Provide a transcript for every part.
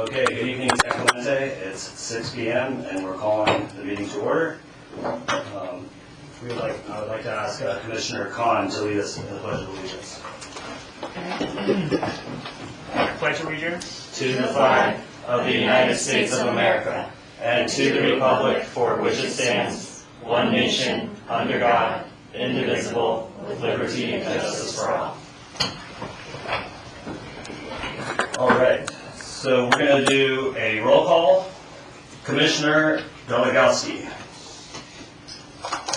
Okay, good evening, San Clemente. It's 6 p.m. and we're calling the meeting to order. I would like to ask Commissioner Khan to lead us in the Pledge of Allegiance. Pledge allegiance To the flag of the United States of America and to the republic for which it stands, one nation, under God, indivisible, with liberty and justice for all. All right. So we're going to do a roll call. Commissioner Delegowski.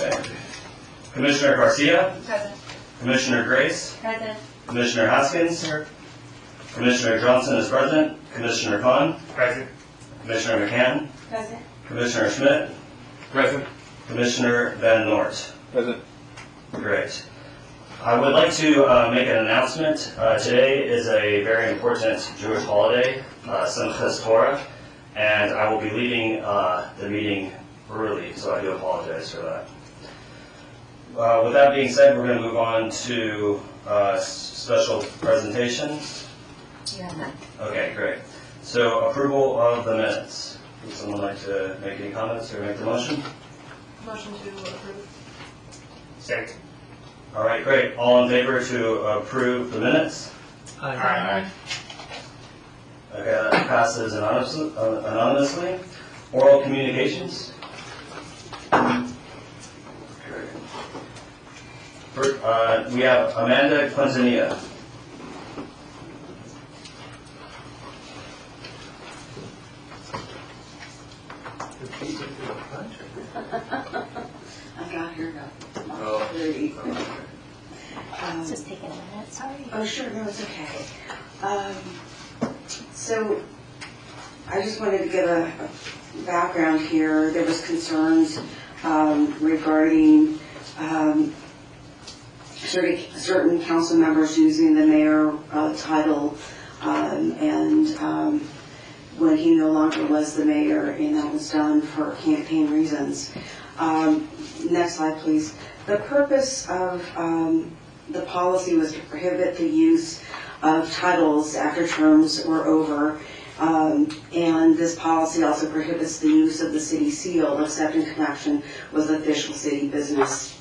Okay. Commissioner Garcia. Present. Commissioner Grace. Present. Commissioner Haskins. Here. Commissioner Johnson is present. Commissioner Khan. present. Commissioner McCann. Present. Commissioner Schmidt. Present. Commissioner Van Noort. Present. Great. I would like to make an announcement. Today is a very important Jewish holiday, Simchas Torah, and I will be leaving the meeting early, so I do apologize for that. With that being said, we're going to move on to special presentations. Yeah. Okay, great. So approval of the minutes. Would someone like to make any comments or make the motion? Motion to approve. Second. All right, great. All in favor to approve the minutes? Aye. Okay, that passes anonymously. Oral communications? Great. We have Amanda Quintanilla. I got her up. Oh. 30. It's just taking a minute, sorry. Oh, sure, no, it's okay. So, I just wanted to give a background here. There was concerns regarding certain council members using the mayor title, and when he no longer was the mayor, and that was done for campaign reasons. Next slide, please. The purpose of the policy was to prohibit the use of titles after terms were over, and this policy also prohibits the use of the city seal except in connection with official city business.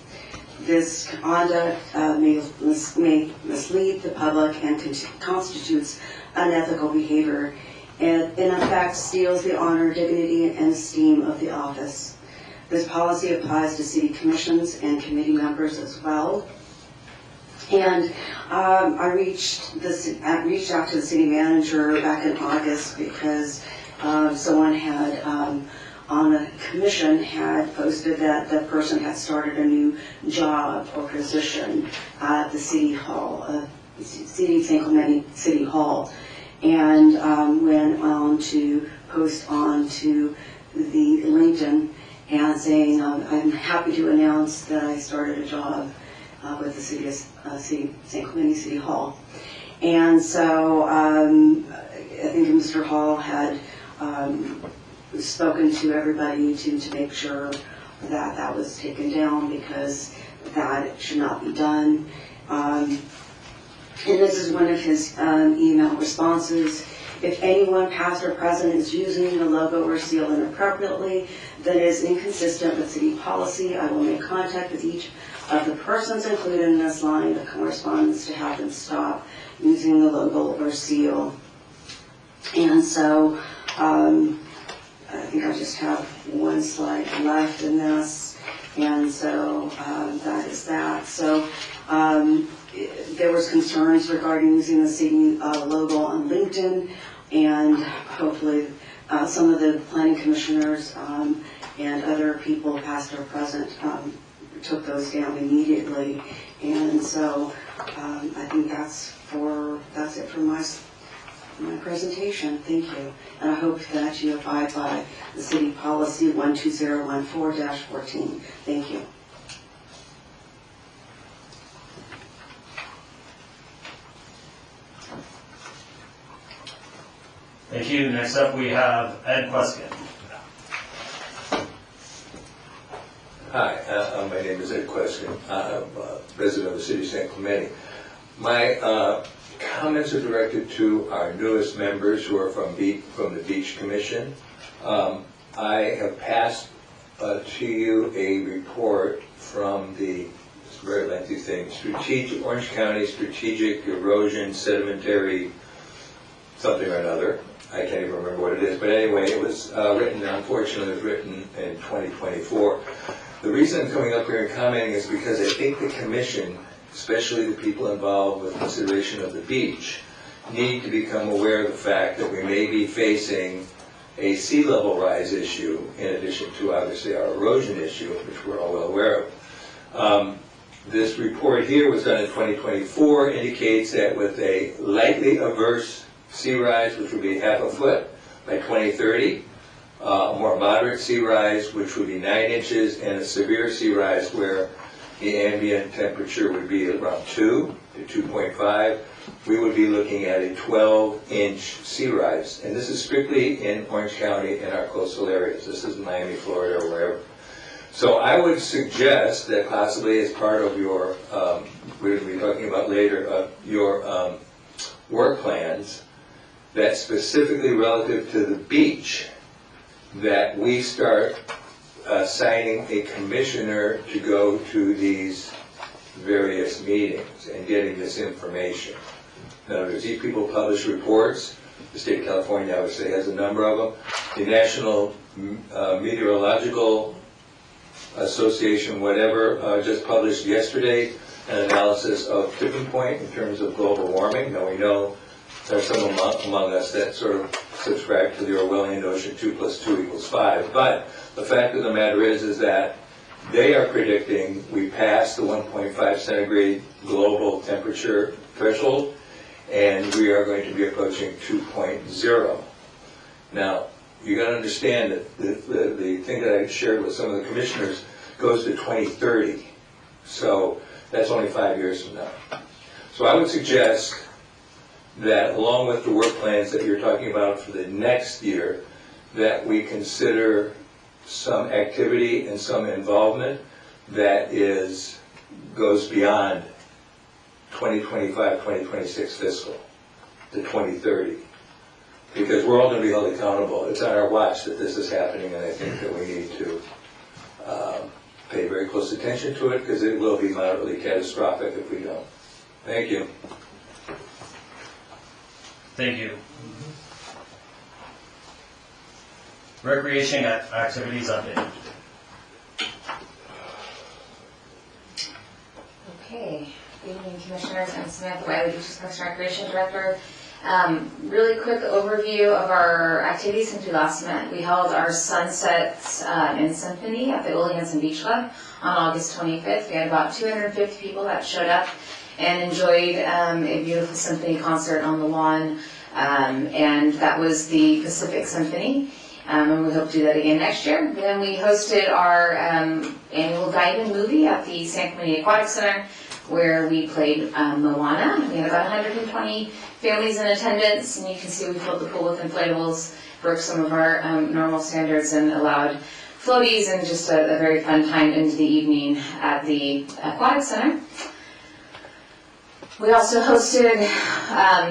This conduct may mislead the public and constitutes unethical behavior, and in effect steals the honor, dignity, and esteem of the office. This policy applies to city commissions and committee members as well. And I reached out to the city manager back in August because someone had on a commission had posted that the person had started a new job or position at the city hall, St. Clemente City Hall, and went on to post on to the LinkedIn and saying, I'm happy to announce that I started a job with the city of St. Clemente City Hall. And so I think Mr. Hall had spoken to everybody to make sure that that was taken down because that should not be done. And this is one of his email responses. If anyone, past or present, is using the logo or seal inappropriately that is inconsistent with city policy, I will make contact with each of the persons included in this line of correspondence to have them stop using the logo or seal. And so I think I just have one slide left in this, and so that is that. So there was concerns regarding using the city logo on LinkedIn, and hopefully some of the planning commissioners and other people, past or present, took those down immediately. And so I think that's it for my presentation. Thank you. And I hope that you abide by the city policy 12014-14. Thank you. Thank you. Next up, we have Ed Queskin. Hi, my name is Ed Queskin. I'm resident of the city of San Clemente. My comments are directed to our newest members who are from the Beach Commission. I have passed to you a report from it's a very lengthy thing, Orange County Strategic Erosion Sedimentary something or another. I can't even remember what it is, but anyway, it was written, unfortunately, it was written in 2024. The reason I'm coming up here and commenting is because I think the Commission, especially the people involved with consideration of the beach, need to become aware of the fact that we may be facing a sea level rise issue in addition to obviously our erosion issue, which we're all well aware of. This report here was done in 2024, indicates that with a lightly averse sea rise, which would be ½ a foot by 2030, a more moderate sea rise, which would be 9 inches, and a severe sea rise where the ambient temperature would be around 2 to 2.5, we would be looking at a 12-inch sea rise. And this is strictly in Orange County and our coastal areas. This is Miami, Florida, or wherever. So I would suggest that possibly as part of your, we're going to be talking about later, your work plans, that specifically relative to the beach, that we start assigning a commissioner to go to these various meetings and getting this information. In other words, these people publish reports. The state of California obviously has a number of them. The National Meteorological Association, whatever, just published yesterday an analysis of tipping point in terms of global warming. Now we know there are some among us that sort of subscribe to the Orwellian notion 2 + 2 = 5. But the fact of the matter is that they are predicting we pass the 1.5 centigrade global temperature threshold, and we are going to be approaching 2.0. Now, you got to understand that the thing that I shared with some of the commissioners goes to 2030. So that's only 5 years from now. So I would suggest that along with the work plans that you're talking about for the next year, that we consider some activity and some involvement that goes beyond 2025, 2026 fiscal to 2030. Because we're all going to be held accountable. It's on our watch that this is happening, and I think that we need to pay very close attention to it, because it will be moderately catastrophic if we don't. Thank you. Thank you. Recreation activities update. Okay, good evening, Commissioners. I'm Samantha Wiley, Beaches Parks and Recreation Director. Really quick overview of our activities since we last met. We held our Sunsets and Symphony at the Ole Hanson Beach Club on August 25th. We had about 250 people that showed up and enjoyed a beautiful symphony concert on the lawn, and that was the Pacific Symphony. And we hope to do that again next year. Then we hosted our annual guided movie at the San Clemente Aquatic Center, where we played Moana. We had about 120 families in attendance, and you can see we filled the pool with inflatables, broke some of our normal standards, and allowed floaties, and just a very fun time into the evening at the Aquatic Center. We also hosted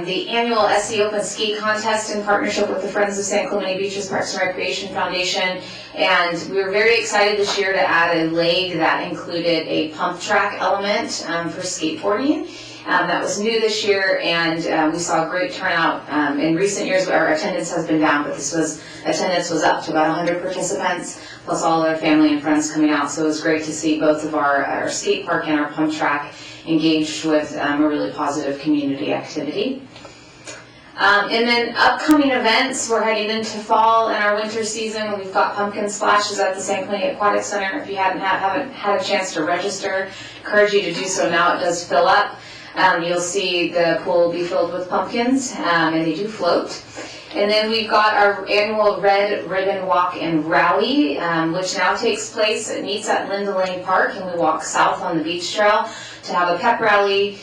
the annual SC Open Ski Contest in partnership with the Friends of San Clemente Beaches Parks and Recreation Foundation, and we were very excited this year to add a leg that included a pump track element for skateboarding. That was new this year, and we saw a great turnout. In recent years, our attendance has been down, but attendance was up to about 100 participants, plus all their family and friends coming out, so it was great to see both of our skate park and our pump track engaged with a really positive community activity. And then upcoming events, we're heading into fall and our winter season. We've got pumpkin splashes at the San Clemente Aquatic Center. If you haven't had a chance to register, encourage you to do so now. It does fill up. You'll see the pool will be filled with pumpkins, and they do float. And then we've got our annual Red Ribbon Walk and Rally, which now takes place. It meets at Linda Lane Park, and we walk south on the beach trail to have a pep rally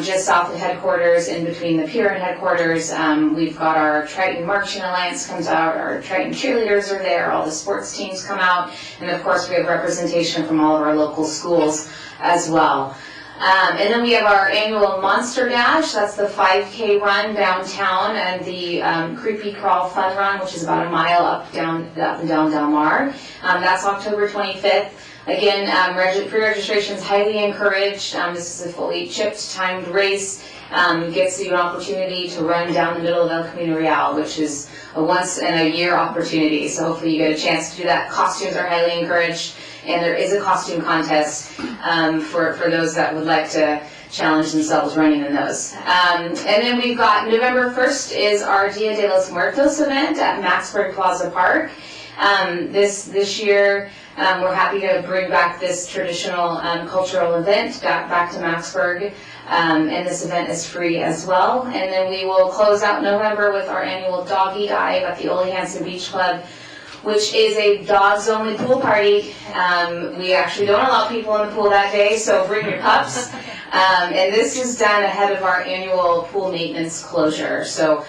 just south of headquarters, in between the pier and headquarters. We've got our Triton Marching Alliance comes out, our Triton cheerleaders are there, all the sports teams come out, and of course we have representation from all of our local schools as well. And then we have our annual Monster Dash, that's the 5K run downtown, and the Creepy Crawl Fun Run, which is about a mile up and down Del Mar. That's October 25th. Again, pre-registration is highly encouraged. This is a fully chipped, timed race. Gets you an opportunity to run down the middle of El Camino Real, which is a once-in-a-year opportunity. So hopefully you get a chance to do that. Costumes are highly encouraged, and there is a costume contest for those that would like to challenge themselves running in those. And then we've got November 1st is our Dia de los Muertos event at Maxburg Plaza Park. This year, we're happy to bring back this traditional cultural event back to Maxburg. And this event is free as well. And then we will close out November with our annual Doggy Dive at the Ole Hansen Beach Club, which is a dogs-only pool party. We actually don't allow people in the pool that day, so bring your pups. And this is done ahead of our annual pool maintenance closure. So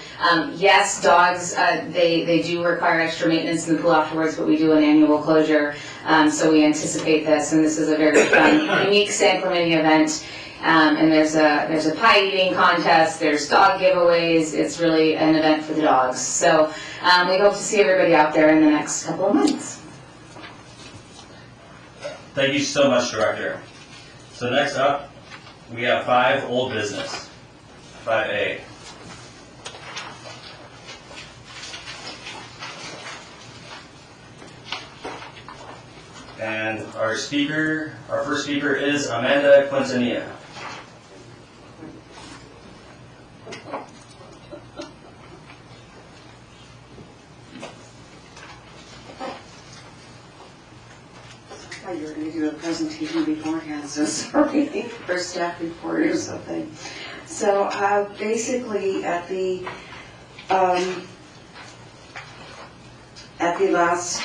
yes, dogs, they do require extra maintenance in the pool afterwards, but we do an annual closure. So we anticipate this, and this is a very fun, unique San Clemente event. And there's a pie eating contest, there's dog giveaways, it's really an event for the dogs. So we hope to see everybody out there in the next couple of months. Thank you so much, Director. So next up, we have 5 old business, 5A. And our first speaker is Amanda Quintanilla. I thought you were going to do a presentation beforehand, so sorry for staff report or something. So basically at the last,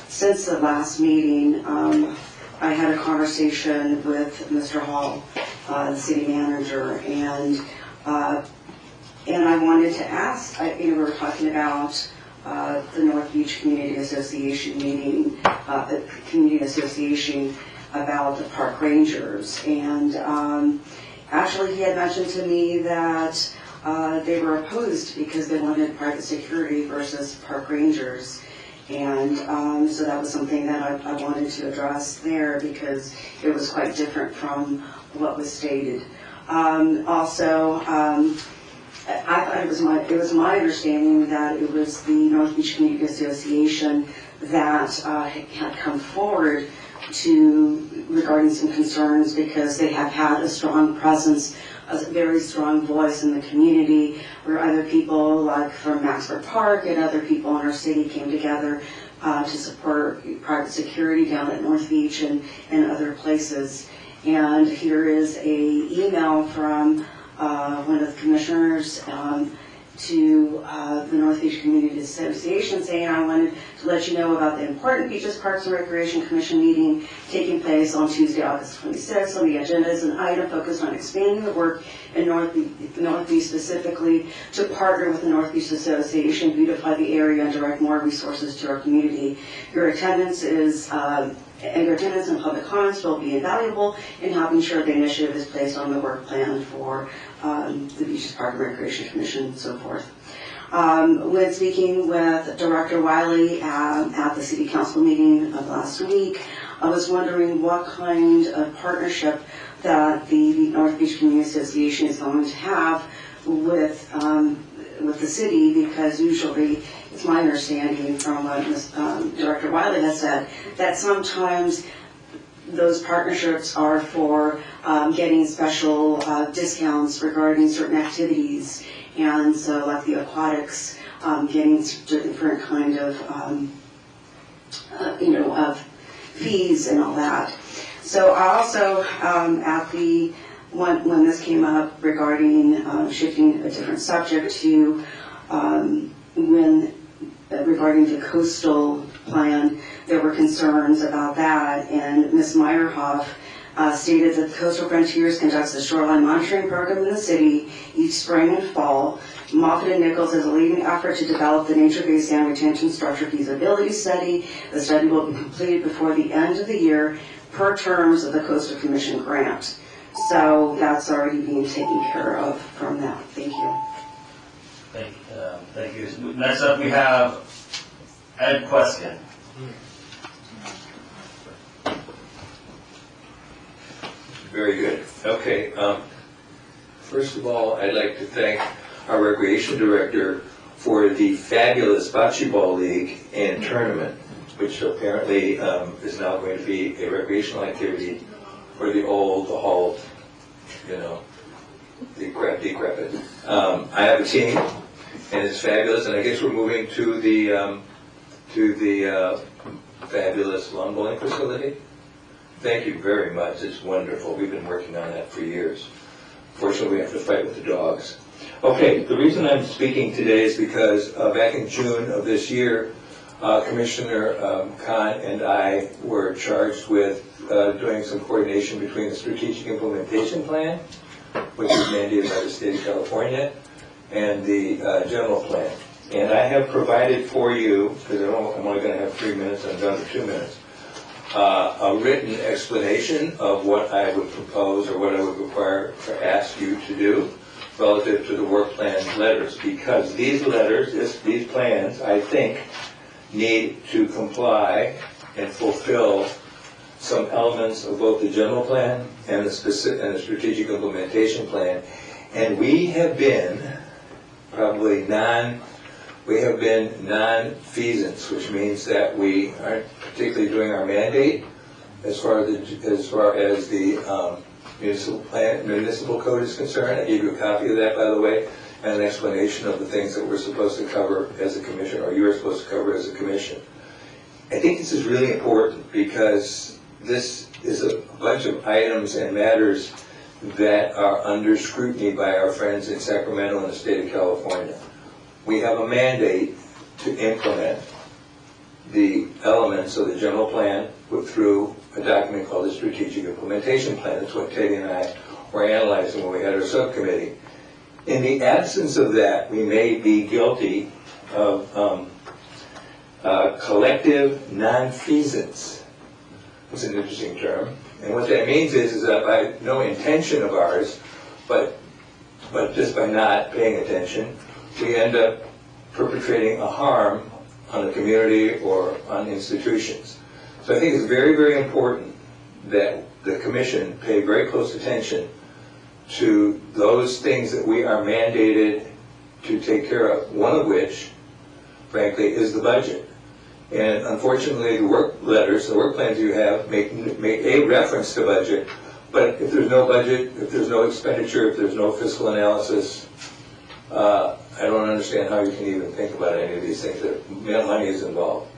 since the last meeting, I had a conversation with Mr. Hall, the city manager, and I wanted to ask, we were talking about the North Beach Community Association meeting, the Community Association about the park rangers. And actually he had mentioned to me that they were opposed because they wanted private security versus park rangers. And so that was something that I wanted to address there because it was quite different from what was stated. Also, I thought it was my understanding that it was the North Beach Community Association that had come forward regarding some concerns because they have had a strong presence, a very strong voice in the community, where other people like from Maxburg Park and other people in our city came together to support private security down at North Beach and other places. And here is a email from one of the commissioners to the North Beach Community Association saying, I wanted to let you know about the important Beaches Parks and Recreation Commission meeting taking place on Tuesday, August 26th. On the agenda is an item focused on expanding the work in North Beach specifically to partner with the North Beach Association, beautify the area, and direct more resources to our community. Your attendance and public comments will be invaluable in helping sure the initiative is placed on the work plan for the Beaches Park and Recreation Commission and so forth. When speaking with Director Wiley at the City Council meeting of last week, I was wondering what kind of partnership that the North Beach Community Association is going to have with the city, because usually it's my understanding from what Director Wiley has said that sometimes those partnerships are for getting special discounts regarding certain activities, and so like the aquatics, getting different kind of of fees and all that. So I also at the when this came up regarding shifting a different subject to regarding the coastal plan, there were concerns about that, and Ms. Meyerhoff stated that the Coastal Frontiers conducts a shoreline monitoring program in the city each spring and fall. Moffitt and Nichols is a leading effort to develop the nature-based dam retention structure feasibility study. The study will be completed before the end of the year per terms of the Coastal Commission grant. So that's already being taken care of from that. Thank you. Thank you. Next up, we have Ed Queskin. Very good. Okay. First of all, I'd like to thank our recreation director for the fabulous bocce ball league and tournament, which apparently is now going to be a recreational activity for the old, the halt, you know, decrepit. I have a team, and it's fabulous. And I guess we're moving to the fabulous lawn bowling facility. Thank you very much. It's wonderful. We've been working on that for years. Fortunately, we have to fight with the dogs. Okay, the reason I'm speaking today is because back in June of this year, Commissioner Khan and I were charged with doing some coordination between the Strategic Implementation Plan, which is mandated by the state of California, and the general plan. And I have provided for you, because I'm only going to have 3 minutes, I'm done for 2 minutes, a written explanation of what I would propose or what I would require or ask you to do relative to the work plan letters, because these letters, these plans, I think, need to comply and fulfill some elements of both the general plan and the strategic implementation plan. And we have been non-feasance, which means that we aren't particularly doing our mandate as far as the municipal code is concerned. I gave you a copy of that, by the way, and an explanation of the things that we're supposed to cover as a commission, or you're supposed to cover as a commission. I think this is really important because this is a bunch of items and matters that are under scrutiny by our friends in Sacramento and the state of California. We have a mandate to implement the elements of the general plan put through a document called the Strategic Implementation Plan. That's what Teddy and I were analyzing when we had our subcommittee. In the absence of that, we may be guilty of collective nonfeasance. It's an interesting term. And what that means is that by no intention of ours, but just by not paying attention, we end up perpetrating a harm on the community or on institutions. So I think it's very, very important that the commission pay very close attention to those things that we are mandated to take care of, one of which, frankly, is the budget. And unfortunately, the work letters, the work plans you have make a reference to budget, but if there's no budget, if there's no expenditure, if there's no fiscal analysis, I don't understand how you can even think about any of these things that money is involved.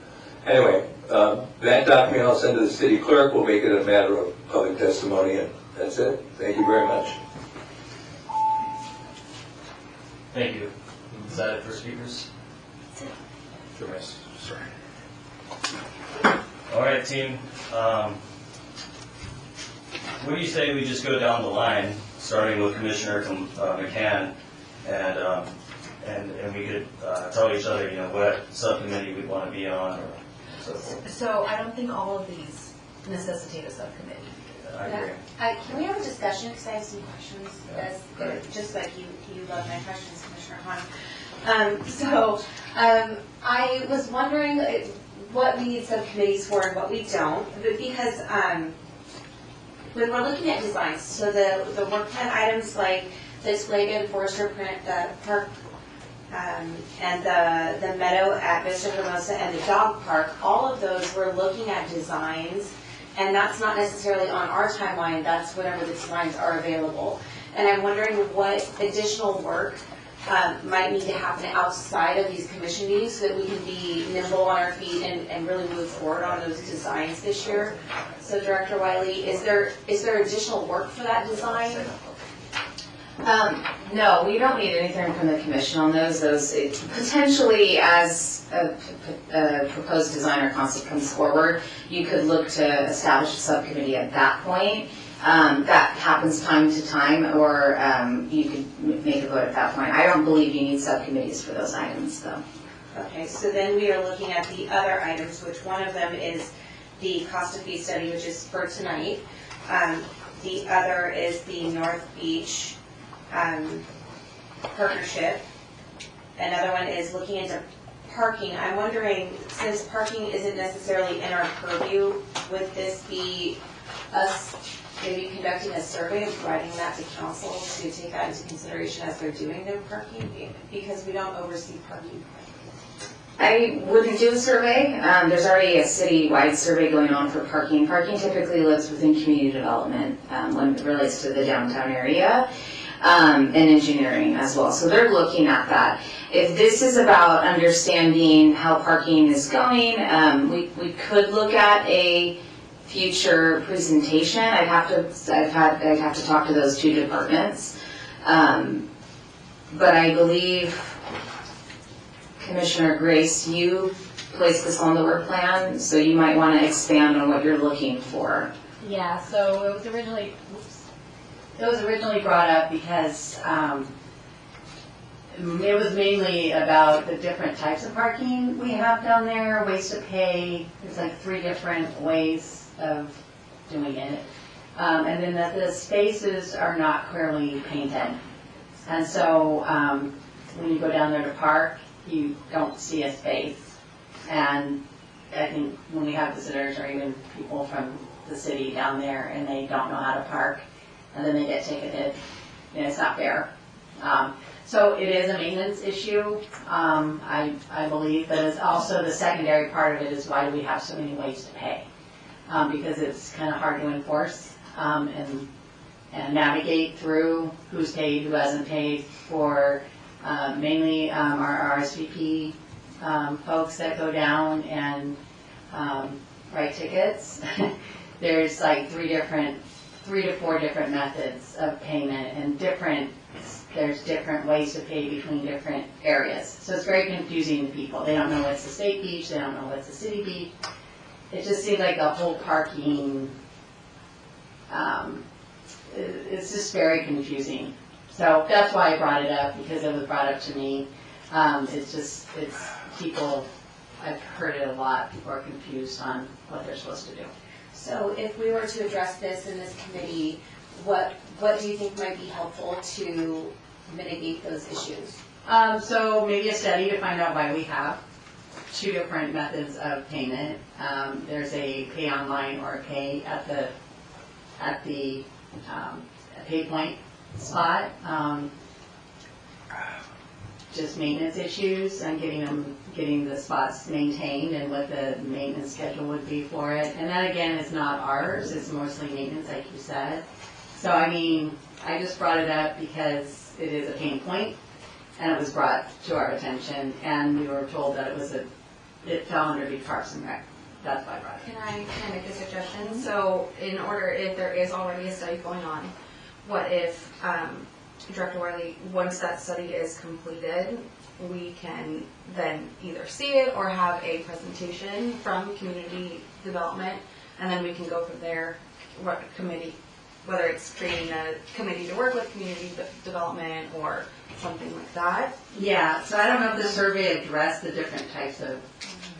Anyway, that document I'll send to the city clerk. We'll make it a matter of public testimony, and that's it. Thank you very much. Thank you. Is that it for speakers? The rest, sorry. All right, team. What do you say we just go down the line, starting with Commissioner McCann, and we could tell each other, what subcommittee we want to be on, or so forth. So I don't think all of these necessitate a subcommittee. I agree. Can we have a discussion, because I have some questions, Right. just like you love my questions, Commissioner Hahn. I was wondering what we need subcommittees for and what we don't, because when we're looking at designs, so the work plan items like the Escalade and Forester Park and the meadow at Vista Hermosa and the dog park, all of those we're looking at designs, and that's not necessarily on our timeline, that's whenever the designs are available. And I'm wondering what additional work might need to happen outside of these commission meetings so that we can be nimble on our feet and really move forward on those designs this year. So Director Wiley, is there additional work for that design? No, we don't need anything from the commission on those. Potentially, as a proposed design or concept comes forward, you could look to establish a subcommittee at that point. That happens time to time, or you could make a vote at that point. I don't believe you need subcommittees for those items, though. Okay, so then we are looking at the other items, which one of them is the cost of fee study, which is for tonight. The other is the North Beach partnership. Another one is looking into parking. I'm wondering, since parking isn't necessarily in our purview, would this be us maybe conducting a survey and providing that to council to take that into consideration as they're doing their parking? Because we don't oversee parking. I wouldn't do a survey. There's already a city-wide survey going on for parking. Parking typically lives within community development when it relates to the downtown area, and engineering as well. So they're looking at that. If this is about understanding how parking is going, we could look at a future presentation. I'd have to talk to those two departments. But I believe, Commissioner Grace, you placed this on the work plan, so you might want to expand on what you're looking for. Yeah, so it was originally brought up because it was mainly about the different types of parking we have down there, ways to pay. There's like 3 different ways of doing it. And then that the spaces are not clearly painted. And so when you go down there to park, you don't see a space. And I think when we have visitors or even people from the city down there and they don't know how to park, and then they get ticketed, and it's not fair. So it is a maintenance issue, I believe, but it's also the secondary part of it is why do we have so many ways to pay? Because it's kind of hard to enforce and navigate through who's paid, who hasn't paid for mainly our RSVP folks that go down and write tickets. There's like 3 to 4 different methods of payment and there's different ways to pay between different areas. So it's very confusing to people. They don't know what's the state beach, they don't know what's the city beach. It just seems like the whole parking, it's just very confusing. So that's why I brought it up, because it was brought up to me. It's people, I've heard it a lot, people are confused on what they're supposed to do. So if we were to address this in this committee, what do you think might be helpful to mitigate those issues? So maybe a study to find out why we have 2 different methods of payment. There's a pay online or a pay at the pay point spot. Just maintenance issues and getting the spots maintained and what the maintenance schedule would be for it. And that again is not ours, it's mostly maintenance like you said. So I mean, I just brought it up because it is a pain point and it was brought to our attention and we were told that it fell under the Parks and Rec. That's why I brought it. Can I make a suggestion? So in order, if there is already a study going on, what if, Director Wiley, once that study is completed, we can then either see it or have a presentation from community development, and then we can go from there, what committee, whether it's creating a committee to work with community development or something like that. Yeah, so I don't know if the survey addressed the different types of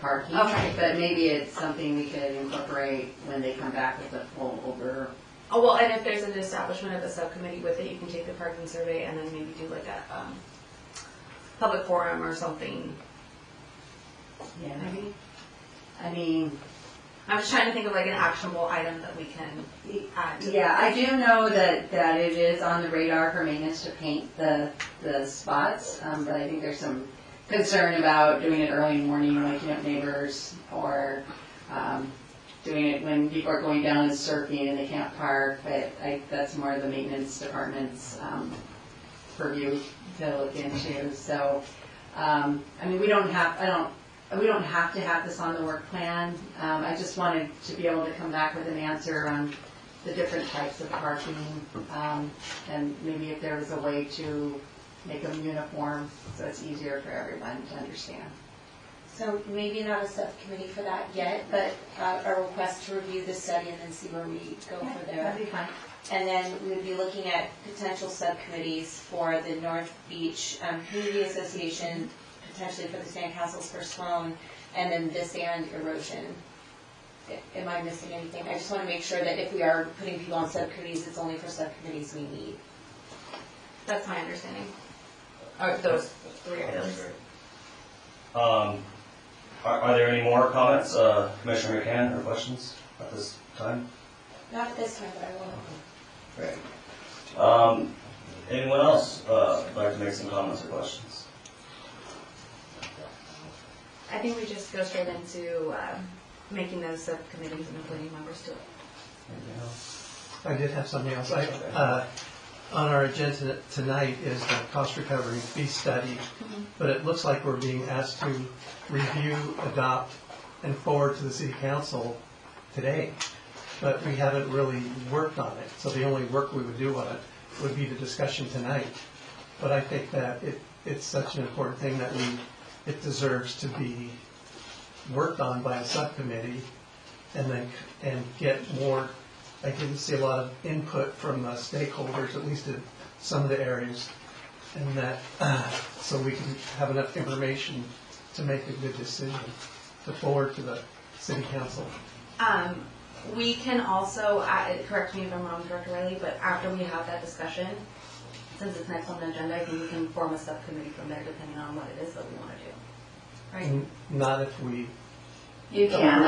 parking, Okay. but maybe it's something we could incorporate when they come back with the full over. Oh, well, and if there's an establishment of a subcommittee with it, you can take the parking survey and then maybe do like a public forum or something. Yeah, Maybe. I mean, I'm just trying to think of like an actionable item that we can add. to yeah, the- I do know that it is on the radar for maintenance to paint the spots, but I think there's some concern about doing it early in the morning, waking up neighbors, or doing it when people are going down and surfing and they can't park, but that's more the maintenance department's purview to look into. So, I mean, we don't have to have this on the work plan. I just wanted to be able to come back with an answer on the different types of parking, and maybe if there was a way to make them uniform so it's easier for everyone to understand. So maybe not a subcommittee for that yet, but a request to review the study and then see where we go from there. That'd be fine. And then we would be looking at potential subcommittees for the North Beach Community Association, potentially for the sandcastles for Sloan, and then the sand erosion. Am I missing anything? I just want to make sure that if we are putting people on subcommittees, it's only for subcommittees we need. That's my understanding. Those three items. Are there any more comments, Commissioner McCann, or questions at this time? Not at this time, but I will. Great. Anyone else like to make some comments or questions? I think we just go straight into making those subcommittees and appointing members to it. Anything else? I did have something else. On our agenda tonight is the cost recovery fee study, but it looks like we're being asked to review, adopt, and forward to the city council today. But we haven't really worked on it, so the only work we would do on it would be the discussion tonight. But I think that it's such an important thing that it deserves to be worked on by a subcommittee and get more. I didn't see a lot of input from stakeholders, at least in some of the areas, and that so we can have enough information to make a good decision to forward to the city council. We can also, correct me if I'm wrong, Director Riley, but after we have that discussion, since it's next on the agenda, I think we can form a subcommittee from there depending on what it is that we want to do. Right? Not if we. You can.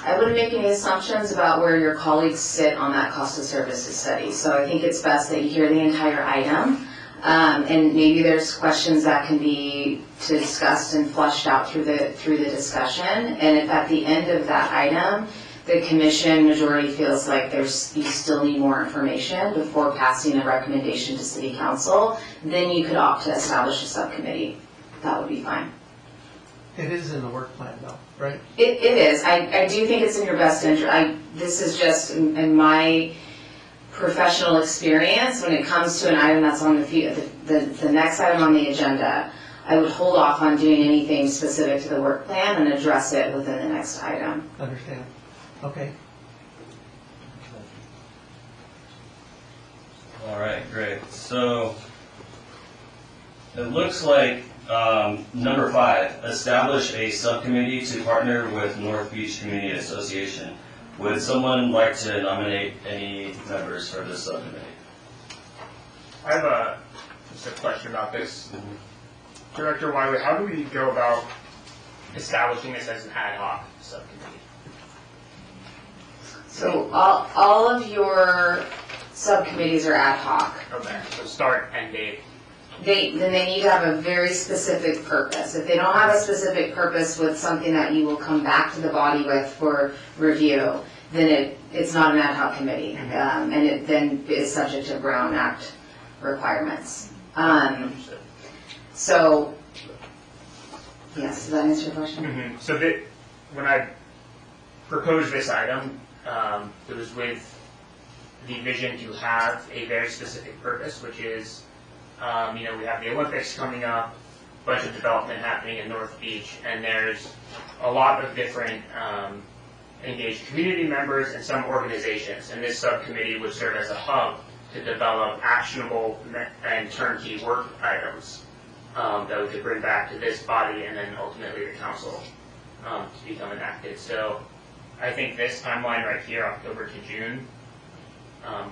I wouldn't make any assumptions about where your colleagues sit on that cost of services study. So I think it's best that you hear the entire item. And maybe there's questions that can be discussed and flushed out through the discussion. And if at the end of that item, the commission majority feels like you still need more information before passing a recommendation to city council, then you could opt to establish a subcommittee. That would be fine. It is in the work plan though, right? It is. I do think it's in your best interest. This is just in my professional experience, when it comes to an item that's on the next item on the agenda, I would hold off on doing anything specific to the work plan and address it within the next item. Understand. Okay. All right, great. So it looks like number 5, establish a subcommittee to partner with North Beach Community Association. Would someone like to nominate any members for this subcommittee? I have just a question about this. Director Wiley, how do we go about establishing this as an ad hoc subcommittee? So all of your subcommittees are ad hoc. Okay, so start and date. Then they need to have a very specific purpose. If they don't have a specific purpose with something that you will come back to the body with for review, then it's not an ad hoc committee, and it then is subject to Brown Act requirements. So, yes, does that answer your question? So when I proposed this item, it was with the vision to have a very specific purpose, which is we have the Olympics coming up, a bunch of development happening in North Beach, and there's a lot of different engaged community members and some organizations, and this subcommittee would serve as a hub to develop actionable and turnkey work items that we could bring back to this body and then ultimately the council to become enacted. So I think this timeline right here, October to June,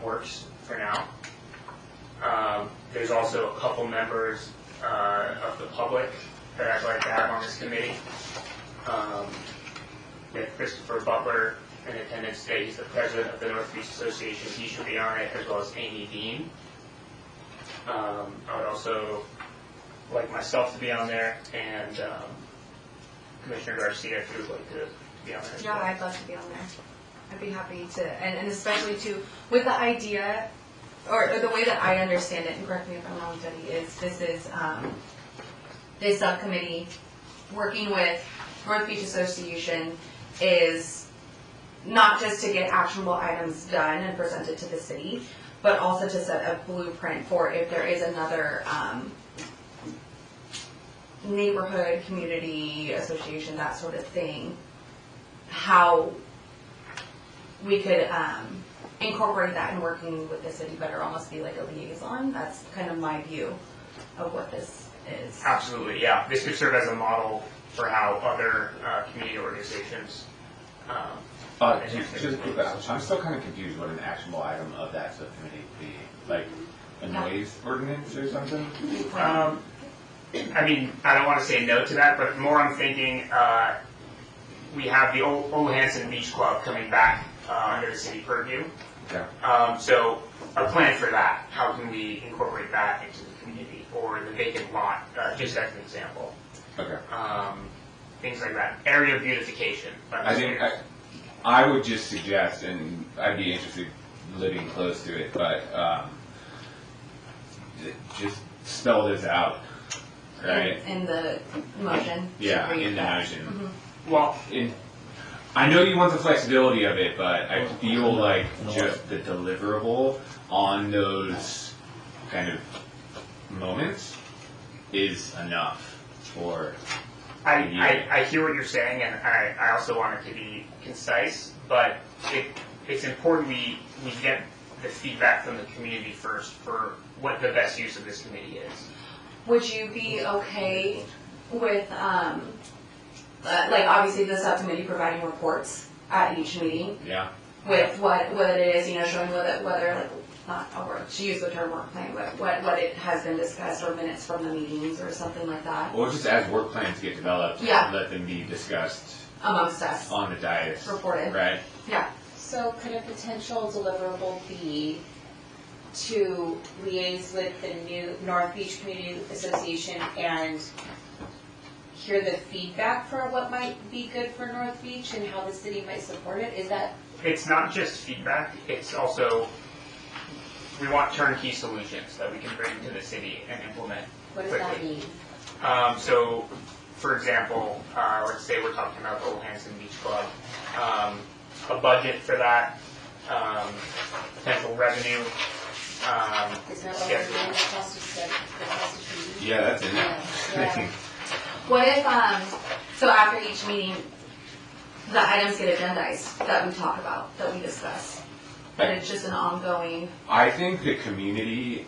works for now. There's also a couple members of the public that I'd like to have on this committee. We have Christopher Butler in attendance today. He's the president of the North Beach Association. He should be on it, as well as Amy Dean. I would also like myself to be on there, and Commissioner Garcia, if you would like to be on there as well. Yeah, I'd love to be on there. I'd be happy to, and especially too, with the idea, or the way that I understand it, and correct me if I'm wrong, Jody, is this is this subcommittee working with North Beach Association is not just to get actionable items done and presented to the city, but also to set a blueprint for if there is another neighborhood, community association, that sort of thing, how we could, incorporate that in working with the city better, almost be like a liaison. That's kind of my view of what this is. Absolutely, yeah. This could serve as a model for how other community organizations. Just a quick question. I'm still kind of confused what an actionable item of that subcommittee would be. Like a noise ordinance or something? I mean, I don't want to say no to that, but more I'm thinking, we have the Ole Hansen Beach Club coming back under the city purview. Okay. So a plan for that, how can we incorporate that into the community, or the vacant lot, just as an example. Okay. Things like that. Area beautification. I think I would just suggest, and I'd be interested living close to it, but just spell this out, right? In the motion. Yeah, Read in the that. motion. Well, I know you want the flexibility of it, but I feel like just the deliverable on those kind of moments is enough for. I hear what you're saying, and I also want it to be concise, but it's important we get the feedback from the community first for what the best use of this committee is. Would you be okay with, like, obviously the subcommittee providing reports at each meeting Yeah. with what it is, showing whether, like, not a work, to use the term work plan, but what it has been discussed, or minutes from the meetings or something like that Or just as work plans get developed, Yeah. let them be discussed amongst us, on the dais, reported. right? Yeah, So could a potential deliverable be to liaise with the new North Beach Community Association and hear the feedback for what might be good for North Beach and how the city might support it? Is that, It's not just feedback, it's also, we want turnkey solutions that we can bring to the city and implement what does that quickly. mean? So, for example, let's say we're talking about the Ole Hansen Beach Club, a budget for that, potential revenue. Isn't that what we're doing, the cost of Yeah, that's in there. Yeah. what if, so after each meeting, the items get agendized that we talk about, that we discuss? But it's just an ongoing, I think the community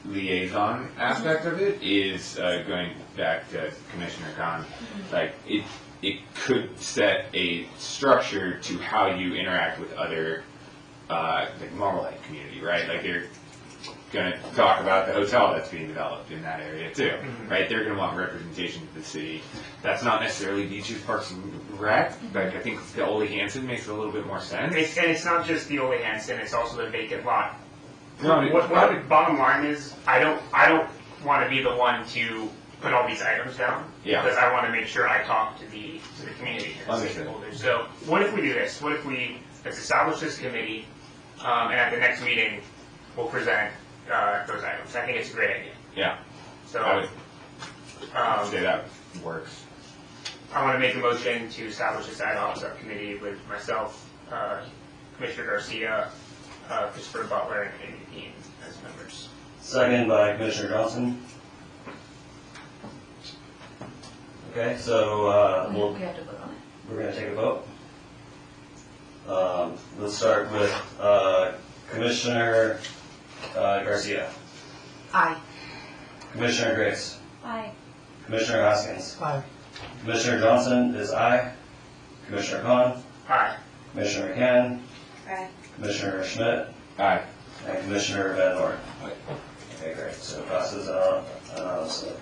liaison aspect of it is, going back to Commissioner Khan, like, it could set a structure to how you interact with other, like Marmalade community, right? Like, they're gonna talk about the hotel that's being developed in that area too, right? They're gonna want representation of the city. That's not necessarily beaches, parks, and rec, like, I think the Ole Hansen makes a little bit more sense. And it's not just the Ole Hansen, it's also the vacant lot. No, it- What the bottom line is, I don't want to be the one to put all these items down. Yeah. Because I want to make sure I talk to the community and Understood. stakeholders. So what if we do this? What if let's establish this committee, and at the next meeting, we'll present those items. I think it's a great idea. Yeah, So I would say that works. I want to make a motion to establish this ad hoc subcommittee with myself, Commissioner Garcia, Christopher Butler, and Amy Dean as members. Second by Commissioner Johnson. Okay, so we have to vote on it. we're going to take a vote. Let's start with Commissioner Garcia, Aye. Commissioner Grace, Aye. Commissioner Haskins, Aye. Commissioner Johnson is aye, Commissioner Khan, Aye. Commissioner McCann, Aye. Commissioner Schmidt, Aye. and Commissioner Van Dorn. Aye. Okay, great, so it passes anonymously.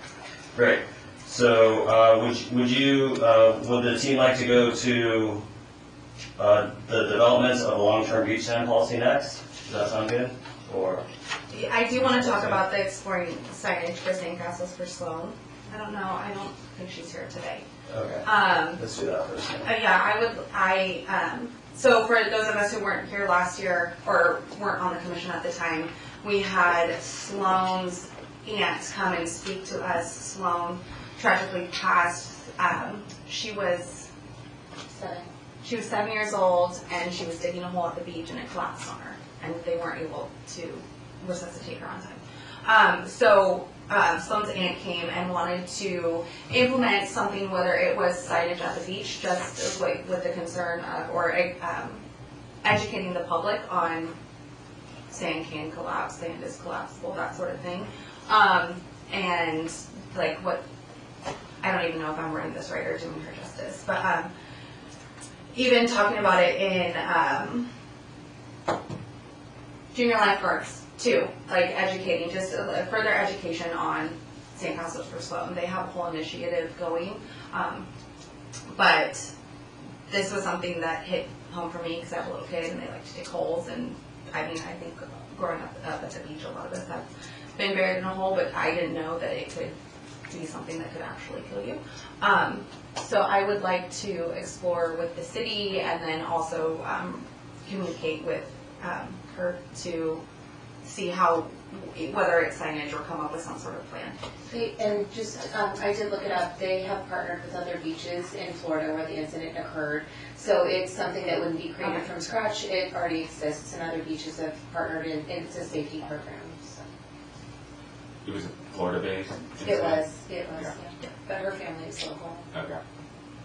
Great, so would the team like to go to the developments of a long-term beach sand policy next? Does that sound good? Or, I do want to talk about the exploring signage for sandcastles for Sloan. I don't think she's here today. okay, let's do that first. Yeah, so for those of us who weren't here last year, or weren't on the commission at the time, we had Sloan's aunt come and speak to us. Sloan tragically passed, she was 7 years old, and she was digging a hole at the beach, and it collapsed on her, and they weren't able to resuscitate her on time. So Sloan's aunt came and wanted to implement something, whether it was signage at the beach, just like with the concern of, or educating the public on sand can collapse, sand is collapsible, that sort of thing. And like what, I don't even know if I'm wording this right or doing her justice, but even talking about it in junior lifeguards too, like educating, just further education on Sandcastles for Sloan. They have a whole initiative going, but this was something that hit home for me because I have a little kid and they like to dig holes, and I mean, I think growing up at the beach, a lot of us have been buried in a hole, but I didn't know that it could be something that could actually kill you. So I would like to explore with the city and then also communicate with her to see how, whether it's signage or come up with some sort of plan. And just, I did look it up, they have partnered with other beaches in Florida where the incident occurred. So it's something that wouldn't be created from scratch, it already exists and other beaches have partnered in, it's a safety program, so. It was Florida-based? It was, Yeah. yeah. But her family is local. Okay.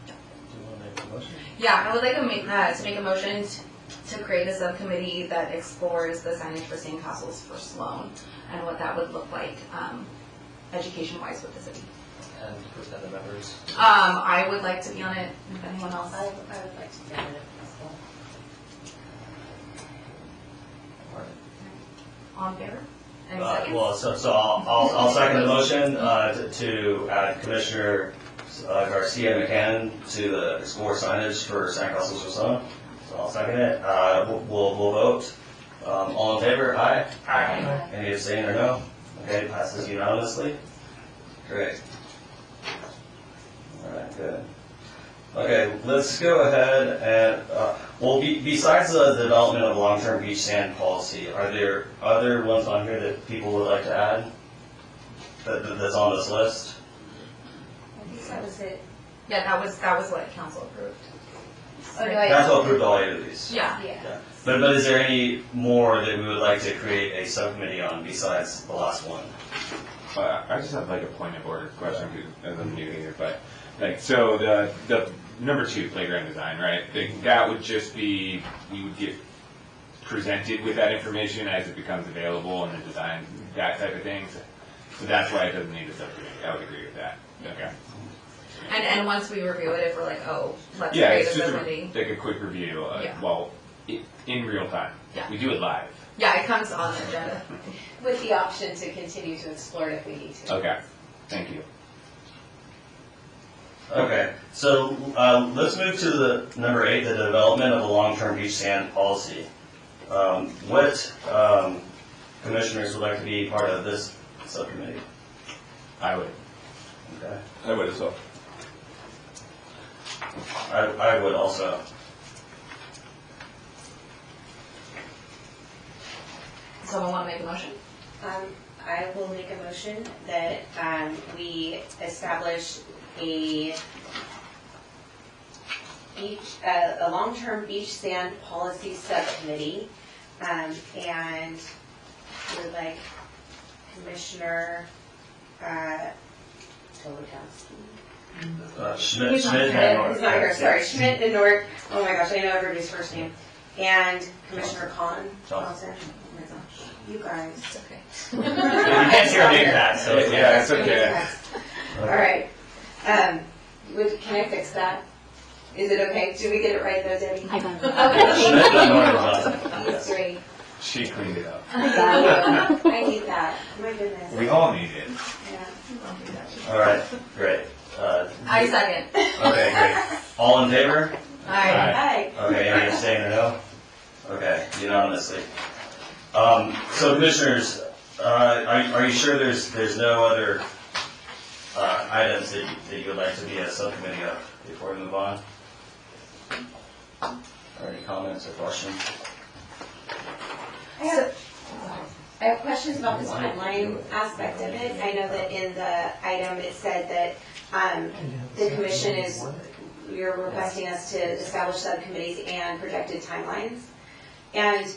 Do you want to make a motion? Yeah, I would like to make a motion to create a subcommittee that explores the signage for sandcastles for Sloan and what that would look like, education-wise with the city. And present the members. I would like to be on it, if anyone else. I would like to be on it as well. On favor? Any seconds? Well, so I'll second the motion to add Commissioner Garcia McCann to the explore signage for Sandcastles for Sloan. So I'll second it. We'll vote. All in favor? Aye. Aye. Any abstain or no? Okay, passes unanimously. Great. All right, good. Okay, let's go ahead and, well, besides the development of long-term beach sand policy, are there other ones on here that people would like to add that's on this list? I think that was it. Yeah, that was what council approved. Oh, no, That's what approved all 8 of these. Yeah. Yeah. But is there any more that we would like to create a subcommittee on besides the last one? I just have like a point of order question as I'm new here, but like, so the number 2, playground design, right? That would just be, we would get presented with that information as it becomes available and the design, that type of thing. So that's why it doesn't need a subcommittee. I would agree with that. Okay. And once we review it, if we're like, oh, let's Yeah, create a it's just subcommittee. like a quick review. Yeah. Well, in real time. Yeah. We do it live. Yeah, it comes on the agenda. With the option to continue to explore it if we need to. Okay. Thank you. Okay, so let's move to the number 8, the development of a long-term beach sand policy. What commissioners would like to be part of this subcommittee? I would. Okay, I would as well. I would also. Someone want to make a motion? I will make a motion that we establish a long-term beach sand policy subcommittee, and would like Commissioner Tolokowski. Schmidt, He's not Schmidt, here. and He's not here, sorry, Schmidt and Nord, oh my gosh, I know everybody's first name, and Commissioner Johnson. Oh my gosh, you guys. It's okay. You can't see our name tag, so it's Yeah, it's okay. All right. Can I fix that? Is it okay? Did we get it right though, Debbie? I got it. Schmidt and Nord Johnson. That's great. She cleaned it up. I need that. My goodness. We all need it. Yeah. All right, great. I second. Okay, great. All in favor? Aye. Hi. Okay, any abstain or no? Okay, unanimously. So commissioners, are you sure there's no other items that you would like to be a subcommittee of before we move on? Or any comments or questions? I have questions about the timeline aspect of it. I know that in the item it said that the commission you're requesting us to establish subcommittees and projected timelines. And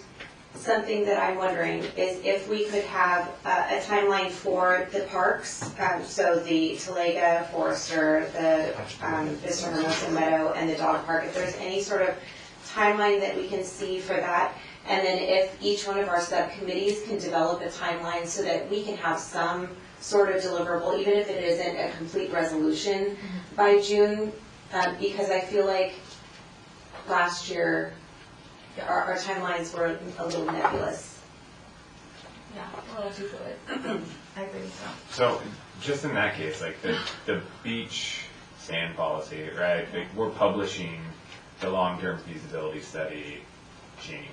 something that I'm wondering is if we could have a timeline for the parks, so the Talega, Forester, the Vista Hermosa Meadow, and the dog park, if there's any sort of timeline that we can see for that. And then if each one of our subcommittees can develop a timeline so that we can have some sort of deliverable, even if it isn't a complete resolution by June, because I feel like last year our timelines were a little nebulous. Yeah, well, if you could. I agree with that. So, just in that case, like the beach sand policy, right? Like we're publishing the long-term feasibility study January.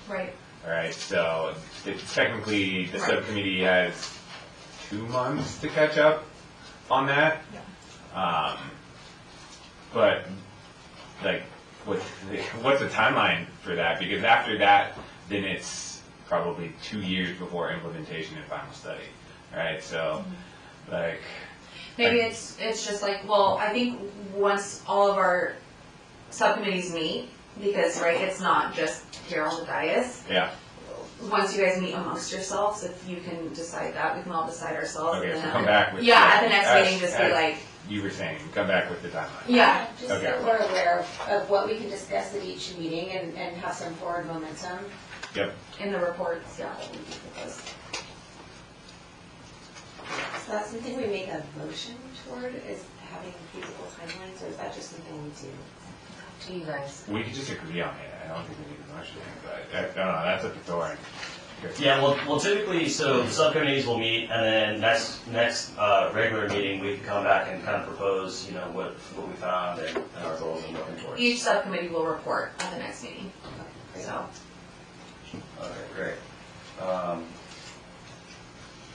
Right. All right, so technically the subcommittee has 2 months to catch up on that. Yeah. But like, what's the timeline for that? Because after that, then it's probably 2 years before implementation and final study. All right, so like. Maybe it's just like, well, I think once all of our subcommittees meet, because, right, it's not just here on the dais. Yeah. Once you guys meet amongst yourselves, if you can decide that, we can all decide ourselves. Okay, and so then come back with. Yeah, at the next as- meeting, just be as like, you were saying, come back with the timeline. yeah, Just Okay. so we're aware of what we can discuss at each meeting and have some forward momentum. Yep. in the reports, yeah, that we do propose. So that's something we make a motion toward, is having feasible timelines, or is that just something we do? Up to you guys. We could just agree on it. I don't think we need a motion, but I don't know, that's up to Thorne. Yeah, well, typically, so the subcommittees will meet, and then next regular meeting, we can come back and kind of propose, you know, what we found and our goals and looking towards. Each subcommittee will report at the next meeting, so. Okay, great.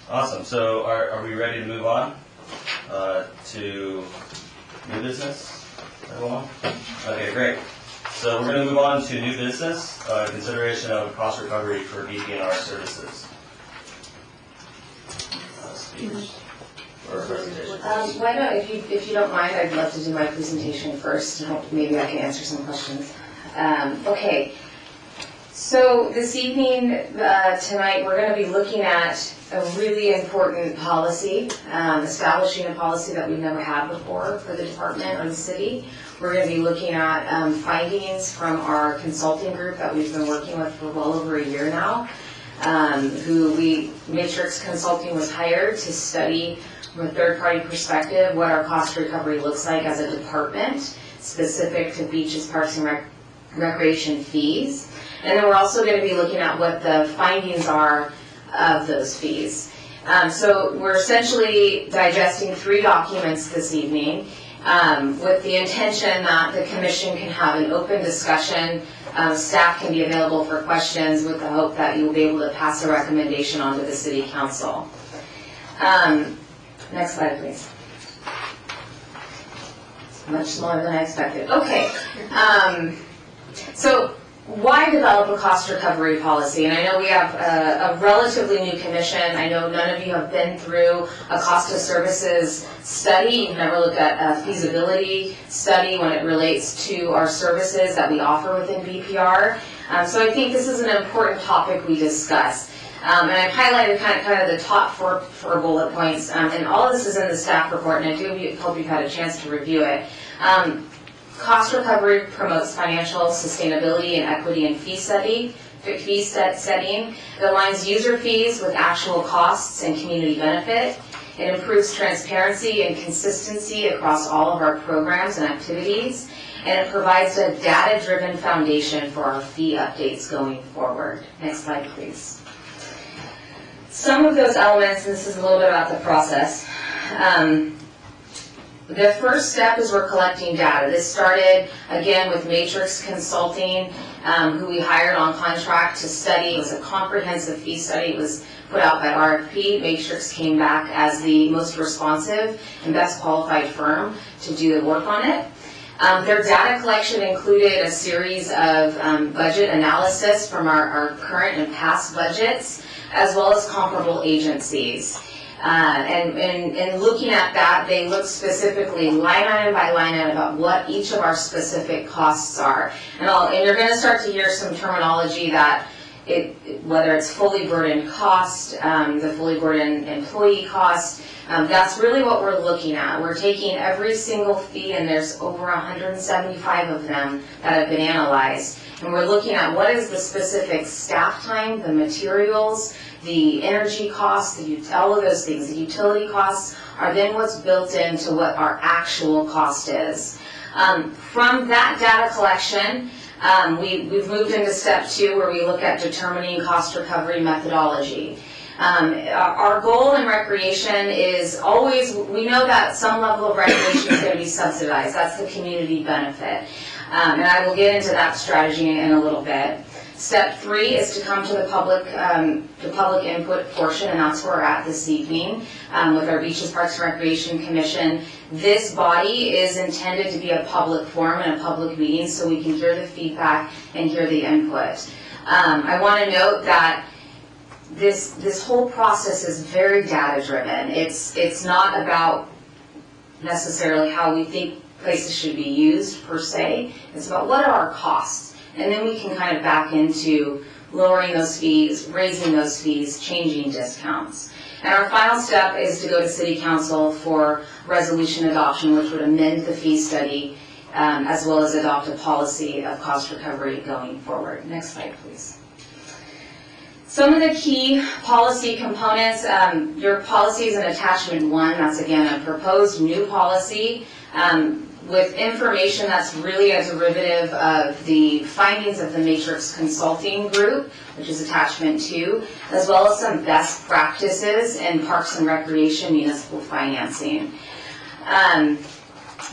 Awesome, so are we ready to move on to new business, everyone? Okay, great. So we're going to move on to new business, consideration of cost recovery for BPNR services. Speakers or presentations? Why not, if you don't mind, I'd love to do my presentation first, and hope maybe I can answer some questions. Okay, so this evening, tonight, we're going to be looking at a really important policy, establishing a policy that we've never had before for the department or the city. We're going to be looking at findings from our consulting group that we've been working with for well over a year now, Matrix Consulting was hired to study from a third-party perspective what our cost recovery looks like as a department, specific to beaches, parks, and recreation fees. And then we're also going to be looking at what the findings are of those fees. So we're essentially digesting 3 documents this evening with the intention that the commission can have an open discussion. Staff can be available for questions with the hope that you will be able to pass a recommendation on to the city council. Next slide, please. Much smaller than I expected. Okay. So why develop a cost recovery policy? And I know we have a relatively new commission. I know none of you have been through a cost of services study. You've never looked at a feasibility study when it relates to our services that we offer within BPR. So I think this is an important topic we discuss. And I've highlighted kind of the top four bullet points, and all of this is in the staff report, and I do hope you've had a chance to review it. Cost recovery promotes financial sustainability and equity in fee setting. It aligns user fees with actual costs and community benefit. It improves transparency and consistency across all of our programs and activities. And it provides a data-driven foundation for our fee updates going forward. Next slide, please. Some of those elements, and this is a little bit about the process. The first step is we're collecting data. This started, again, with Matrix Consulting, who we hired on contract to study. It was a comprehensive fee study. It was put out by RFP. Matrix came back as the most responsive and best qualified firm to do the work on it. Their data collection included a series of budget analysis from our current and past budgets, as well as comparable agencies. And looking at that, they look specifically line item by line item about what each of our specific costs are. And you're going to start to hear some terminology that whether it's fully burdened cost, the fully burdened employee cost, that's really what we're looking at. We're taking every single fee, and there's over 175 of them that have been analyzed, and we're looking at what is the specific staff time, the materials, the energy costs, all of those things. The utility costs are then what's built into what our actual cost is. From that data collection, we've moved into step 2, where we look at determining cost recovery methodology. Our goal in recreation is always, we know that some level of recreation is going to be subsidized. That's the community benefit. And I will get into that strategy in a little bit. Step 3 is to come to the public input portion, and that's where we're at this evening with our Beaches, Parks, and Recreation Commission. This body is intended to be a public forum and a public meeting, so we can hear the feedback and hear the input. I want to note that this whole process is very data driven. It's not about necessarily how we think places should be used per se. It's about what are our costs. And then we can kind of back into lowering those fees, raising those fees, changing discounts. And our final step is to go to City Council for resolution adoption, which would amend the fee study as well as adopt a policy of cost recovery going forward. Next slide, please. Some of the key policy components, your policy is in attachment 1. That's again a proposed new policy with information that's really a derivative of the findings of the Matrix Consulting Group, which is attachment 2, as well as some best practices in parks and recreation municipal financing.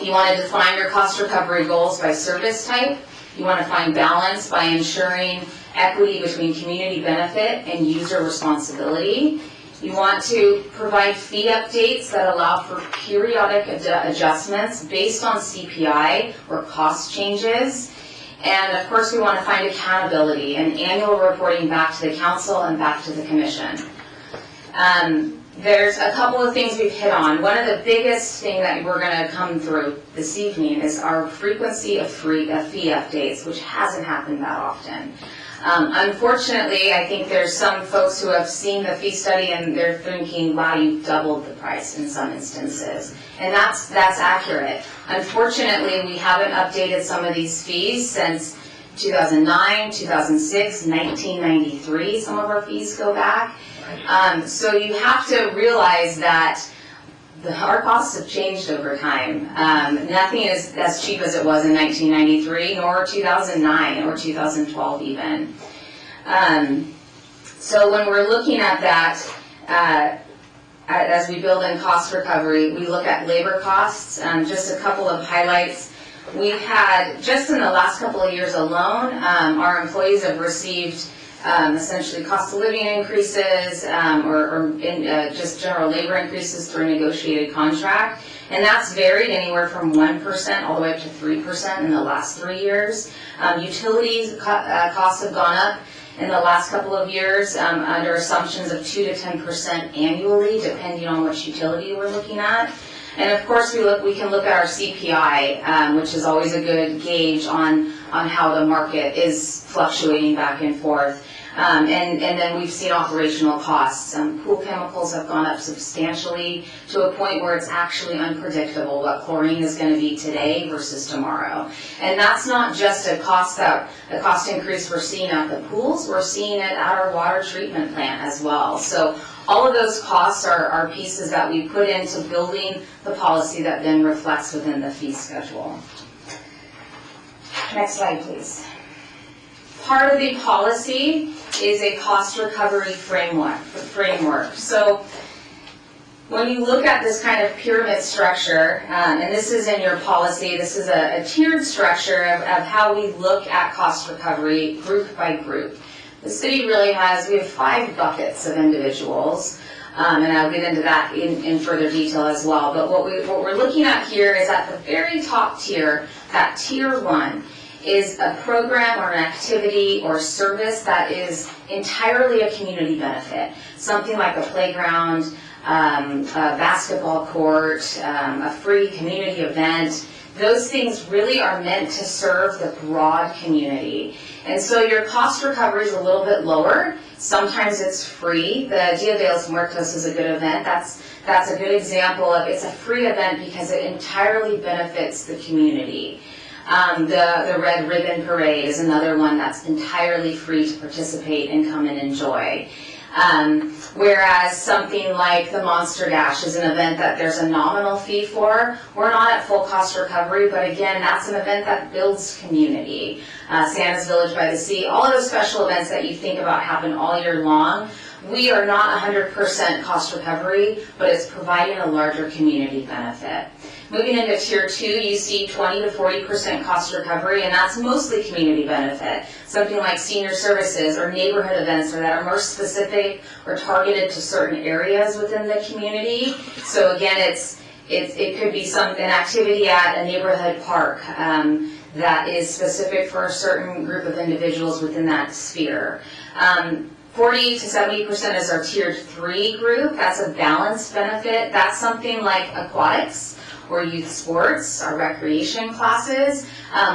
You want to define your cost recovery goals by service type. You want to find balance by ensuring equity between community benefit and user responsibility. You want to provide fee updates that allow for periodic adjustments based on CPI or cost changes. And of course, we want to find accountability and annual reporting back to the council and back to the commission. There's a couple of things we've hit on. One of the biggest thing that we're going to come through this evening is our frequency of fee updates, which hasn't happened that often. Unfortunately, I think there's some folks who have seen the fee study and they're thinking, wow, you've doubled the price in some instances. And that's accurate. Unfortunately, we haven't updated some of these fees since 2009, 2006, 1993. Some of our fees go back. So you have to realize that our costs have changed over time. Nothing is as cheap as it was in 1993, nor 2009 or 2012 even. So when we're looking at that, as we build in cost recovery, we look at labor costs. Just a couple of highlights. We've had, just in the last couple of years alone, our employees have received essentially cost of living increases or just general labor increases through a negotiated contract. And that's varied anywhere from 1% all the way up to 3% in the last 3 years. Utilities costs have gone up in the last couple of years under assumptions of 2 to 10% annually, depending on which utility we're looking at. And of course, we can look at our CPI, which is always a good gauge on how the market is fluctuating back and forth. And then we've seen operational costs. Pool chemicals have gone up substantially to a point where it's actually unpredictable what chlorine is going to be today versus tomorrow. And that's not just a cost increase we're seeing at the pools, we're seeing it at our water treatment plant as well. So all of those costs are pieces that we put into building the policy that then reflects within the fee schedule. Next slide, please. Part of the policy is a cost recovery framework. So when you look at this kind of pyramid structure, and this is in your policy, this is a tiered structure of how we look at cost recovery group by group. The city really we have 5 buckets of individuals, and I'll get into that in further detail as well. But what we're looking at here is at the very top tier, that tier 1, is a program or an activity or service that is entirely a community benefit. Something like a playground, a basketball court, a free community event, those things really are meant to serve the broad community. And so your cost recovery is a little bit lower. Sometimes it's free. The Dia de los Muertos is a good event. That's a good example of it's a free event because it entirely benefits the community. The Red Ribbon Parade is another one that's entirely free to participate and come and enjoy. Whereas something like the Monster Dash is an event that there's a nominal fee for. We're not at full cost recovery, but again, that's an event that builds community. Santa's Village by the Sea, all of those special events that you think about happen all year long. We are not 100% cost recovery, but it's providing a larger community benefit. Moving into Tier 2, you see 20 to 40% cost recovery, and that's mostly community benefit. Something like senior services or neighborhood events that are more specific or targeted to certain areas within the community. So again, it could be an activity at a neighborhood park that is specific for a certain group of individuals within that sphere. 40 to 70% is our Tier 3 group. That's a balanced benefit. That's something like aquatics or youth sports, our recreation classes,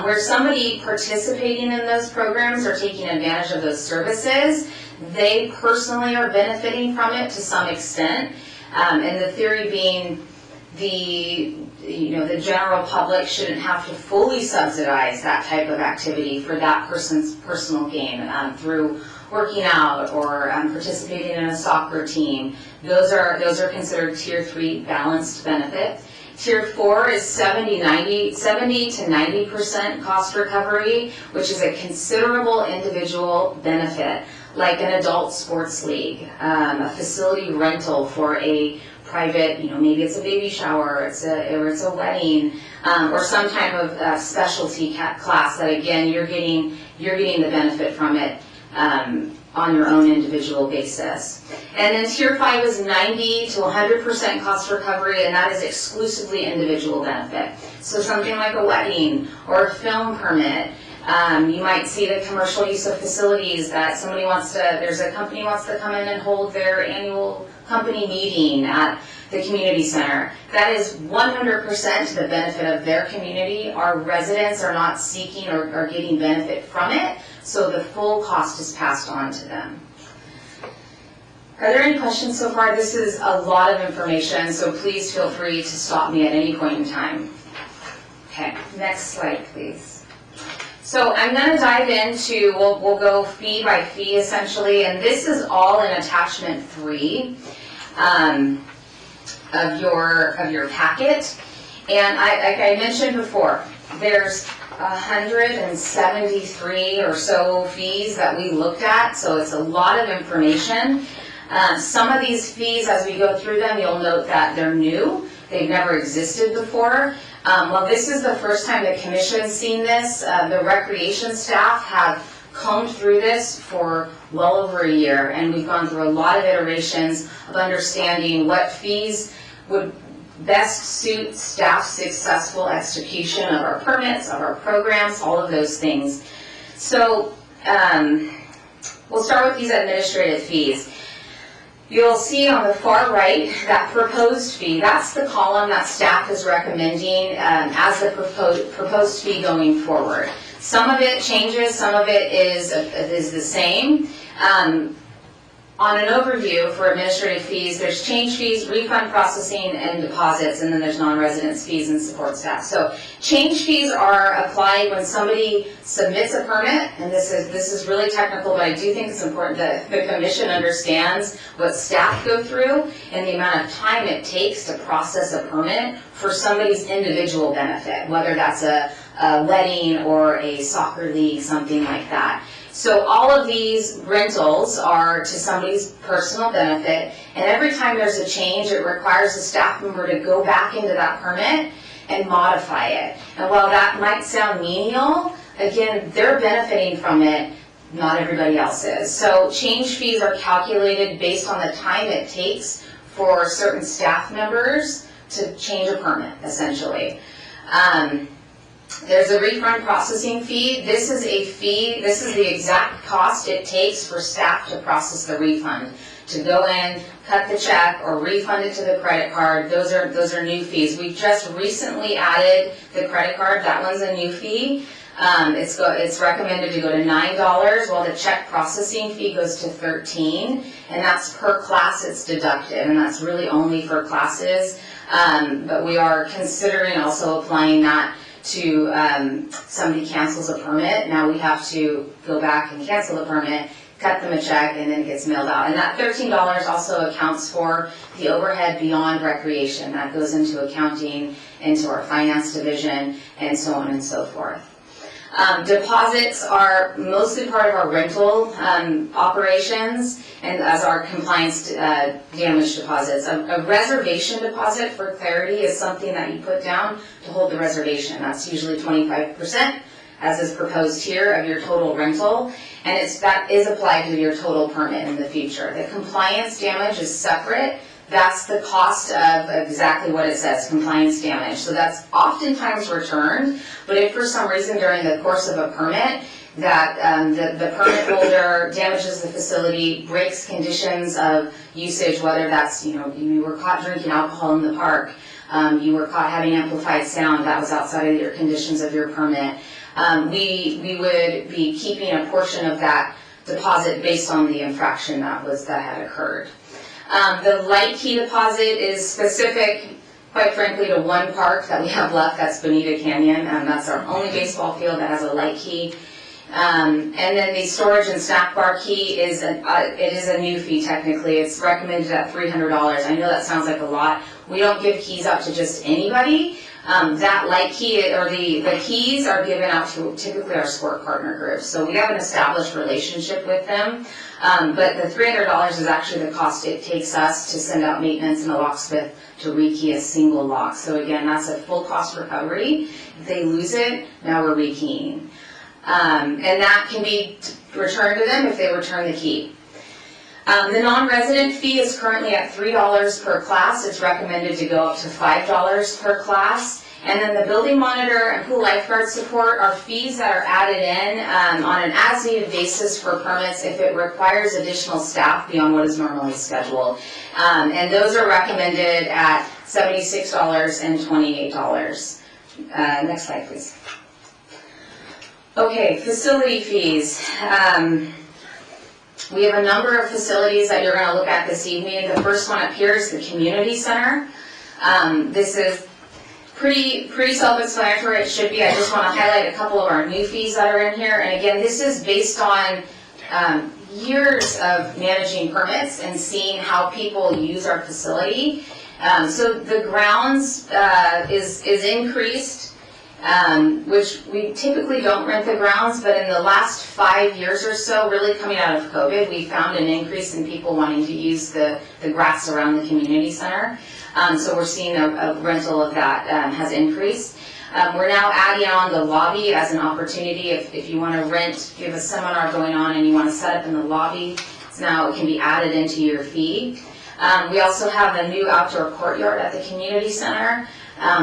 where somebody participating in those programs or taking advantage of those services, they personally are benefiting from it to some extent. And the theory being the general public shouldn't have to fully subsidize that type of activity for that person's personal gain through working out or participating in a soccer team. Those are considered Tier 3 balanced benefit. Tier 4 is 70 to 90% cost recovery, which is a considerable individual benefit, like an adult sports league, a facility rental for a private, maybe it's a baby shower, or it's a wedding, or some type of specialty class that again you're getting the benefit from it on your own individual basis. And then Tier 5 is 90 to 100% cost recovery, and that is exclusively individual benefit. So something like a wedding or a film permit. You might see the commercial use of facilities that there's a company wants to come in and hold their annual company meeting at the community center. That is 100% to the benefit of their community. Our residents are not seeking or getting benefit from it, so the full cost is passed on to them. Are there any questions so far? This is a lot of information, so please feel free to stop me at any point in time. Okay, next slide, please. So I'm going to dive into, we'll go fee by fee essentially, and this is all in attachment 3 of your packet. And like I mentioned before, there's 173 or so fees that we looked at, so it's a lot of information. Some of these fees, as we go through them, you'll note that they're new. They've never existed before. Well, this is the first time the commission's seen this. The recreation staff have combed through this for well over a year, and we've gone through a lot of iterations of understanding what fees would best suit staff's successful execution of our permits, of our programs, all of those things. So we'll start with these administrative fees. You'll see on the far right that proposed fee. That's the column that staff is recommending as the proposed fee going forward. Some of it changes, some of it is the same. On an overview for administrative fees, there's change fees, refund processing, and deposits, and then there's non-residence fees and support staff. So change fees are applied when somebody submits a permit, and this is really technical, but I do think it's important that the commission understands what staff go through and the amount of time it takes to process a permit for somebody's individual benefit, whether that's a wedding or a soccer league, something like that. So all of these rentals are to somebody's personal benefit, and every time there's a change, it requires a staff member to go back into that permit and modify it. And while that might sound menial, again, they're benefiting from it, not everybody else is. So change fees are calculated based on the time it takes for certain staff members to change a permit, essentially. There's a refund processing fee. This is a fee, this is the exact cost it takes for staff to process the refund. To go in, cut the check, or refund it to the credit card. Those are new fees. We've just recently added the credit card. That one's a new fee. It's recommended to go to $9, while the check processing fee goes to $13, and that's per class it's deducted, and that's really only for classes. But we are considering also applying that to somebody cancels a permit. Now we have to go back and cancel the permit, cut them a check, and then it gets mailed out. And that $13 also accounts for the overhead beyond recreation. That goes into accounting, into our finance division, and so on and so forth. Deposits are mostly part of our rental operations and as our compliance damage deposits. A reservation deposit, for clarity, is something that you put down to hold the reservation. That's usually 25%, as is proposed here, of your total rental, and that is applied to your total permit in the future. The compliance damage is separate. That's the cost of exactly what it says, compliance damage. So that's oftentimes returned, but if for some reason during the course of a permit that the permit holder damages the facility, breaks conditions of usage, whether that's, you were caught drinking alcohol in the park, you were caught having amplified sound, that was outside of your conditions of your permit, we would be keeping a portion of that deposit based on the infraction that had occurred. The light key deposit is specific, quite frankly, to one park that we have left, that's Bonita Canyon, and that's our only baseball field that has a light key. And then the storage and snack bar key is it is a new fee technically. It's recommended at $300. I know that sounds like a lot. We don't give keys out to just anybody. That light key, or the keys are given out to typically our sport partner groups. So we have an established relationship with them. But the $300 is actually the cost it takes us to send out maintenance and a locksmith to rekey a single lock. So again, that's a full cost recovery. If they lose it, now we're rekeying. And that can be returned to them if they return the key. The non-resident fee is currently at $3 per class. It's recommended to go up to $5 per class. And then the building monitor and pool lifeguard support are fees that are added in on an as-needed basis for permits if it requires additional staff beyond what is normally scheduled. And those are recommended at $76 and $28. Next slide, please. Okay, facility fees. We have a number of facilities that you're going to look at this evening. The first one up here is the community center. This is pretty self-explanatory. It should be. I just want to highlight a couple of our new fees that are in here. And again, this is based on years of managing permits and seeing how people use our facility. So the grounds is increased. Which we typically don't rent the grounds, but in the last 5 years or so, really coming out of COVID, we found an increase in people wanting to use the grass around the community center. So we're seeing a rental of that has increased. We're now adding on the lobby as an opportunity. If you want to rent, if you have a seminar going on and you want to set up in the lobby, now it can be added into your fee. We also have a new outdoor courtyard at the community center.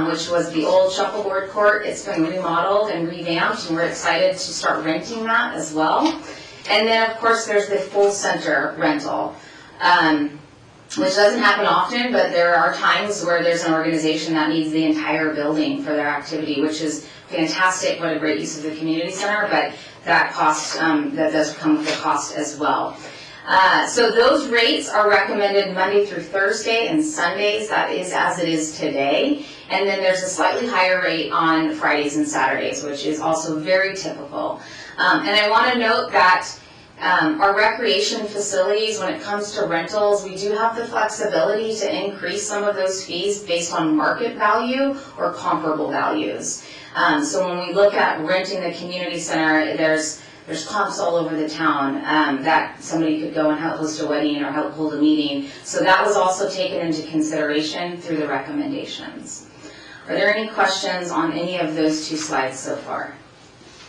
Which was the old shuffleboard court. It's been remodeled and revamped, and we're excited to start renting that as well. And then, of course, there's the full center rental, which doesn't happen often, but there are times where there's an organization that needs the entire building for their activity, which is fantastic. What a great use of the community center, but that cost, that does come with a cost as well. So those rates are recommended Monday through Thursday and Sundays. That is as it is today. And then there's a slightly higher rate on Fridays and Saturdays, which is also very typical. And I want to note that our recreation facilities, when it comes to rentals, we do have the flexibility to increase some of those fees based on market value or comparable values. So when we look at renting the community center, there's comps all over the town that somebody could go and help host a wedding or help hold a meeting. So that was also taken into consideration through the recommendations. Are there any questions on any of those two slides so far?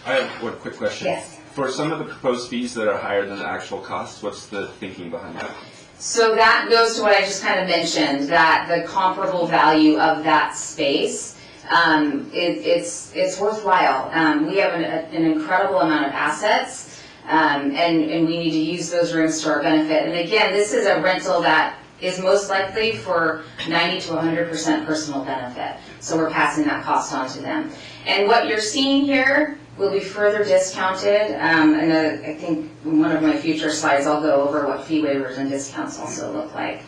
I have one quick question. Yes. For some of the proposed fees that are higher than the actual cost, what's the thinking behind that? So that goes to what I just kind of mentioned, that the comparable value of that space. it's worthwhile. We have an incredible amount of assets, and we need to use those rooms to our benefit. And again, this is a rental that is most likely for 90 to 100% personal benefit. So we're passing that cost on to them. And what you're seeing here will be further discounted, and I think in one of my future slides I'll go over what fee waivers and discounts also look like.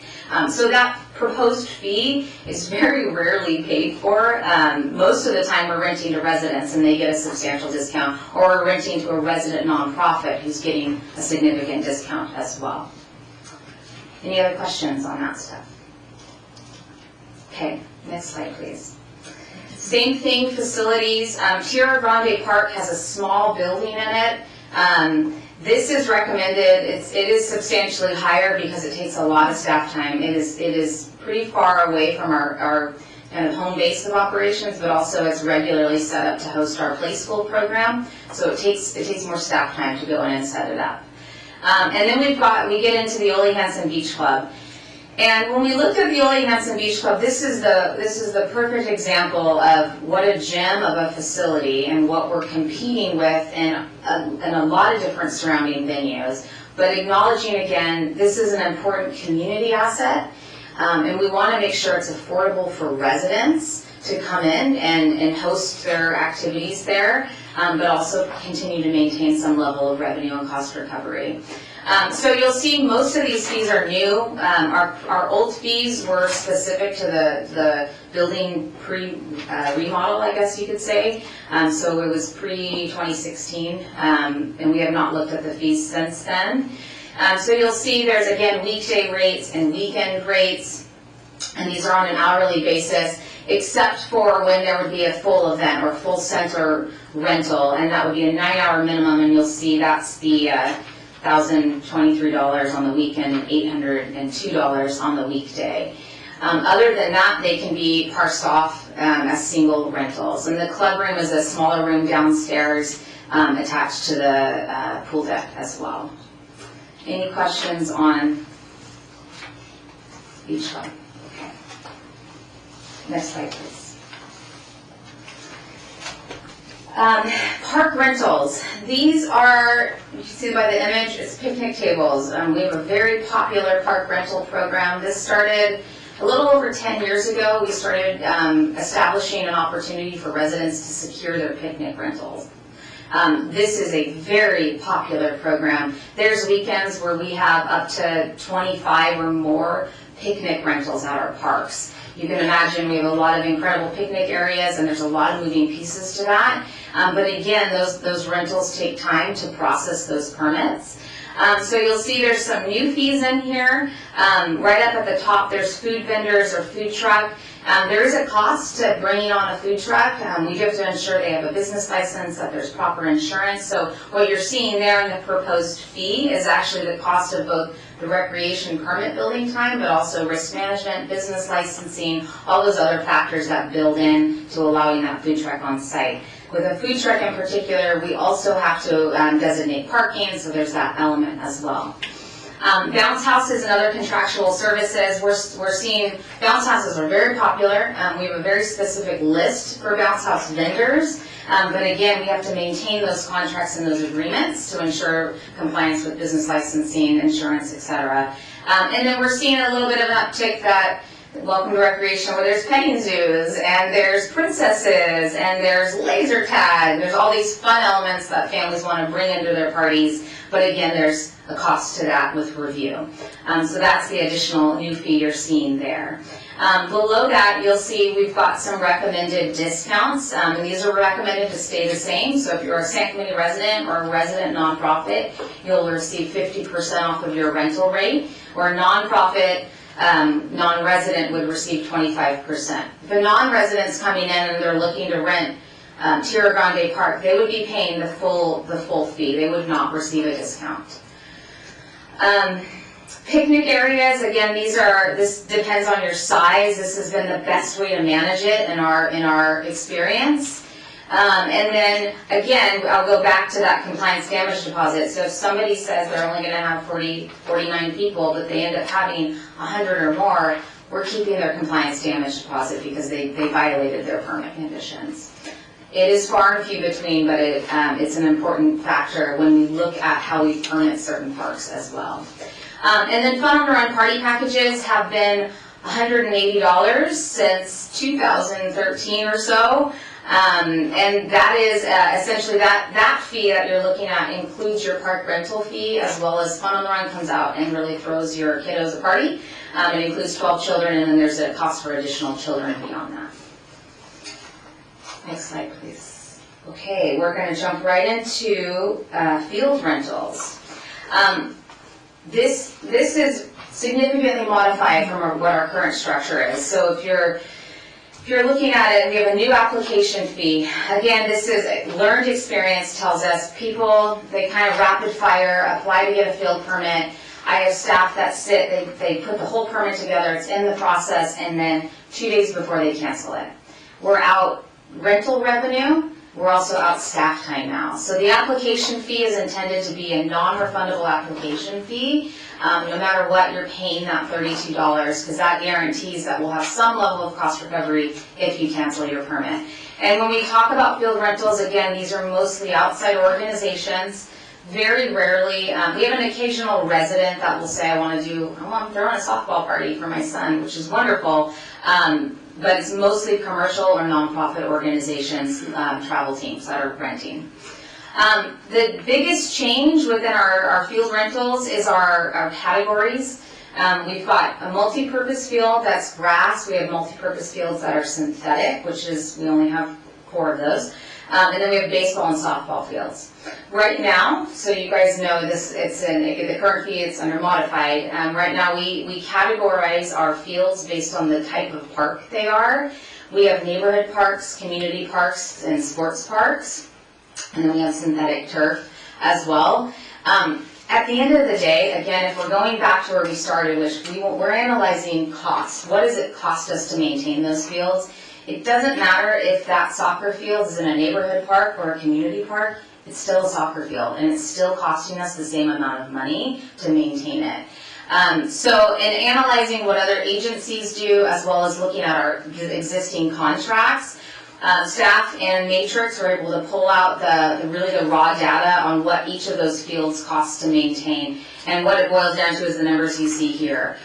So that proposed fee is very rarely paid for. Most of the time we're renting to residents and they get a substantial discount, or we're renting to a resident nonprofit who's getting a significant discount as well. Any other questions on that stuff? Okay, next slide please. Same thing, facilities. Tierra Grande Park has a small building in it. This is recommended. It is substantially higher because it takes a lot of staff time. It is pretty far away from our kind of home base of operations, but also it's regularly set up to host our play school program. So it takes more staff time to go in and set it up. And then we get into the Ole Hansen Beach Club. And when we looked at the Ole Hansen Beach Club, this is the perfect example of what a gem of a facility and what we're competing with in a lot of different surrounding venues. But acknowledging again, this is an important community asset, and we want to make sure it's affordable for residents to come in and host their activities there, but also continue to maintain some level of revenue and cost recovery. So you'll see most of these fees are new. Our old fees were specific to the building remodel, I guess you could say. So it was pre-2016, and we have not looked at the fees since then. So you'll see there's, again, weekday rates and weekend rates, and these are on an hourly basis, except for when there would be a full event or full center rental, and that would be a 9-hour minimum, and you'll see that's the $1,023 on the weekend and $802 on the weekday. Other than that, they can be parsed off as single rentals. And the club room is a smaller room downstairs attached to the pool deck as well. Any questions on Beach Club? Okay. Next slide, please. Park rentals. These are, you can see by the image, it's picnic tables. We have a very popular park rental program. This started a little over 10 years ago. We started establishing an opportunity for residents to secure their picnic rentals. This is a very popular program. There's weekends where we have up to 25 or more picnic rentals at our parks. You can imagine we have a lot of incredible picnic areas, and there's a lot of moving pieces to that. But again, those rentals take time to process those permits. So you'll see there's some new fees in here. Right up at the top, there's food vendors or food truck. There is a cost to bringing on a food truck. We have to ensure they have a business license, that there's proper insurance. So what you're seeing there in the proposed fee is actually the cost of both the recreation permit building time, but also risk management, business licensing, all those other factors that build in to allowing that food truck on site. With a food truck in particular, we also have to designate parking, so there's that element as well. Bounce houses and other contractual services, we're seeing bounce houses are very popular. We have a very specific list for bounce house vendors, but again, we have to maintain those contracts and those agreements to ensure compliance with business licensing, insurance, etc. And then we're seeing a little bit of an uptick that welcome to recreation, where there's petting zoos, and there's princesses, and there's laser tag. There's all these fun elements that families want to bring into their parties, but again, there's a cost to that with review. So that's the additional new fee you're seeing there. Below that, you'll see we've got some recommended discounts, and these are recommended to stay the same. So if you're a San Clemente resident or a resident nonprofit, you'll receive 50% off of your rental rate, or a nonprofit non-resident would receive 25%. If a non-resident's coming in and they're looking to rent Tierra Grande Park, they would be paying the full fee. They would not receive a discount. Picnic areas, again, this depends on your size. This has been the best way to manage it in our experience. And then, again, I'll go back to that compliance damage deposit. So if somebody says they're only going to have 49 people, but they end up having 100 or more, we're keeping their compliance damage deposit because they violated their permit conditions. It is far and few between, but it's an important factor when we look at how we permit certain parks as well. And then Fun on the Run party packages have been $180 since 2013 or so. And that is essentially that fee that you're looking at includes your park rental fee, as well as Fun on the Run comes out and really throws your kiddos a party. It includes 12 children, and then there's a cost for additional children beyond that. Next slide, please. Okay, we're going to jump right into field rentals. This is significantly modified from what our current structure is. So if you're looking at it, we have a new application fee. Again, this is learned experience tells us people, they kind of rapid fire, apply to get a field permit. I have staff that sit, they put the whole permit together, it's in the process, and then 2 days before they cancel it. We're out rental revenue, we're also out staff time now. So the application fee is intended to be a non-refundable application fee. No matter what, you're paying that $32 because that guarantees that we'll have some level of cost recovery if you cancel your permit. And when we talk about field rentals, again, these are mostly outside organizations. Very rarely, we have an occasional resident that will say, I'm throwing a softball party for my son, which is wonderful. But it's mostly commercial or nonprofit organizations, travel teams that are renting. The biggest change within our field rentals is our categories. We've got a multi-purpose field that's grass. We have multi-purpose fields that are synthetic, which is, we only have 4 of those. And then we have baseball and softball fields. Right now, so you guys know this, the current fee, it's under modified. Right now we categorize our fields based on the type of park they are. We have neighborhood parks, community parks, and sports parks. And then we have synthetic turf as well. At the end of the day, again, if we're going back to where we started, which we're analyzing costs. What does it cost us to maintain those fields? It doesn't matter if that soccer field is in a neighborhood park or a community park, it's still a soccer field, and it's still costing us the same amount of money to maintain it. So in analyzing what other agencies do, as well as looking at our existing contracts, staff and Matrix are able to pull out the raw data on what each of those fields costs to maintain. And what it boils down to is the numbers you see here.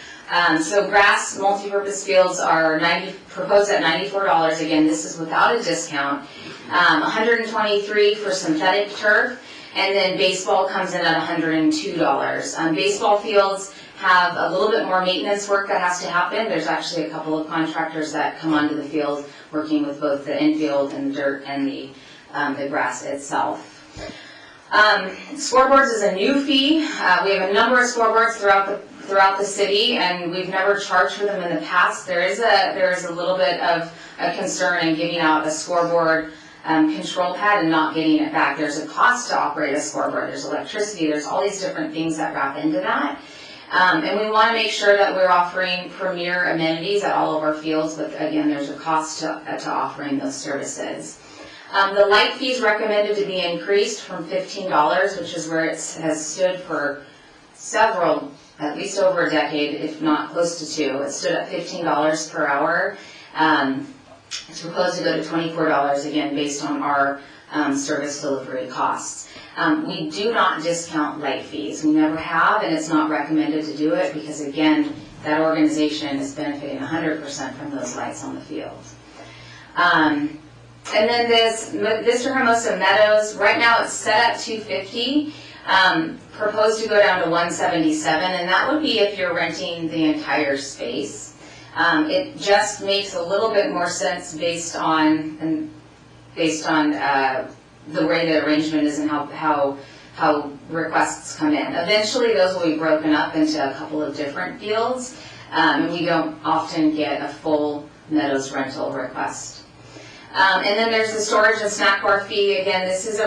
So grass multi-purpose fields are proposed at $94. Again, this is without a discount. $123 for synthetic turf, and then baseball comes in at $102. Baseball fields have a little bit more maintenance work that has to happen. There's actually a couple of contractors that come onto the field working with both the infield and the dirt and the grass itself. Scoreboards is a new fee. We have a number of scoreboards throughout the city, and we've never charged for them in the past. There is a little bit of a concern in giving out a scoreboard control pad and not getting it back. There's a cost to operate a scoreboard. There's electricity. There's all these different things that wrap into that. And we want to make sure that we're offering premier amenities at all of our fields, but again, there's a cost to offering those services. The light fee is recommended to be increased from $15, which is where it has stood for at least over a decade, if not close to 2. It stood at $15 per hour. It's proposed to go to $24, again, based on our service delivery costs. We do not discount light fees. We never have, and it's not recommended to do it because, again, that organization is benefiting 100% from those lights on the field. And then this Vista Hermosa Meadows, right now it's set at $250. Proposed to go down to $177, and that would be if you're renting the entire space. It just makes a little bit more sense based on the way the arrangement is and how requests come in. Eventually, those will be broken up into a couple of different fields, and we don't often get a full Meadows rental request. And then there's the storage and snack bar fee. Again, this is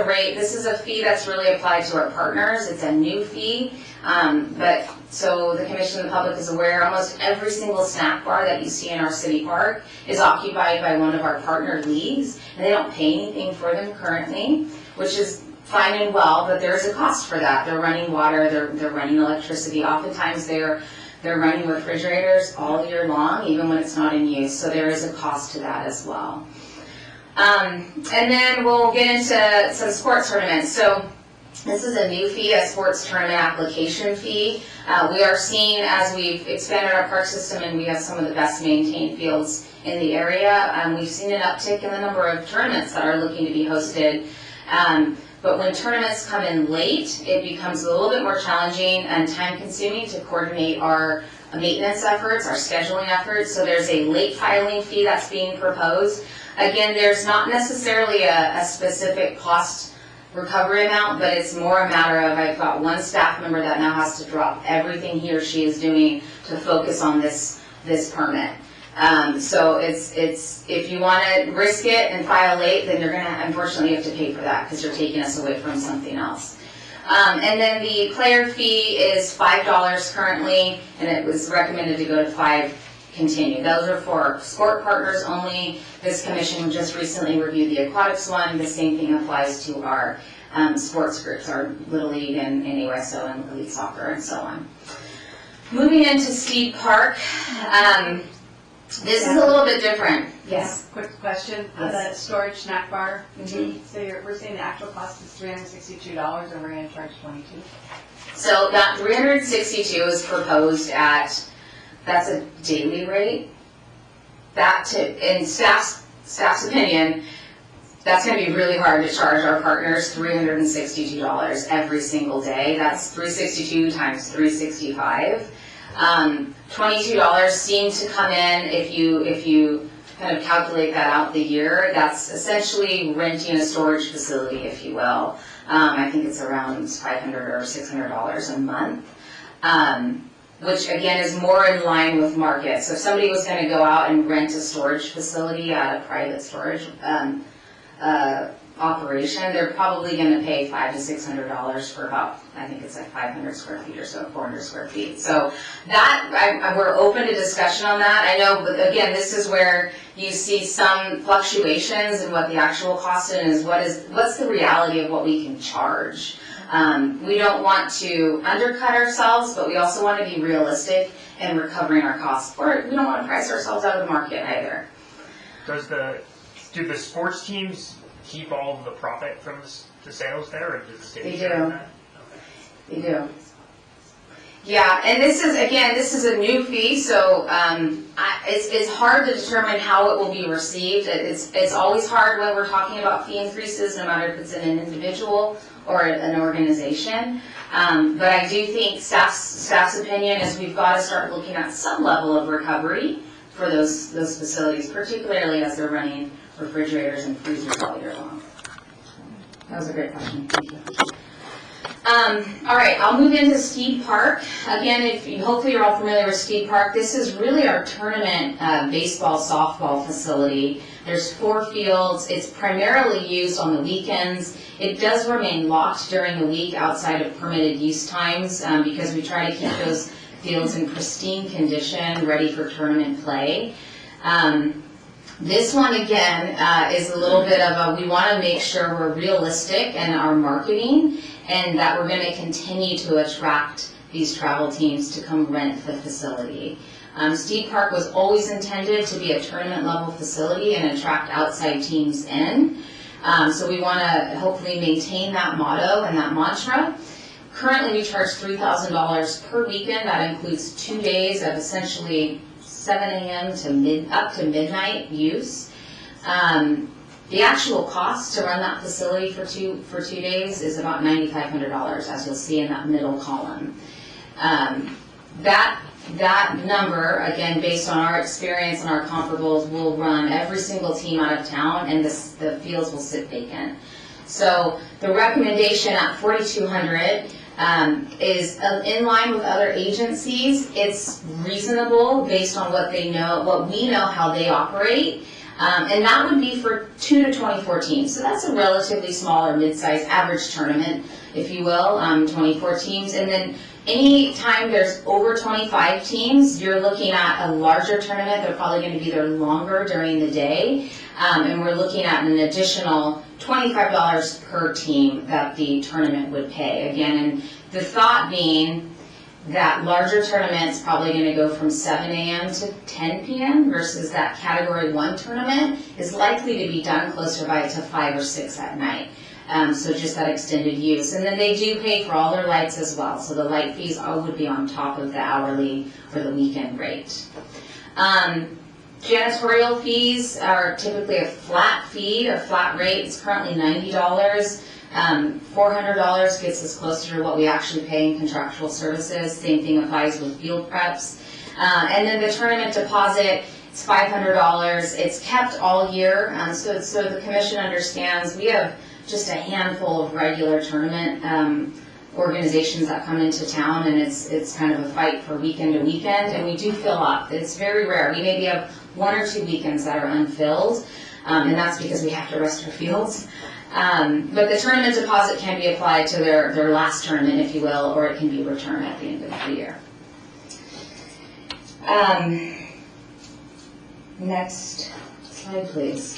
a fee that's really applied to our partners. It's a new fee, but so the commission and the public is aware, almost every single snack bar that you see in our city park is occupied by one of our partner leagues, and they don't pay anything for them currently, which is fine and well, but there's a cost for that. They're running water, they're running electricity. Oftentimes they're They're running refrigerators all year long, even when it's not in use, so there is a cost to that as well. And then we'll get into some sports tournaments. So this is a new fee, a sports tournament application fee. We are seeing, as we've expanded our park system and we have some of the best maintained fields in the area, we've seen an uptick in the number of tournaments that are looking to be hosted. But when tournaments come in late, it becomes a little bit more challenging and time consuming to coordinate our maintenance efforts, our scheduling efforts. So there's a late filing fee that's being proposed. Again, there's not necessarily a specific cost recovery amount, but it's more a matter of, I've got one staff member that now has to drop everything he or she is doing to focus on this permit. So it's if you want to risk it and file late, then you're going to unfortunately have to pay for that because you're taking us away from something else. And then the player fee is $5 currently, and it was recommended to go to $5 continue. Those are for sport partners only. This commission just recently reviewed the aquatics one. The same thing applies to our sports groups, our Little League and AYSO and Elite Soccer and so on. Moving into Steed Park, this is a little bit different. Yes. Quick question, Yes. the storage snack bar, Mhm. so we're saying the actual cost is $362 and we're gonna charge $22? So that 362 is proposed at, that's a daily rate. That in staff's opinion, that's gonna be really hard to charge our partners $362 every single day. That's 362 times 365. $22 seems to come in if you kind of calculate that out the year. That's essentially renting a storage facility, if you will. I think it's around $500 or $600 a month, which again is more in line with market. So if somebody was going to go out and rent a storage facility at a private storage operation, they're probably going to pay $500 to $600 for about, I think it's like 500 square feet or so, 400 square feet. So that, we're open to discussion on that. I know, but again, this is where you see some fluctuations in what the actual cost is, what's the reality of what we can charge. We don't want to undercut ourselves, but we also want to be realistic in recovering our costs. Or we don't want to price ourselves out of the market either. Do the sports teams keep all of the profit from the sales there, or does the state They share do. that? They do. Yeah, and this is a new fee, so it's hard to determine how it will be received. It's always hard when we're talking about fee increases, no matter if it's in an individual or an organization. But I do think staff's opinion is we've got to start looking at some level of recovery for those facilities, particularly as they're running refrigerators and freezers all year long. That was a great question. Thank you. All right, I'll move into Steed Park. Again, hopefully you're all familiar with Steed Park. This is really our tournament baseball, softball facility. There's 4 fields. It's primarily used on the weekends. It does remain locked during the week outside of permitted use times because we try to keep those fields in pristine condition, ready for tournament play. This one, again, is a little bit of we want to make sure we're realistic in our marketing and that we're going to continue to attract these travel teams to come rent the facility. Steed Park was always intended to be a tournament level facility and attract outside teams in. So we want to hopefully maintain that motto and that mantra. Currently we charge $3,000 per weekend. That includes 2 days of essentially 7 a.m. to up to midnight use. The actual cost to run that facility for two days is about $9,500, as you'll see in that middle column. That number, again, based on our experience and our comparables, will run every single team out of town, and the fields will sit vacant. So the recommendation at $4,200 is in line with other agencies. It's reasonable based on what we know how they operate. And that would be for 2 to 24 teams. So that's a relatively small or mid-sized average tournament, if you will, 24 teams. And then any time there's over 25 teams, you're looking at a larger tournament. They're probably going to be there longer during the day. And we're looking at an additional $25 per team that the tournament would pay. Again, and the thought being that larger tournament's probably gonna go from 7 a.m. to 10 p.m. versus that Category 1 tournament is likely to be done closer by to 5 or 6 at night. So just that extended use. And then they do pay for all their lights as well. So the light fees would be on top of the hourly or the weekend rate. Janitorial fees are typically a flat fee or flat rate. It's currently $90. $400 gets us closer to what we actually pay in contractual services. Same thing applies with field preps. And then the tournament deposit, it's $500. It's kept all year, so the commission understands we have just a handful of regular tournament organizations that come into town, and it's kind of a fight for weekend to weekend, and we do fill up. It's very rare. We maybe have 1 or 2 weekends that are unfilled, and that's because we have to rest our fields. But the tournament deposit can be applied to their last tournament, if you will, or it can be returned at the end of the year. Next slide, please.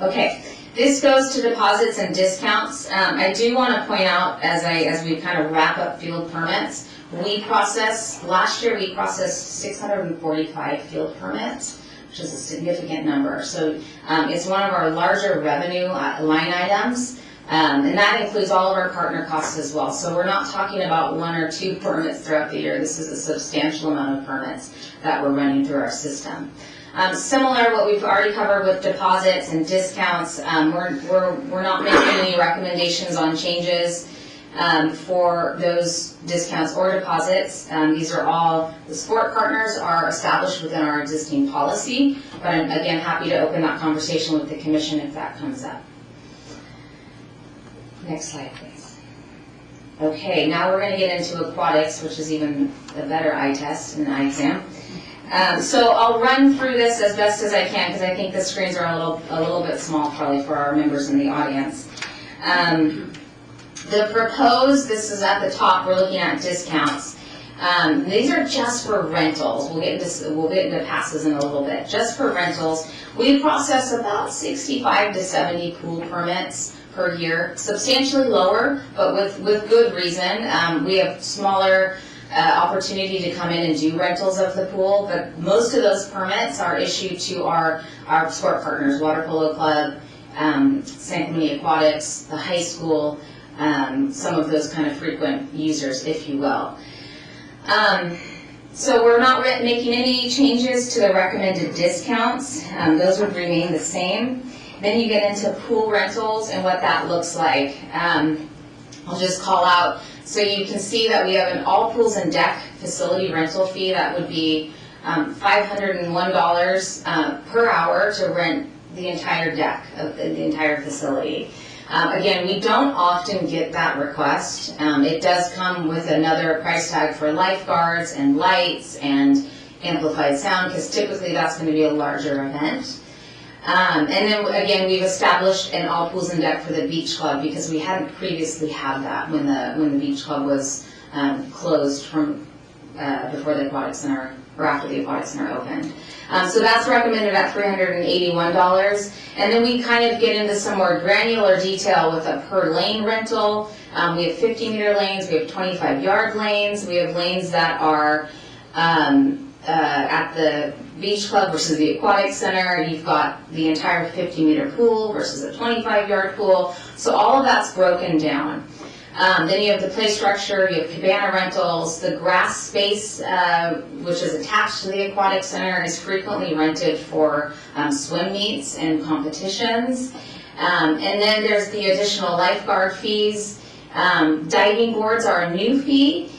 Okay, this goes to deposits and discounts. I do want to point out, as we kind of wrap up field permits, last year we processed 645 field permits, which is a significant number. So it's one of our larger revenue line items, and that includes all of our partner costs as well. So we're not talking about 1 or 2 permits throughout the year. This is a substantial amount of permits that we're running through our system. Similar, what we've already covered with deposits and discounts, we're not making any recommendations on changes for those discounts or deposits. These are all, the sport partners are established within our existing policy, but I'm again happy to open that conversation with the commission if that comes up. Next slide, please. Okay, now we're going to get into aquatics, which is even a better eye test and eye exam. So I'll run through this as best as I can because I think the screens are a little bit small probably for our members in the audience. The proposed, this is at the top, we're looking at discounts. These are just for rentals. We'll get into passes in a little bit. Just for rentals, we process about 65 to 70 pool permits per year, substantially lower, but with good reason. We have smaller opportunity to come in and do rentals of the pool, but most of those permits are issued to our sport partners, Water Polo Club, San Clemente Aquatics, the high school, some of those kind of frequent users, if you will. So we're not making any changes to the recommended discounts. Those would remain the same. Then you get into pool rentals and what that looks like. I'll just call out, so you can see that we have an all pools and deck facility rental fee that would be $501 per hour to rent the entire deck of the entire facility. Again, we don't often get that request. It does come with another price tag for lifeguards and lights and amplified sound, because typically that's going to be a larger event. And then again, we've established an all pools and deck for the beach club because we hadn't previously had that when the beach club was closed from before the aquatic center or after the aquatic center opened. So that's recommended at $381. And then we kind of get into some more granular detail with a per lane rental. We have 50-meter lanes, we have 25-yard lanes, we have lanes that are at the beach club versus the aquatic center. You've got the entire 50-meter pool versus a 25-yard pool. So all of that's broken down. Then you have the play structure, you have cabana rentals, the grass space, which is attached to the aquatic center, is frequently rented for swim meets and competitions. And then there's the additional lifeguard fees. Diving boards are a new fee.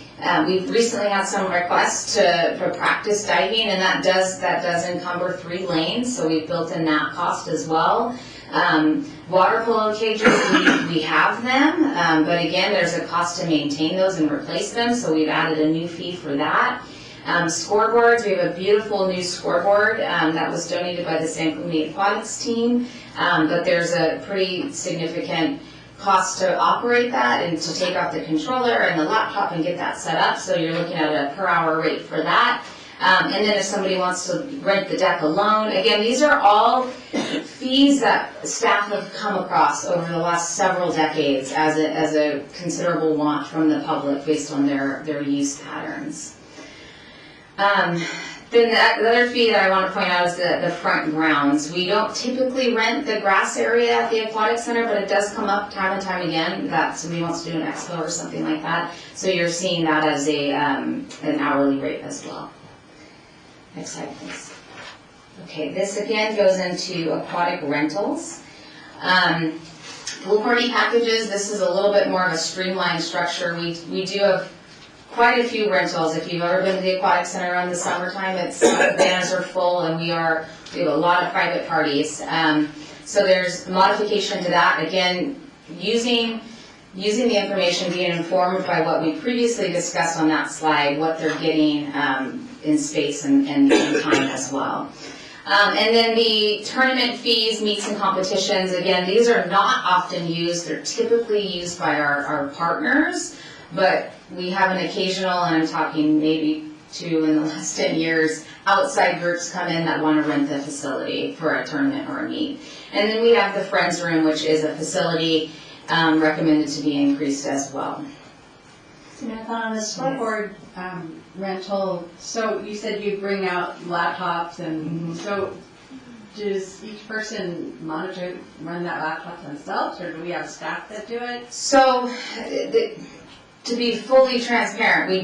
We've recently had some requests to practice diving, and that does encumber 3 lanes, so we've built in that cost as well. Water polo cages, we have them, but again, there's a cost to maintain those and replace them, so we've added a new fee for that. Scoreboards, we have a beautiful new scoreboard that was donated by the San Clemente Aquatics team, but there's a pretty significant cost to operate that and to take out the controller and the laptop and get that set up, so you're looking at a per hour rate for that. And then if somebody wants to rent the deck alone, again, these are all fees fees that staff have come across over the last several decades as a considerable want from the public based on their use patterns. Then the other fee that I want to point out is the front grounds. We don't typically rent the grass area at the aquatic center, but it does come up time and time again that somebody wants to do an expo or something like that. So you're seeing that as an hourly rate as well. Next slide, please. Okay, this again goes into aquatic rentals. Pool party packages, this is a little bit more of a streamlined structure. We do have quite a few rentals. If you've ever been to the aquatic center around the summertime, the vans are full and we have a lot of private parties. So there's modification to that. Again, using the information, being informed by what we previously discussed on that slide, what they're getting in space and time as well. And then the tournament fees, meets and competitions, again, these are not often used. They're typically used by our partners, but we have an occasional, and I'm talking maybe 2 in the last 10 years, outside groups come in that want to rent the facility for a tournament or a meet. And then we have the Friends Room, which is a facility recommended to be increased as well. Samantha, on the scoreboard rental, so you said you bring out laptops, and so does each person monitor, run that laptop themselves, or do we have staff that do it? So, to be fully transparent, we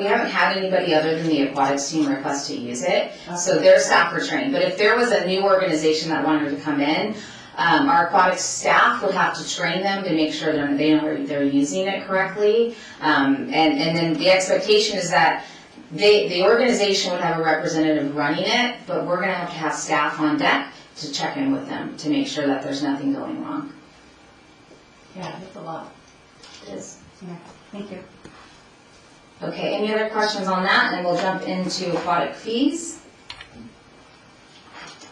haven't had anybody other than the aquatics team request to use it, so their staff are trained. But if there was a new organization that wanted to come in, our aquatics staff would have to train them to make sure they're using it correctly. And then the expectation is that the organization would have a representative running it, but we're gonna have to have staff on deck to check in with them to make sure that there's nothing going wrong. Yeah, that's a lot. It is. Yeah, thank you. Okay, any other questions on that? And we'll jump into aquatic fees.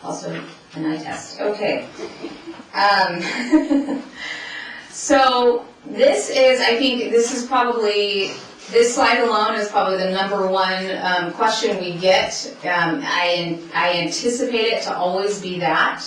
Also, an eye test. Okay. So this is, I think, this slide alone is probably the number one question we get. I anticipate it to always be that.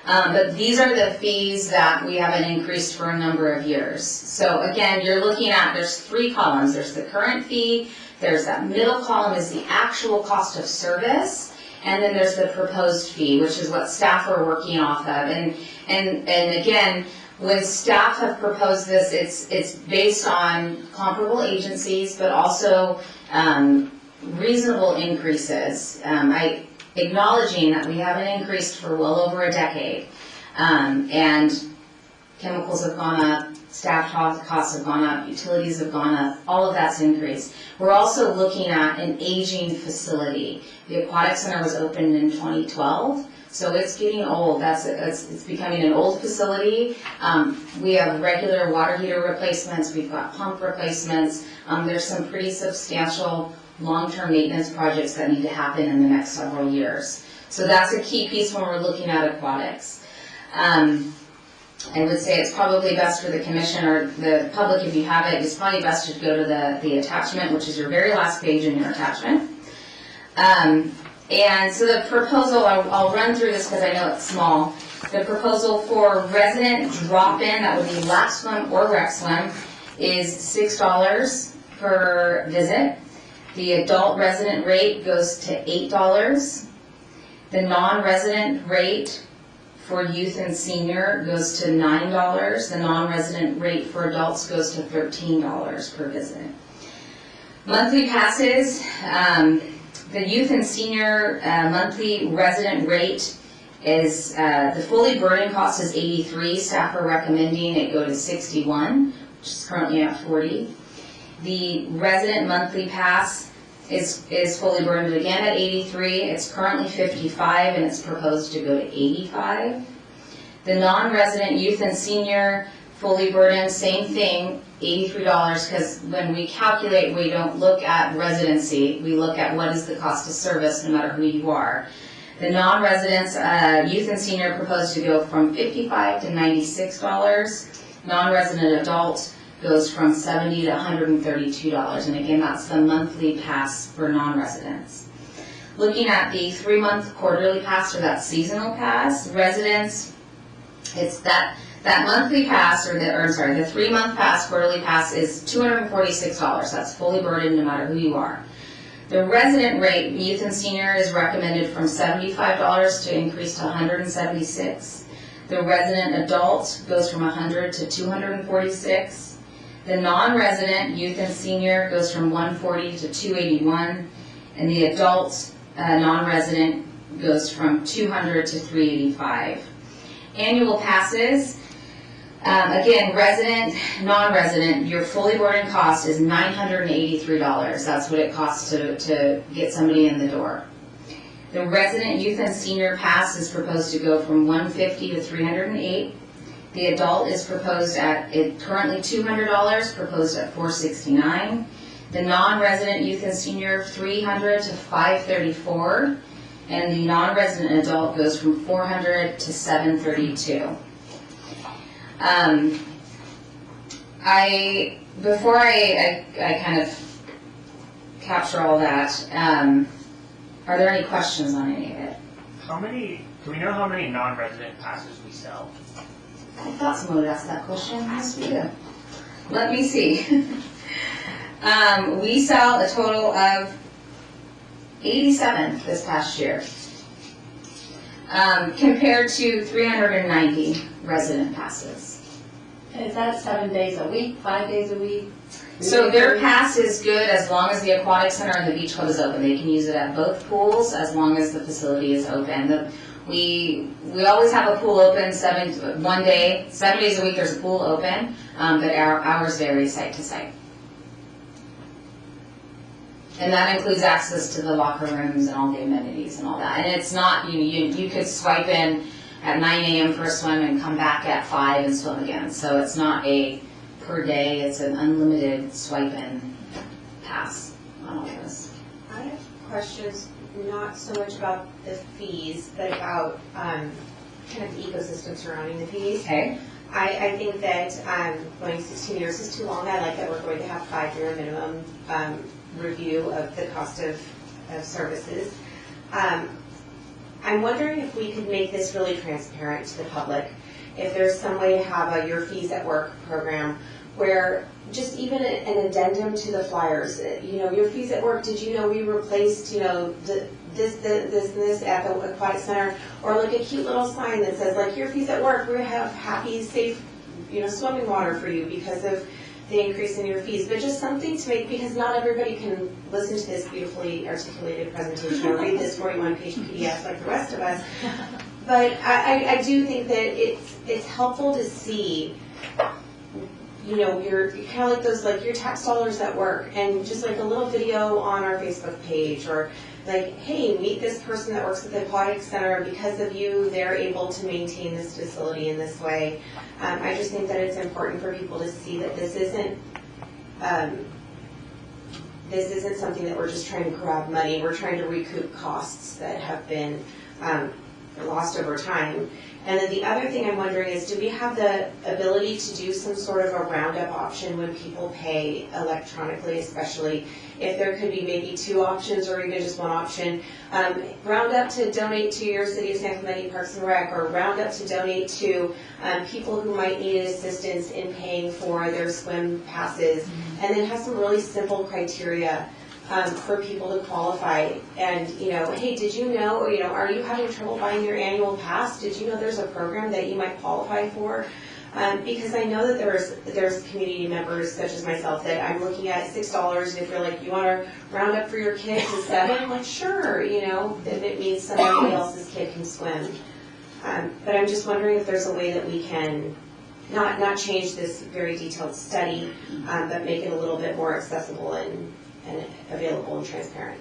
But these are the fees that we haven't increased for a number of years. So again, you're looking at, there's 3 columns. There's the current fee, there's that middle column is the actual cost of service, and then there's the proposed fee, which is what staff are working off of. And again, when staff have proposed this, it's based on comparable agencies, but also reasonable increases. Acknowledging that we haven't increased for well over a decade, and chemicals have gone up, staff costs have gone up, utilities have gone up, all of that's increased. We're also looking at an aging facility. The Aquatic Center was opened in 2012, so it's getting old. It's becoming an old facility. We have regular water heater replacements, we've got pump replacements. There's some pretty substantial long-term maintenance projects that need to happen in the next several years. So that's a key piece when we're looking at aquatics. I would say it's probably best for the commission or the public, if you have it, it's probably best to go to the attachment, which is your very last page in your attachment. And so the proposal, I'll run through this because I know it's small. The proposal for resident drop-in, that would be lap swim or rec swim, is $6 per visit. The adult resident rate goes to $8. The non-resident rate for youth and senior goes to $9. The non-resident rate for adults goes to $13 per visit. Monthly passes, the youth and senior monthly resident rate is, the fully burdened cost is $83. Staff are recommending it go to $61, which is currently at $40. The resident monthly pass is fully burdened again at $83. It's currently $55 and it's proposed to go to $85. The non-resident youth and senior fully burdened, same thing, $83, because when we calculate, we don't look at residency, we look at what is the cost of service no matter who you are. The non-residents, youth and senior proposed to go from $55 to $96. Non-resident adult goes from $70 to $132, and again, that's the monthly pass for non-residents. Looking at the 3-month quarterly pass or that seasonal pass, residents It's that monthly pass, or the 3-month pass, quarterly pass is $246. That's fully burdened no matter who you are. The resident rate, youth and senior, is recommended from $75 to increase to $176. The resident adult goes from $100 to $246. The non-resident youth and senior goes from $140 to $281, and the adult non-resident goes from $200 to $385. Annual passes, again, resident, non-resident, your fully burdened cost is $983. That's what it costs to get somebody in the door. The resident youth and senior pass is proposed to go from $150 to $308. The adult is proposed at currently $200, proposed at $469. The non-resident youth and senior, $300 to $534. And the non-resident adult goes from $400 to $732. Before I kind of capture all that, are there any questions on any of it? Do we know how many non-resident passes we sell? I thought someone would ask that question. Yes, we do. Let me see. We sell a total of 87 this past year, compared to 390 resident passes. Is that 7 days a week, 5 days a week? So their pass is good as long as the aquatic center and the beach club is open. They can use it at both pools as long as the facility is open. We always have a pool open 7 days a week. There's a pool open, but our hours vary site to site. And that includes access to the locker rooms and all the amenities and all that. And it's not, you could swipe in at 9 a.m. for a swim and come back at 5 and swim again. So it's not a per day, it's an unlimited swipe in pass on all this. I have questions, not so much about the fees, but about kind of the ecosystem surrounding the fees. Okay. I think that going 16 years is too long. I like that we're going to have 5-year minimum review of the cost of services. I'm wondering if we could make this really transparent to the public. If there's some way to have a Your Fees at Work program where just even an addendum to the flyers, Your Fees at Work, did you know we replaced, this at the aquatic center, or like a cute little sign that says like Your Fees at Work, we have happy, safe, swimming water for you because of the increase in your fees, but just something to make, because not everybody can listen to this beautifully articulated presentation or read this 41-page PDF like the rest of us. But I do think that it's helpful to see, your kind of like those, like your tax dollars at work, and just like a little video on our Facebook page, or like, hey, meet this person that works at the aquatic center. Because of you, they're able to maintain this facility in this way. I just think that it's important for people to see that this isn't something that we're just trying to grab money. We're trying to recoup costs that have been lost over time. And then the other thing I'm wondering is, do we have the ability to do some sort of a roundup option when people pay electronically, especially if there could be maybe 2 options or even just 1 option? Roundup to donate to your City of San Clemente Parks and Rec, or roundup to donate to people who might need assistance in paying for their swim passes, and then have some really simple criteria for people to qualify. And, hey, did you know, are you having trouble buying your annual pass? Did you know there's a program that you might qualify for? Because I know that there's community members such as myself that I'm looking at $6, and if you're like, you want to round up for your kid to 7, I'm like, sure, if it means somebody else's kid can swim. But I'm just wondering if there's a way that we can not change this very detailed study, but make it a little bit more accessible and available and transparent.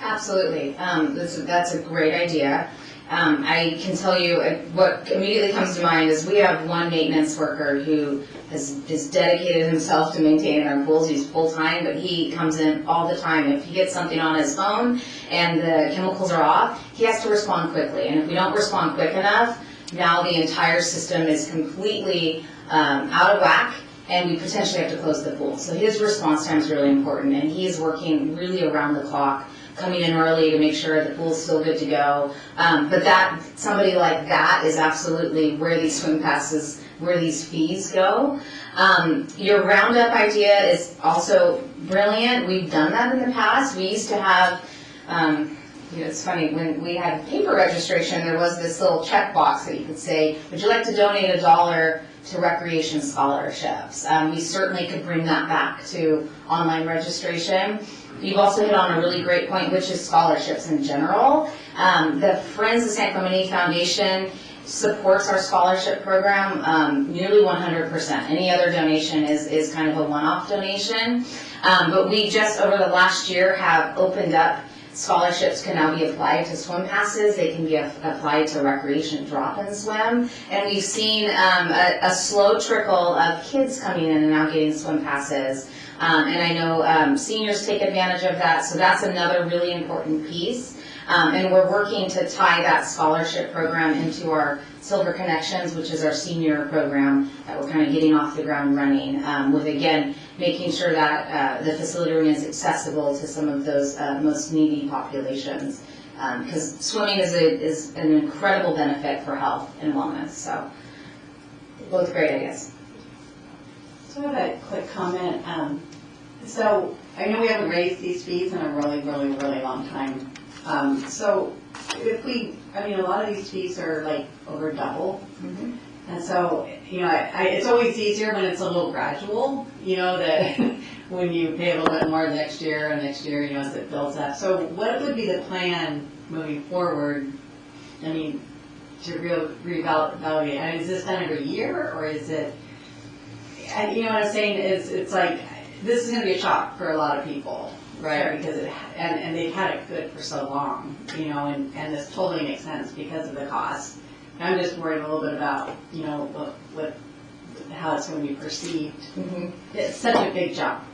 Absolutely. That's a great idea. I can tell you what immediately comes to mind is we have one maintenance worker who has dedicated himself to maintaining our pools. He's full-time, but he comes in all the time. If he gets something on his phone and the chemicals are off, he has to respond quickly. And if we don't respond quick enough, now the entire system is completely out of whack, and we potentially have to close the pool. So his response time is really important, and he is working really around the clock coming in early to make sure the pool's still good to go. But somebody like that is absolutely where these swim passes, where these fees go. Your roundup idea is also brilliant. We've done that in the past. We used to have, it's funny, when we had paper registration, there was this little checkbox that you could say, would you like to donate $1 to recreation scholarships? We certainly could bring that back to online registration. You've also hit on a really great point, which is scholarships in general. The Friends of San Clemente Foundation supports our scholarship program nearly 100%. Any other donation is kind of a one-off donation. But we just, over the last year, have opened up scholarships can now be applied to swim passes. They can be applied to recreation drop-in swim. And we've seen a slow trickle of kids coming in and now getting swim passes. And I know seniors take advantage of that, so that's another really important piece. And we're working to tie that scholarship program into our Silver Connections, which is our senior program that we're kind of getting off the ground running, with, again, making sure that the facility remains accessible to some of those most needy populations. Because swimming is an incredible benefit for health and wellness, so both great ideas. So I have a quick comment. So I know we haven't raised these fees in a really, really, really long time. So if a lot of these fees are like over double. Mm-hmm. And so, it's always easier when it's a little gradual, that when you pay a little bit more next year and next year, as it builds up. So what would be the plan moving forward? To reevaluate? And is this done every year, or is it, what I'm saying is, it's like, this is going to be a shock for a lot of people, right? Because and they've had it good for so long, and this totally makes sense because of the cost. I'm just worried a little bit about, how it's going to be perceived. Mm-hmm. It's such a big jump.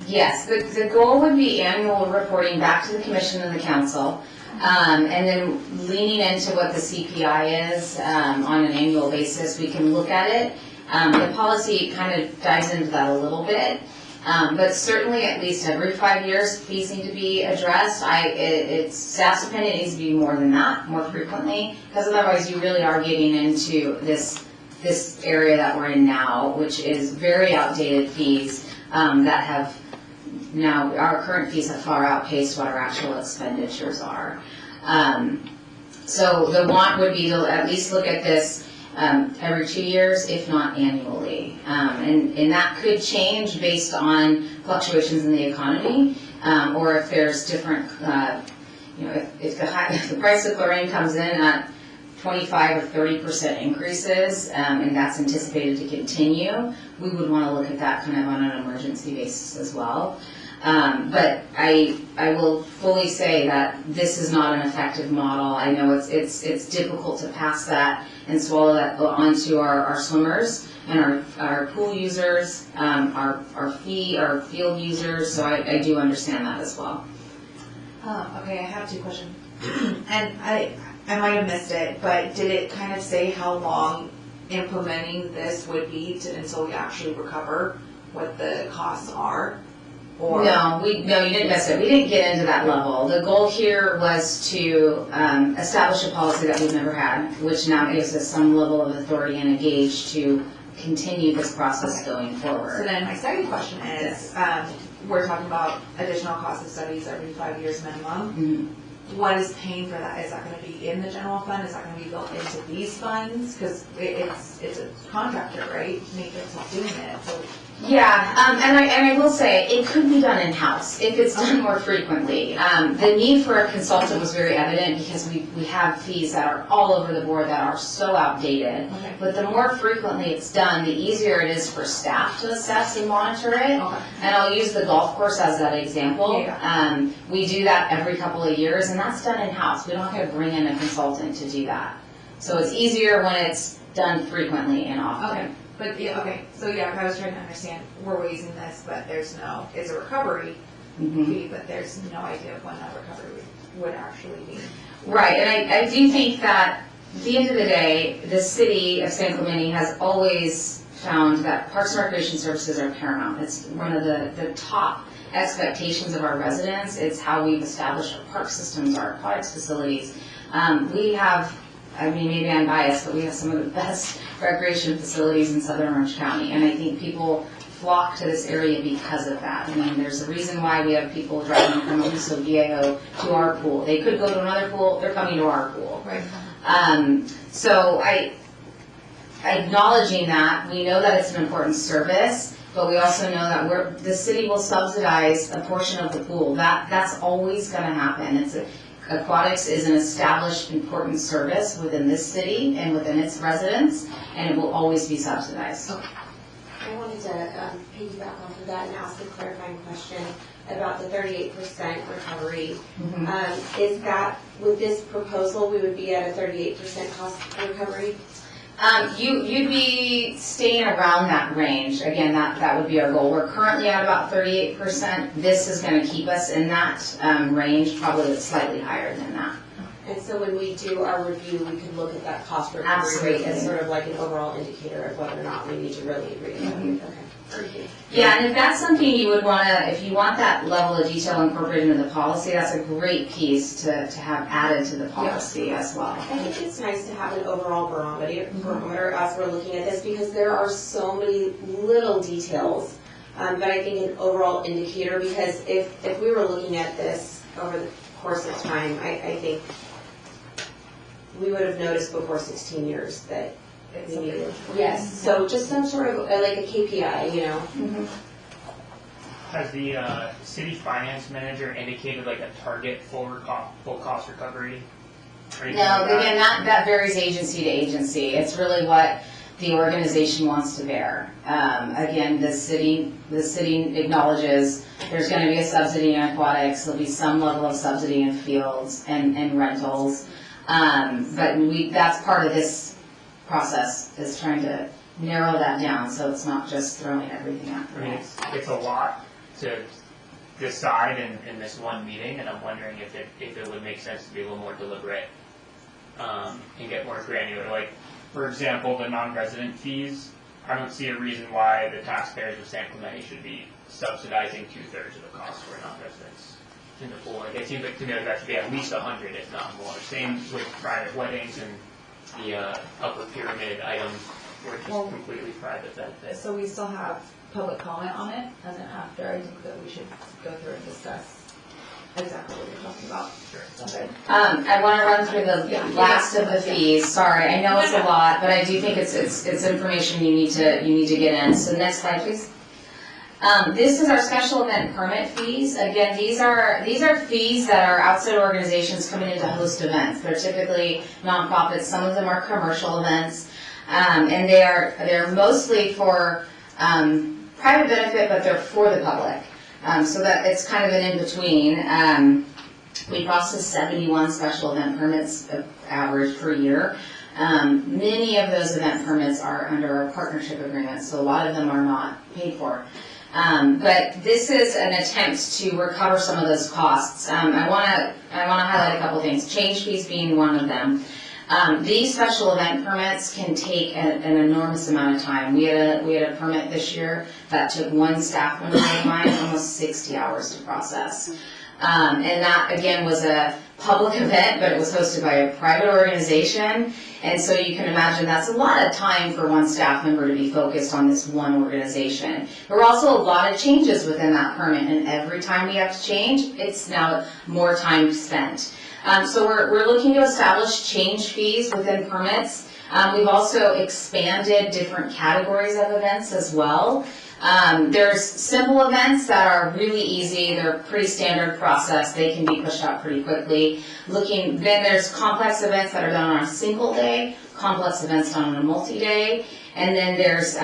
Yes, the goal would be annual reporting back to the commission and the council, and then leaning into what the CPI is on an annual basis. We can look at it. The policy kind of dives into that a little bit, but certainly at least every 5 years, fees need to be addressed. It's staff dependent, it needs to be more than that, more frequently, because otherwise you really are getting into this area that we're in now, which is very outdated fees that have now, our current fees have far outpaced what our actual expenditures are. So the want would be to at least look at this every 2 years, if not annually. And that could change based on fluctuations in the economy, or if there's different, if the price of chlorine comes in at 25 or 30% increases, and that's anticipated to continue, we would want to look at that kind of on an emergency basis as well. But I will fully say that this is not an effective model. I know it's difficult to pass that and swallow that onto our swimmers and our pool users, our field users. So I do understand that as well. Okay, I have two questions. And I might have missed it, but did it kind of say how long implementing this would be until we actually recover what the costs are? Or No, you didn't miss it. We didn't get into that level. The goal here was to establish a policy that we've never had, which now gives us some level of authority and a gauge to continue this process going forward. So then my second question is, we're talking about additional cost of studies every 5 years minimum. Mm-hmm. What is paying for that? Is that going to be in the general fund? Is that going to be built into these funds? Because it's a contractor, right? Matrix is doing it. So Yeah, and I will say, it could be done in-house if it's done more frequently. The need for a consultant was very evident because we have fees that are all over the board that are so outdated. Okay. But the more frequently it's done, the easier it is for staff to assess and monitor it. Okay. And I'll use the golf course as that example. Yeah. We do that every couple of years, and that's done in-house. We don't have to bring in a consultant to do that. So it's easier when it's done frequently and often. Okay. But yeah, okay, so yeah, I was trying to understand, we're raising this, but it's a recovery fee, but there's no idea of when that recovery would actually be. Right, and I do think that at the end of the day, the city of San Clemente has always found that Parks and Recreation services are paramount. It's one of the top expectations of our residents. It's how we've established our park systems, our aquatics facilities. We have, I mean, maybe I'm biased, but we have some of the best recreation facilities in Southern Orange County. And I think people flock to this area because of that. I mean, there's a reason why we have people driving from Aliso Viejo to our pool. They could go to another pool, they're coming to our pool. Right. So acknowledging that, we know that it's an important service, but we also know that the city will subsidize a portion of the pool. That's always gonna happen. Aquatics is an established important service within this city and within its residents, and it will always be subsidized. I wanted to piggyback off of that and ask a clarifying question about the 38% recovery. Is that, with this proposal, we would be at a 38% cost recovery? You'd be staying around that range. Again, that would be our goal. We're currently at about 38%. This is going to keep us in that range, probably slightly higher than that. And so when we do our review, we could look at that cost recovery rate as sort of like an overall indicator of whether or not we need to really reevaluate. Okay. Thank you. Yeah, and if that's something you would want to, if you want that level of detail incorporated into the policy, that's a great piece to have added to the policy as well. I think it's nice to have an overall barometer as we're looking at this, because there are so many little details. But I think an overall indicator, because if we were looking at this over the course of time, I think we would have noticed before 16 years that we needed. Yes, so just some sort of like a KPI, you know. Has the city finance manager indicated like a target full cost recovery? Or anything No, like that? again, that varies agency to agency. It's really what the organization wants to bear. Again, the city acknowledges there's going to be a subsidy in aquatics. There'll be some level of subsidy in fields and rentals. But that's part of this process, is trying to narrow that down so it's not just throwing everything at the I mean, wall. it's a lot to decide in this one meeting, and I'm wondering if it would make sense to be a little more deliberate and get more granular. Like, for example, the non-resident fees, I don't see a reason why the taxpayers of San Clemente should be subsidizing 2/3 of the cost for non-residents in the pool. Like, it seems like to me like that should be at least 100, if not more. Same with private weddings and the upper pyramid items were just completely private benefits. So we still have public comment on it, and then after, I think that we should go through and discuss exactly what you're talking about. Sure. I want to run through the last of the fees. Sorry, I know it's a lot, but I do think it's information you need to get in. So next slide, please. This is our special event permit fees. Again, these are fees that are outside organizations coming in to host events. They're typically nonprofits. Some of them are commercial events, and they're mostly for private benefit, but they're for the public. So that it's kind of an in-between. We process 71 special event permits average per year. Many of those event permits are under a partnership agreement, so a lot of them are not paid for. But this is an attempt to recover some of those costs. I want to highlight a couple things, change fees being one of them. These special event permits can take an enormous amount of time. We had a permit this year that took one staff member of mine almost 60 hours to process. And that, again, was a public event, but it was hosted by a private organization. And so you can imagine that's a lot of time for one staff member to be focused on this one organization. There were also a lot of changes within that permit, and every time we have to change, it's now more time spent. So we're looking to establish change fees within permits. We've also expanded different categories of events as well. There's simple events that are really easy. They're pretty standard process. They can be pushed out pretty quickly. Then there's complex events that are done on a single day, complex events done on a multi-day. And then there's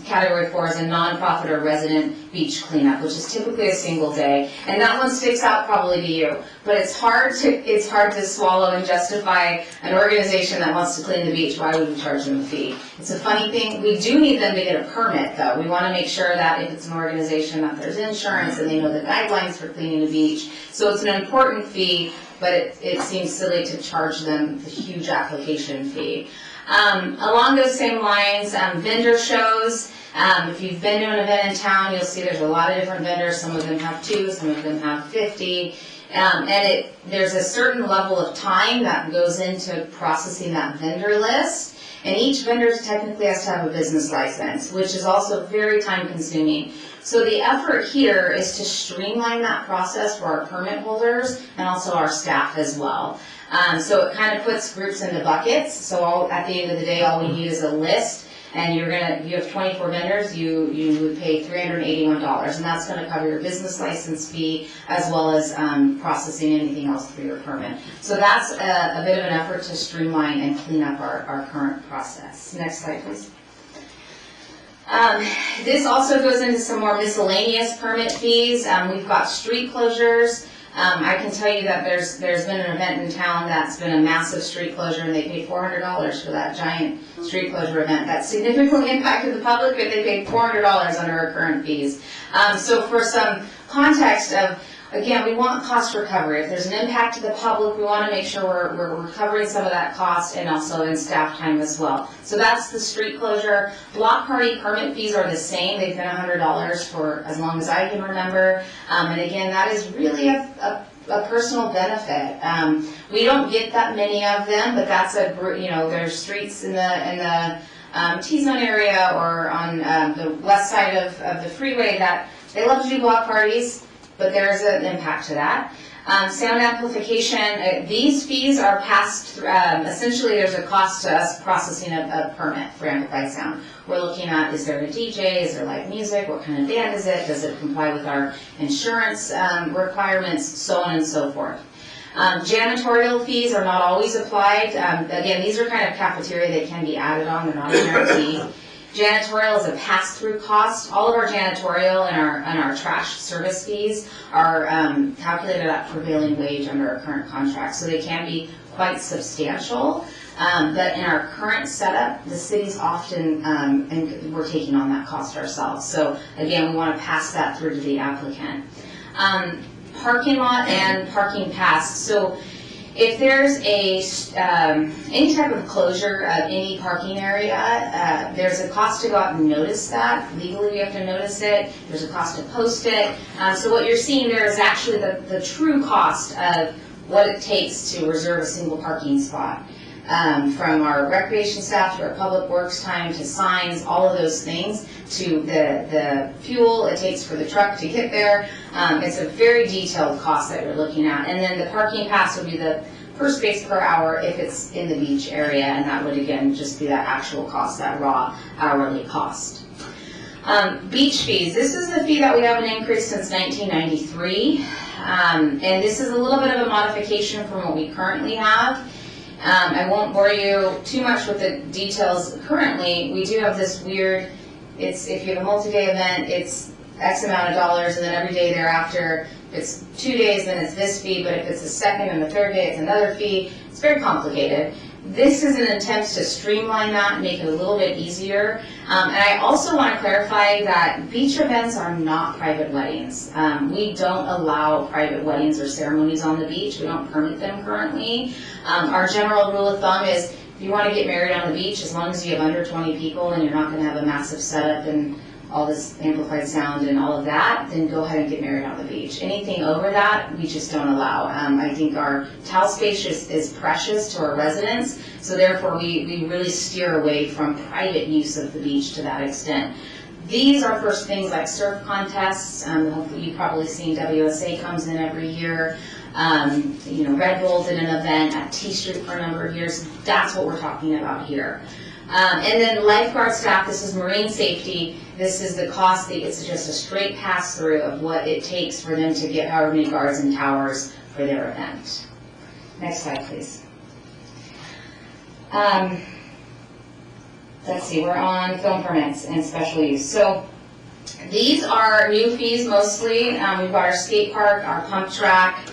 category 4 is a nonprofit or resident beach cleanup, which is typically a single day. And that one sticks out probably to you. But it's hard to swallow and justify an organization that wants to clean the beach. Why would we charge them a fee? It's a funny thing. We do need them to get a permit, though. We want to make sure that if it's an organization that there's insurance and they know the guidelines for cleaning the beach. So it's an important fee, but it seems silly to charge them the huge application fee. Along those same lines, vendor shows. If you've been to an event in town, you'll see there's a lot of different vendors. Some of them have 2, some of them have 50. And there's a certain level of time that goes into processing that vendor list. And each vendor technically has to have a business license, which is also very time consuming. So the effort here is to streamline that process for our permit holders and also our staff as well. So it kind of puts groups into buckets. So at the end of the day, all we need is a list. And you have 24 vendors, you would pay $381, and that's gonna cover your business license fee as well as processing anything else through your permit. So that's a bit of an effort to streamline and clean up our current process. Next slide, please. This also goes into some more miscellaneous permit fees. We've got street closures. I can tell you that there's been an event in town that's been a massive street closure, and they paid $400 for that giant street closure event. That significantly impacted the public, but they paid $400 under our current fees. So for some context of, again, we want cost recovery. If there's an impact to the public, we want to make sure we're recovering some of that cost and also in staff time as well. So that's the street closure. Block party permit fees are the same. They've been $100 for as long as I can remember. And again, that is really a personal benefit. We don't get that many of them, but that's there's streets in the T-zone area or on the west side of the freeway that they love to do block parties, but there's an impact to that. Sound amplification, these fees are passed through, essentially there's a cost to us processing a permit for amplified sound. We're looking at, is there a DJ, is there live music, what kind of band is it, does it comply with our insurance requirements, so on and so forth. Janitorial fees are not always applied. Again, these are kind of cafeteria, they can be added on, they're not a guarantee. Janitorial is a pass-through cost. All of our janitorial and our trash service fees are calculated at prevailing wage under our current contract, so they can be quite substantial. But in our current setup, the city's often, and we're taking on that cost ourselves. So again, we want to pass that through to the applicant. Parking lot and parking pass. So if there's any type of closure of any parking area, there's a cost to go out and notice that. Legally, we have to notice it. There's a cost to post it. So what you're seeing there is actually the true cost of what it takes to reserve a single parking spot. From our recreation staff to our public works time to signs, all of those things, to the fuel it takes for the truck to get there. It's a very detailed cost that you're looking at. And then the parking pass would be the per space per hour if it's in the beach area, and that would again just be that actual cost, that raw hourly cost. Beach fees. This is the fee that we haven't increased since 1993. And this is a little bit of a modification from what we currently have. I won't bore you too much with the details currently. We do have this weird, if you have a multi-day event, it's X amount of dollars, and then every day thereafter, if it's 2 days, then it's this fee, but if it's the second and the third day, it's another fee. It's very complicated. This is an attempt to streamline that and make it a little bit easier. And I also want to clarify that beach events are not private weddings. We don't allow private weddings or ceremonies on the beach. We don't permit them currently. Our general rule of thumb is if you want to get married on the beach, as long as you have under 20 people and you're not going to have a massive setup and all this amplified sound and all of that, then go ahead and get married on the beach. Anything over that, we just don't allow. I think our towel space is precious to our residents, so therefore we really steer away from private use of the beach to that extent. These are for things like surf contests. Hopefully you've probably seen WSA comes in every year. Red Bull did an event at T Street for a number of years. That's what we're talking about here. And then lifeguard staff, this is marine safety. This is the cost, it's just a straight pass through of what it takes for them to get however many guards and towers for their event. Next slide, please. Let's see, we're on film permits and special use. So these are new fees mostly. We've got our skate park, our pump track.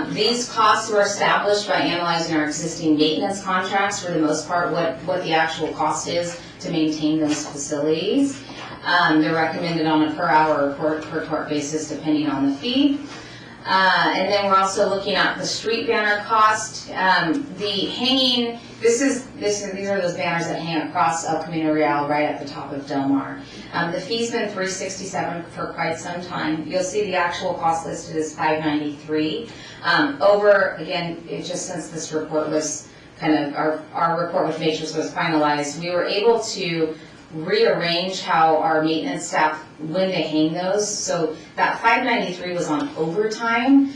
These costs were established by analyzing our existing maintenance contracts for the most part, what the actual cost is to maintain those facilities. They're recommended on a per hour or per tour basis depending on the fee. And then we're also looking at the street banner cost. The hanging these are those banners that hang across El Camino Real right at the top of Del Mar. The fee's been $367 for quite some time. You'll see the actual cost listed is $593. Again, just since this report was kind of, our report with Matrix was finalized, we were able to rearrange how our maintenance staff, when they hang those. So that $593 was on overtime.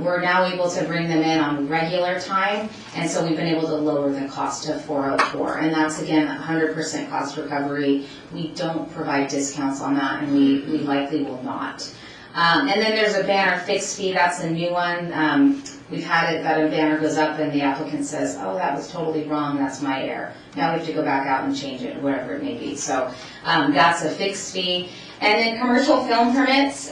We're now able to bring them in on regular time, and so we've been able to lower the cost to $404. And that's, again, 100% cost recovery. We don't provide discounts on that, and we likely will not. And then there's a banner fixed fee, that's a new one. We've had it that a banner goes up and the applicant says, oh, that was totally wrong, that's my error. Now we have to go back out and change it, whatever it may be. So that's a fixed fee. And then commercial film permits,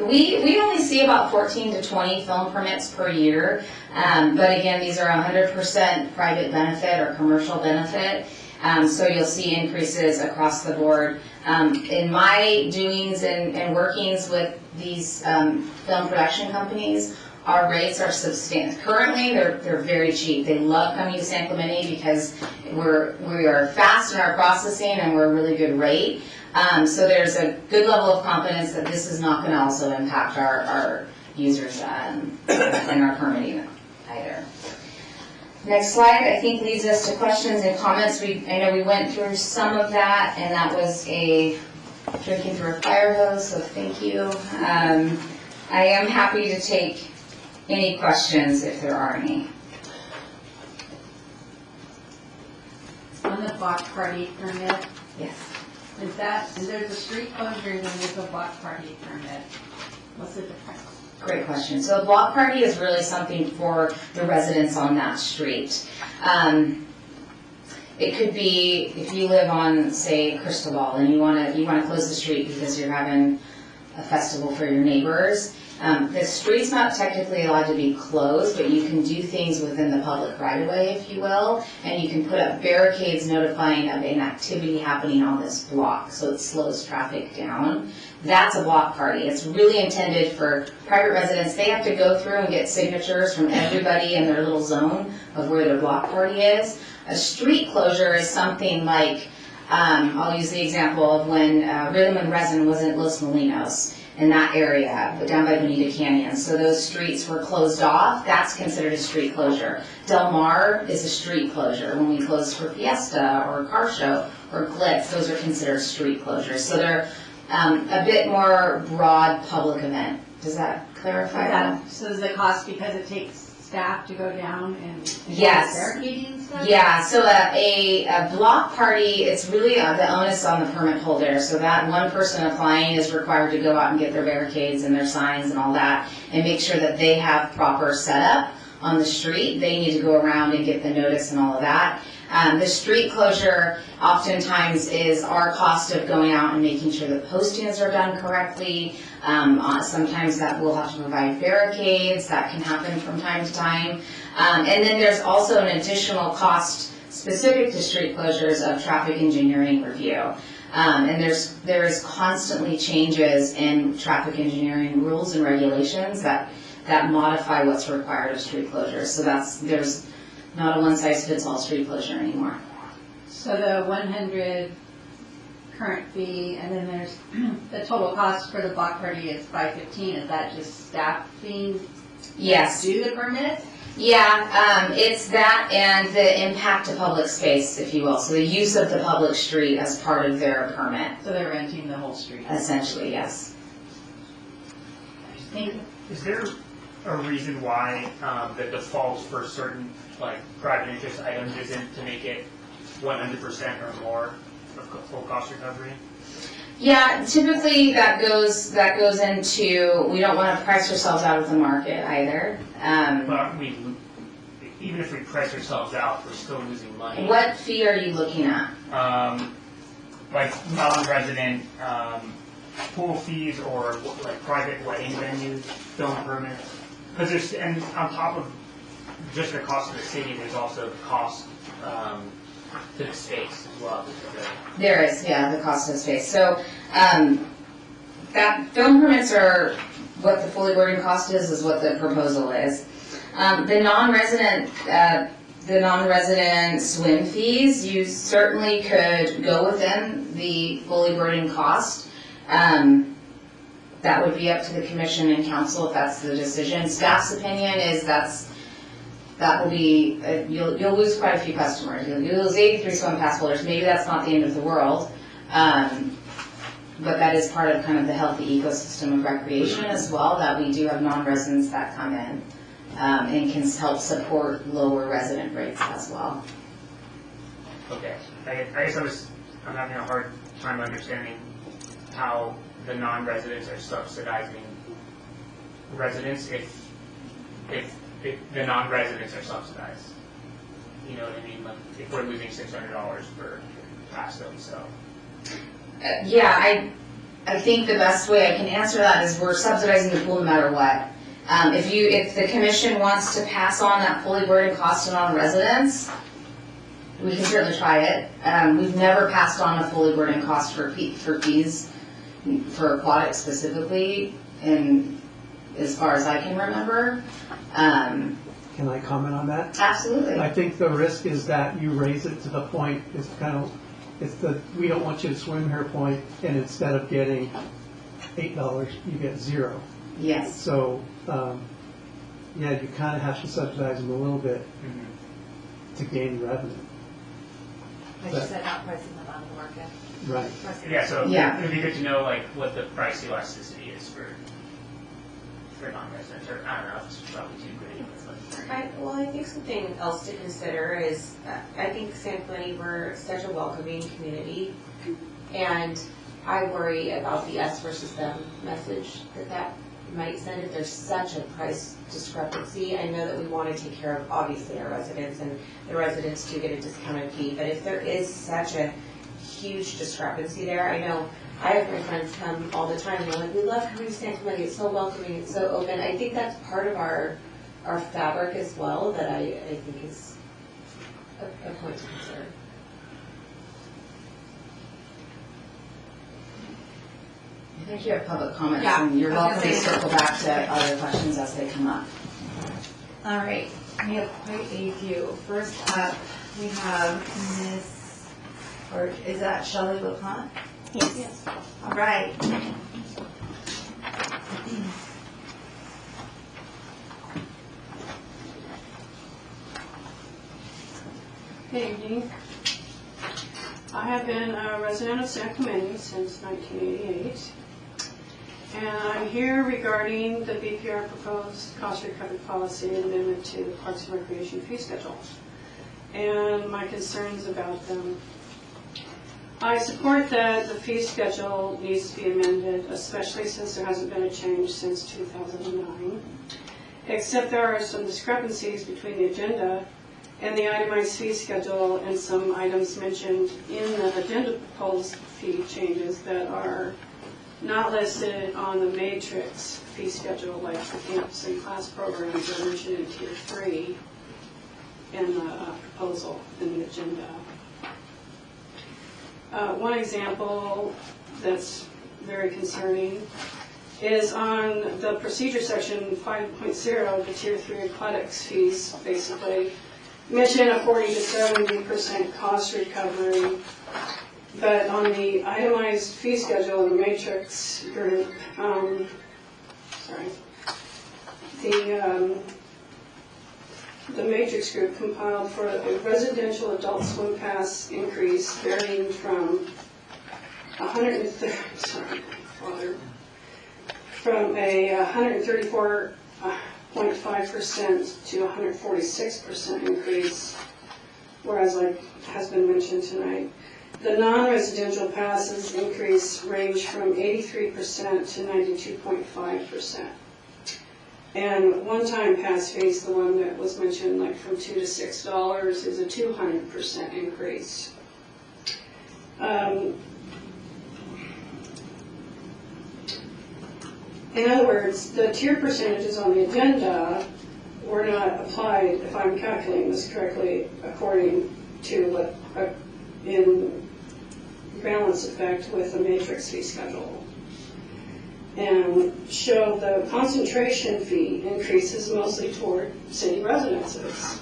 we only see about 14 to 20 film permits per year. But again, these are 100% private benefit or commercial benefit. So you'll see increases across the board. In my doings and workings with these film production companies, our rates are substantial. Currently, they're very cheap. They love coming to San Clemente because we are fast in our processing and we're a really good rate. So there's a good level of confidence that this is not going to also impact our users and our permitting either. Next slide, I think, leads us to questions and comments. I know we went through some of that, and that was a drinking through a fire hose, so thank you. I am happy to take any questions if there are any. On the block party permit, Yes. is there's a street closure and then there's a block party permit? What's the difference? Great question. So a block party is really something for the residents on that street. It could be if you live on, say, Cristobal, and you want to close the street because you're having a festival for your neighbors. The street's not technically allowed to be closed, but you can do things within the public right-of-way, if you will, and you can put up barricades notifying of an activity happening on this block, so it slows traffic down. That's a block party. It's really intended for private residents. They have to go through and get signatures from everybody in their little zone of where their block party is. A street closure is something like, I'll use the example of when Rhythm and Resin was in Los Molinos, in that area, down by Bonita Canyon. So those streets were closed off. That's considered a street closure. Del Mar is a street closure. When we close for Fiesta or Car Show or Glitz, those are considered street closures. So they're a bit more broad public event. Does that clarify that? So is the cost because it takes staff to go down and Yes. barricading and stuff? Yeah, so a block party, it's really the onus on the permit holder. So that one person applying is required to go out and get their barricades and their signs and all that and make sure that they have proper setup on the street. They need to go around and get the notice and all of that. The street closure oftentimes is our cost of going out and making sure the postings are done correctly. Sometimes that we'll have to provide barricades. That can happen from time to time. And then there's also an additional cost specific to street closures of traffic engineering review. And there is constantly changes in traffic engineering rules and regulations that modify what's required of street closures. So there's not a one-size-fits-all street closure anymore. So the 100 current fee, and then there's the total cost for the block party is $515. Is that just staffing? Yes. Do the permit? Yeah, it's that and the impact to public space, if you will. So the use of the public street as part of their permit. So they're renting the whole street? Essentially, yes. Thank you. Is there a reason why the default for certain like private interest items isn't to make it 100% or more of full cost recovery? Yeah, typically that goes into, we don't want to price ourselves out of the market either. But even if we price ourselves out, we're still losing money. What fee are you looking at? Like non-resident pool fees or like private wedding venues, film permits. Because there's, and on top of just the cost of the city, there's also the cost to the space as well. There is, yeah, the cost of space. So that film permits are what the fully boarding cost is what the proposal is. The non-resident the non-resident swim fees, you certainly could go within the fully burdened cost. That would be up to the commission and council if that's the decision. Staff's opinion is that will be, you'll lose quite a few customers. You'll lose 83 swim pass holders. Maybe that's not the end of the world. But that is part of kind of the healthy ecosystem of recreation as well, that we do have non-residents that come in and can help support lower resident rates as well. Okay, I guess I'm having a hard time understanding how the non-residents are subsidizing residents if the non-residents are subsidized. You know what I mean? Like, if we're losing $600 per pass them, so. Yeah, I think the best way I can answer that is we're subsidizing the pool no matter what. If the commission wants to pass on that fully burdened cost to non-residents, we can certainly try it. We've never passed on a fully burdened cost for fees, for aquatics specifically, and as far as I can remember. Can I comment on that? Absolutely. I think the risk is that you raise it to the point, it's the we don't want you to swim here point, and instead of getting $8, you get 0. Yes. So, yeah, you kind of have to subsidize them a little bit to gain revenue. Like you said, not pricing them out of the market. Right. Yeah, so Yeah. it would be good to know like what the price elasticity is for non-residents, or I don't know, it's probably too great. Well, I think something else to consider is, I think San Clemente, we're such a welcoming community, and I worry about the us versus them message that might send if there's such a price discrepancy. I know that we want to take care of, obviously, our residents, and the residents do get a discounted fee, but if there is such a huge discrepancy there, I know I have my friends come all the time, and they're like, we love coming to San Clemente, it's so welcoming, it's so open. I think that's part of our fabric as well, that I think is a point to consider. I think you have public comments, Yeah, and you're I was welcome gonna to say- circle back to other questions as they come up. All right, we have quite a few. First up, we have Ms., or is that Shelley LaPlante? Yes. All right. Good evening. I have been a resident of San Clemente since 1988, and I'm here regarding the BPR proposed cost recovery policy and amendment to the Parks and Recreation fee schedule, and my concerns about them. I support that the fee schedule needs to be amended, especially since there hasn't been a change since 2009, except there are some discrepancies between the agenda and the itemized fee schedule and some items mentioned in the agenda proposed fee changes that are not listed on the matrix fee schedule, like the campus and class programs are mentioned in tier 3 in the proposal in the agenda. One example that's very concerning is on the procedure section 5.0, the tier 3 aquatics fees, basically mention a 40 to 70% cost recovery, but on the itemized fee schedule in the matrix group, the matrix group compiled for a residential adult swim pass increase varying from 134.5% to 146% increase, whereas like has been mentioned tonight. The non-residential passes increase range from 83% to 92.5%. And one-time pass fees, the one that was mentioned, like from $2 to $6, is a 200% increase. In other words, the tier percentages on the agenda were not applied, if I'm calculating this correctly, according to what in balance effect with the matrix fee schedule, and show the concentration fee increases mostly toward city residences.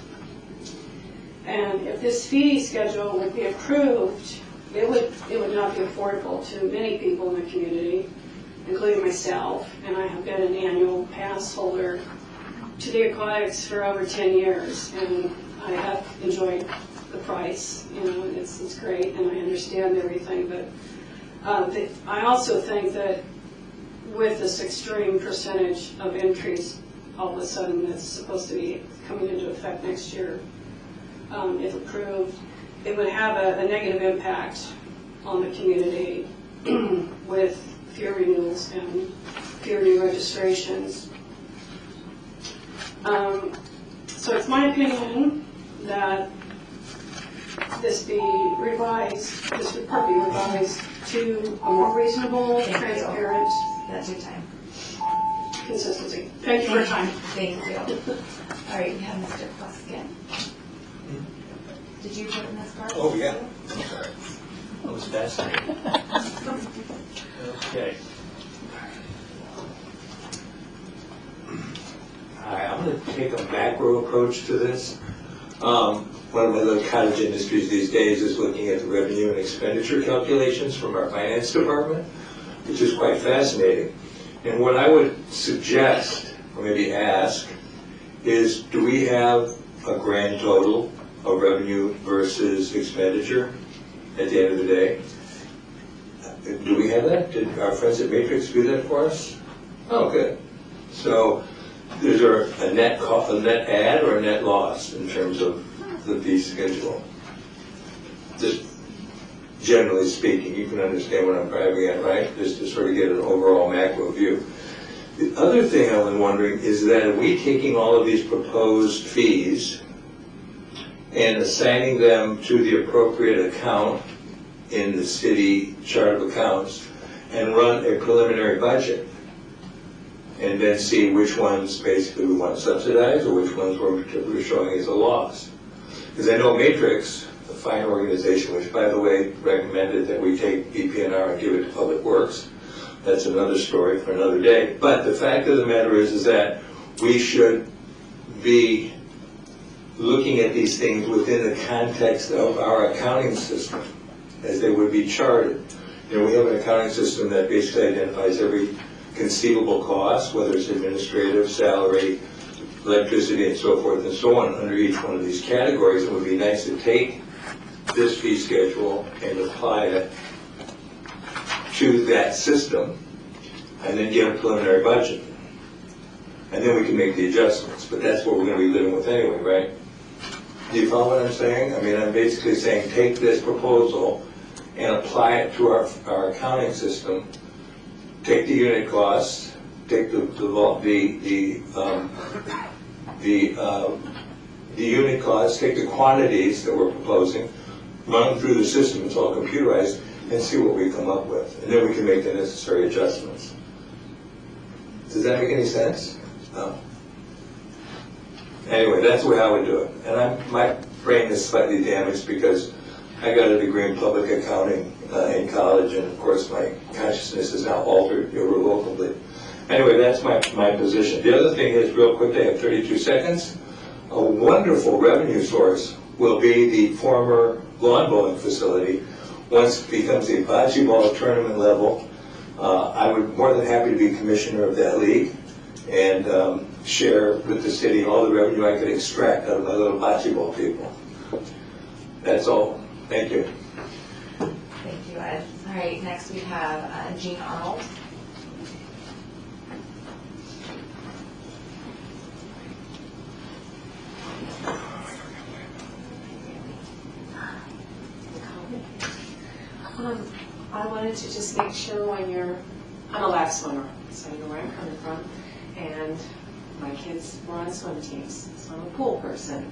And if this fee schedule would be approved, it would not be affordable to many people in the community, including myself. And I have been an annual pass holder to the aquatics for over 10 years, and I have enjoyed the price. You know, it's great, and I understand everything. But I also think that with this extreme percentage of increase, all of a sudden that's supposed to be coming into effect next year, if approved, it would have a negative impact on the community with fewer renewals and fewer new registrations. So it's my opinion that this be revised, this report be revised to a more reasonable, transparent That's your time. consistency. Thank you for your time. Thank you. All right, we have Mr. Pluskin. Did you put in this part? Oh, yeah. That was fascinating. Okay. Hi, I'm going to take a macro approach to this. One of my little cottage industries these days is looking at the revenue and expenditure calculations from our finance department, which is quite fascinating. And what I would suggest, or maybe ask, is do we have a grand total of revenue versus expenditure at the end of the day? Do we have that? Did our friends at Matrix do that for us? Oh, good. So is there a net add or a net loss in terms of the fee schedule? Just generally speaking, you can understand what I'm driving at, right? Just to sort of get an overall macro view. The other thing I'm wondering is that are we taking all of these proposed fees and assigning them to the appropriate account in the city chart of accounts and run a preliminary budget and then see which ones basically we want to subsidize or which ones we're showing as a loss? Because I know Matrix, a fine organization, which by the way recommended that we take BPNR and give it to Public Works. That's another story for another day. But the fact of the matter is that we should be looking at these things within the context of our accounting system, as they would be charted. You know, we have an accounting system that basically identifies every conceivable cost, whether it's administrative, salary, electricity, and so forth and so on, under each one of these categories. It would be nice to take this fee schedule and apply it to that system, and then get a preliminary budget. And then we can make the adjustments, but that's what we're going to be living with anyway, right? Do you follow what I'm saying? I mean, I'm basically saying take this proposal and apply it to our accounting system, take the unit costs, take the unit costs, take the quantities that we're proposing, run them through the system, it's all computerized, and see what we come up with. And then we can make the necessary adjustments. Does that make any sense? No. Anyway, that's the way I would do it. And my brain is slightly damaged because I got a degree in public accounting in college, and of course my consciousness is now altered irrevocably. Anyway, that's my position. The other thing is, real quick, I have 32 seconds. A wonderful revenue source will be the former lawn bowling facility. Once it becomes a bocce ball tournament level, I would more than happy to be commissioner of that league and share with the city all the revenue I could extract out of my little bocce ball people. That's all. Thank you. Thank you, Ed. All right, next we have Jean Arnold. I wanted to just make sure when I'm a lap swimmer, so I know where I'm coming from, and my kids were on swim teams, so I'm a pool person.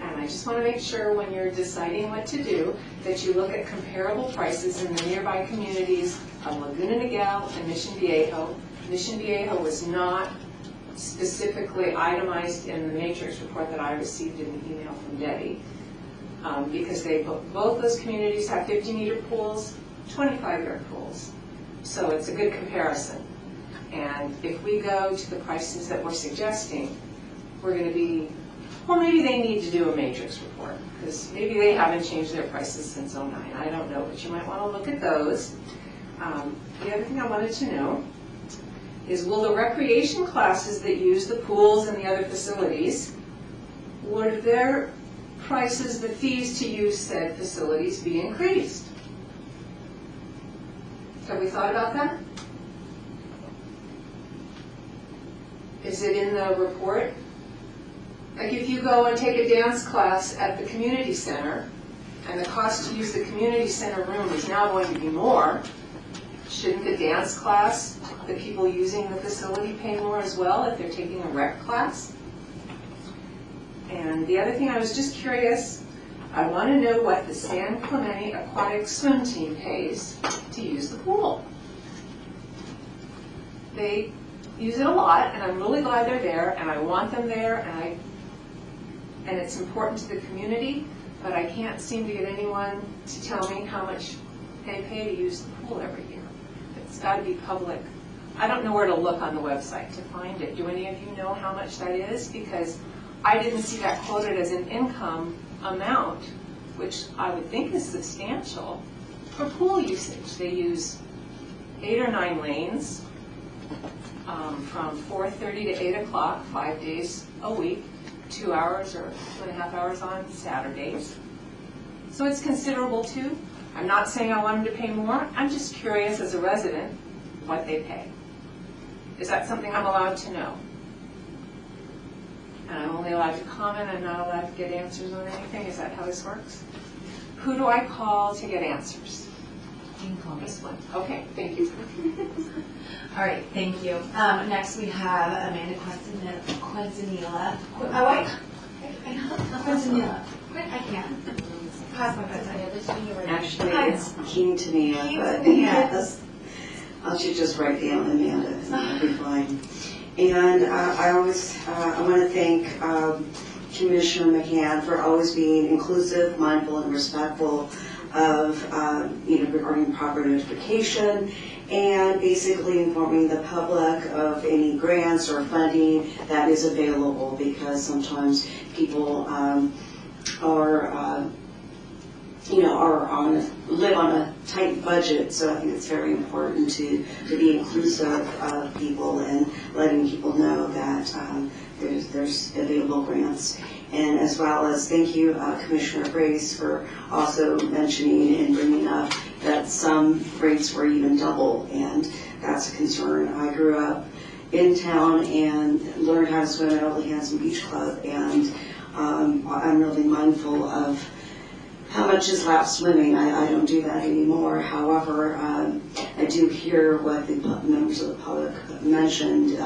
And I just want to make sure when you're deciding what to do, that you look at comparable prices in the nearby communities of Laguna Niguel and Mission Viejo. Mission Viejo was not specifically itemized in the Matrix report that I received in an email from Debbie. Because both those communities have 50-meter pools, 25-yard pools. So it's a good comparison. And if we go to the prices that we're suggesting, we're going to be Or maybe they need to do a matrix report, because maybe they haven't changed their prices since '09. I don't know, but you might want to look at those. The other thing I wanted to know is, will the recreation classes that use the pools and the other facilities, would their prices, the fees to use said facilities be increased? Have we thought about that? Is it in the report? Like if you go and take a dance class at the community center, and the cost to use the community center room is now going to be more, shouldn't the dance class, the people using the facility, pay more as well if they're taking a rec class? And the other thing, I was just curious, I want to know what the San Clemente Aquatic Swim Team pays to use the pool. They use it a lot, and I'm really glad they're there, and I want them there, and it's important to the community, but I can't seem to get anyone to tell me how much they pay to use the pool every year. It's got to be public. I don't know where to look on the website to find it. Do any of you know how much that is? Because I didn't see that quoted as an income amount, which I would think is substantial for pool usage. They use 8 or 9 lanes from 4:30 to 8 o'clock, 5 days a week, 2 hours or 2.5 hours on Saturdays. So it's considerable too. I'm not saying I want them to pay more. I'm just curious as a resident what they pay. Is that something I'm allowed to know? And I'm only allowed to comment, I'm not allowed to get answers on anything? Is that how this works? Who do I call to get answers? You can call this one. Okay, thank you. All right, thank you. Next we have Amanda Quintanilla. Oh, wait. I know, Quintanilla. I can't. Pass my bedtime. Actually, it's Quintanilla, but yes, I should just write down Amanda, and that'll be fine. And I want to thank Commissioner McCann for always being inclusive, mindful, and respectful of, regarding proper notification, and basically informing the public of any grants or funding that is available, because sometimes people live on a tight budget, so I think it's very important to be inclusive of people and letting people know that there's available grants. And as well as thank you, Commissioner Grace, for also mentioning and bringing up that some rates were even double, and that's a concern. I grew up in town and learned how to swim at Old Hanson Beach Club, and I'm really mindful of how much is lap swimming. I don't do that anymore. However, I do hear what the members of the public mentioned.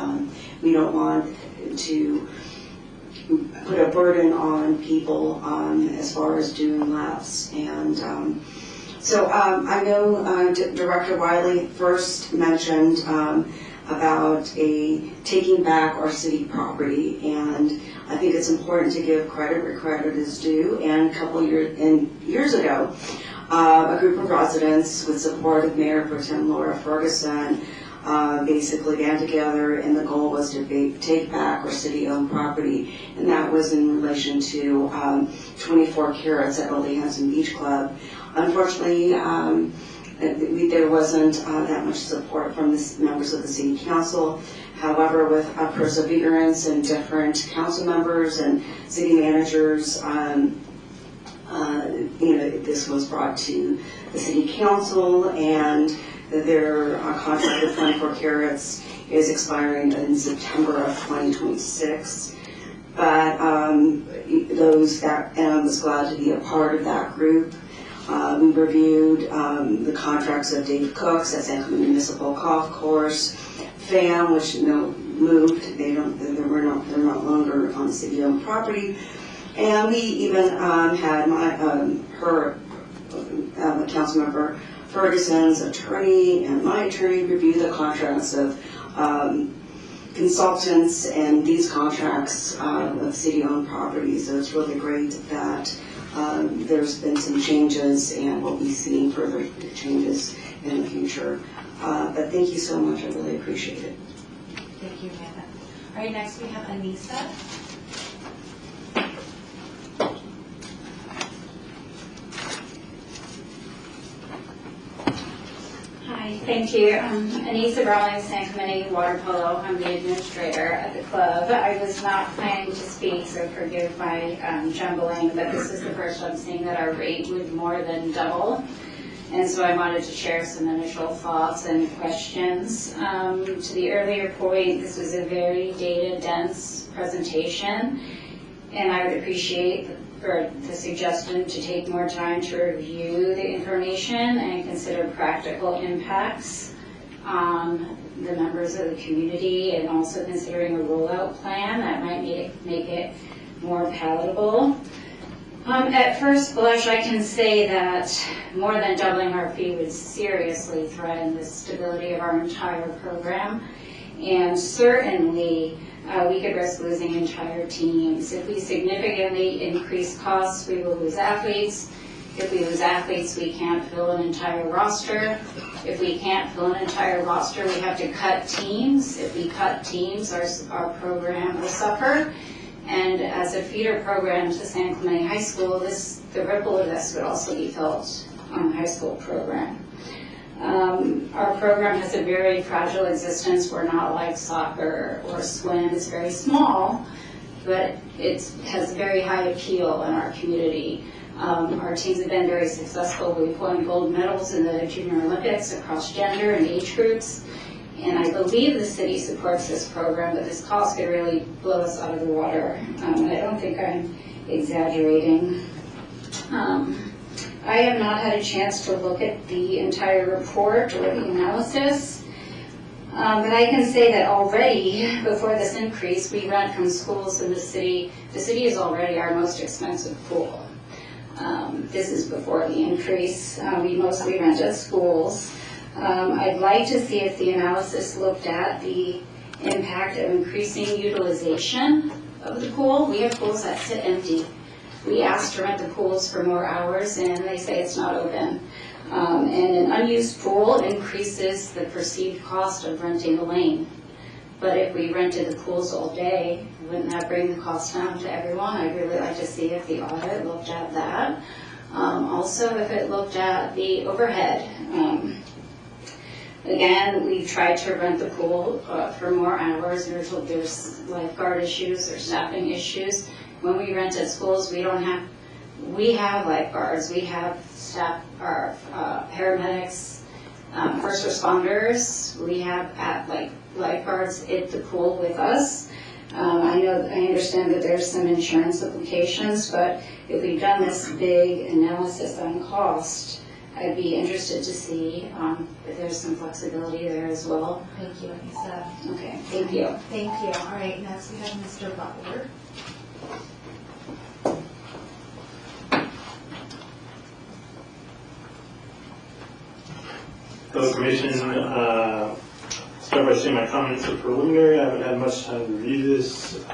We don't want to put a burden on people as far as doing laps. And so I know Director Wiley first mentioned about taking back our city property, and I think it's important to give credit where credit is due. And a couple years ago, a group of residents with support of Mayor Pro Tem Laura Ferguson basically band together, and the goal was to take back our city-owned property, and that was in relation to 24 Carats at Old Hanson Beach Club. Unfortunately, there wasn't that much support from the members of the city council. However, with perseverance and different council members and city managers, this was brought to the city council, and their contract with 24 Carats is expiring in September of 2026. But and I was glad to be a part of that group. We reviewed the contracts of Dave Cooks at San Clemente Municipal Golf Course, FAM, which moved. They're no longer on city-owned property. And we even had Councilmember Ferguson's attorney and my attorney review the contracts of consultants and these contracts of city-owned properties. So it's really great that there's been some changes, and we'll be seeing further changes in the future. But thank you so much. I really appreciate it. Thank you, Amanda. All right, next we have Anissa. Thank you. Anissa Brawley, San Clemente Water Polo. I'm the administrator at the club. I was not planning to speak, so forgive my jumbling, but this is the first I'm seeing that our rate would more than double. And so I wanted to share some initial thoughts and questions. To the earlier point, this was a very data-dense presentation, and I would appreciate for the suggestion to take more time to review the information and consider practical impacts on the members of the community, and also considering a rollout plan that might make it more palatable. At first blush, I can say that more than doubling our fee would seriously threaten the stability of our entire program, and certainly we could risk losing entire teams. If we significantly increase costs, we will lose athletes. If we lose athletes, we can't fill an entire roster. If we can't fill an entire roster, we have to cut teams. If we cut teams, our program will suffer. And as a feeder program to San Clemente High School, the ripple of this would also be felt on the high school program. Our program has a very fragile existence. We're not like soccer or swim. It's very small, but it has very high appeal in our community. Our teams have been very successful. We've won gold medals in the Junior Olympics across gender and age groups. And I believe the city supports this program, but this cost could really blow us out of the water. And I don't think I'm exaggerating. I have not had a chance to look at the entire report or the analysis, but I can say that already, before this increase, we rent from schools in the city. The city is already our most expensive pool. This is before the increase. We mostly rent at schools. I'd like to see if the analysis looked at the impact of increasing utilization of the pool. We have pools that sit empty. We asked to rent the pools for more hours, and they say it's not open. And an unused pool increases the perceived cost of renting a lane. But if we rented the pools all day, wouldn't that bring the cost down to everyone? I'd really like to see if the audit looked at that. Also, if it looked at the overhead. Again, we've tried to rent the pool for more hours. There's lifeguard issues or staffing issues. When we rent at schools, we have lifeguards, we have staff, our paramedics, first responders. We have lifeguards at the pool with us. I understand that there's some insurance implications, but if we've done this big analysis on cost, I'd be interested to see if there's some flexibility there as well. Thank you, Anissa. Okay, thank you. Thank you. All right, next we have Mr. Butler. Hello, Commission. Start by saying my comments are preliminary. I haven't had much time to review this,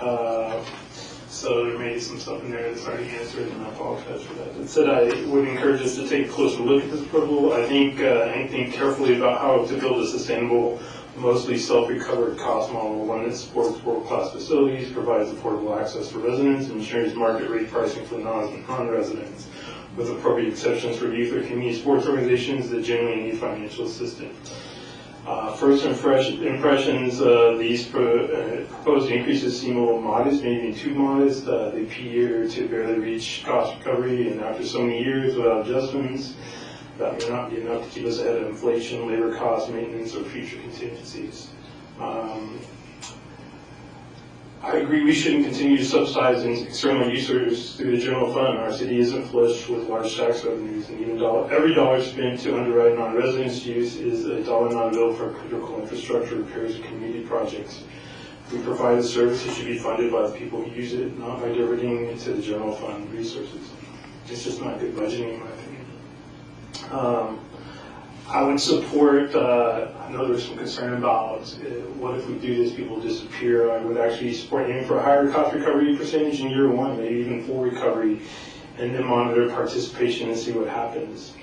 so there may be some stuff in there that's already answered, and I apologize for that. That said, I would encourage us to take a closer look at this proposal. I think carefully about how to build a sustainable, mostly self-recovered cost model, one that supports world-class facilities, provides affordable access for residents, and ensures market rate pricing for non-residents, with appropriate exceptions for youth or community sports organizations that generally need financial assistance. First impressions, these proposed increases seem a little modest, maybe even too modest. They appear to barely reach cost recovery, and after so many years without adjustments, that may not be enough to keep us ahead of inflation, labor costs, maintenance, or future contingencies. I agree we shouldn't continue to subsidize external users through the general fund. Our city isn't flush with large tax revenues, and even every dollar spent to underwrite non-residents' use is a dollar not billed for critical infrastructure repairs or community projects. We provide a service that should be funded by the people who use it, not by diverting it to the general fund resources. It's just not good budgeting, in my opinion. I would support, I know there's some concern about what if we do this, people disappear. I would actually support aiming for a higher cost recovery percentage in year one, maybe even full recovery, and then monitor participation and see what happens.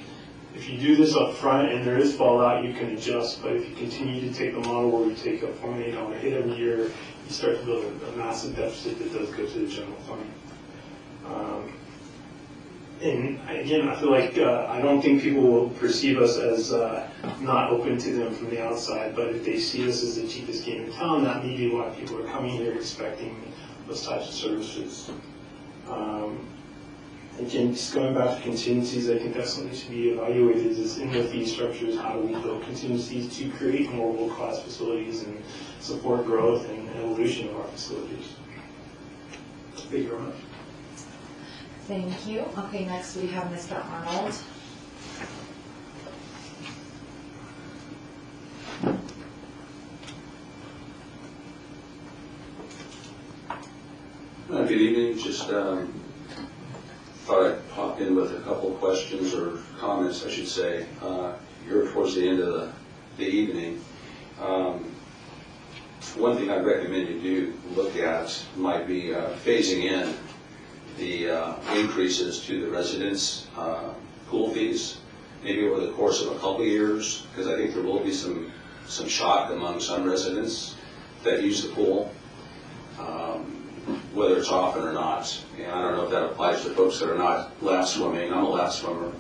If you do this up front and there is fallout, you can adjust, but if you continue to take the model where you take a $4.8 hit every year, you start to build a massive deficit that does go to the general fund. And again, I feel like, I don't think people will perceive us as not open to them from the outside, but if they see us as the cheapest game in town, that may be why people are coming here expecting those types of services. Again, just going back to contingencies, I think that's something to be evaluated is in the fee structures, how do we build contingencies to create more world-class facilities and support growth and evolution of our facilities. Thank you very much. Thank you. Okay, next we have Mr. Arnold. Good evening. Just thought I'd pop in with a couple of questions or comments, I should say. You're towards the end of the evening. One thing I'd recommend you do look at might be phasing in the increases to the residents' pool fees, maybe over the course of a couple of years, because I think there will be some shock among some residents that use the pool, whether it's often or not. And I don't know if that applies to folks that are not lap swimming. I'm a lap swimmer.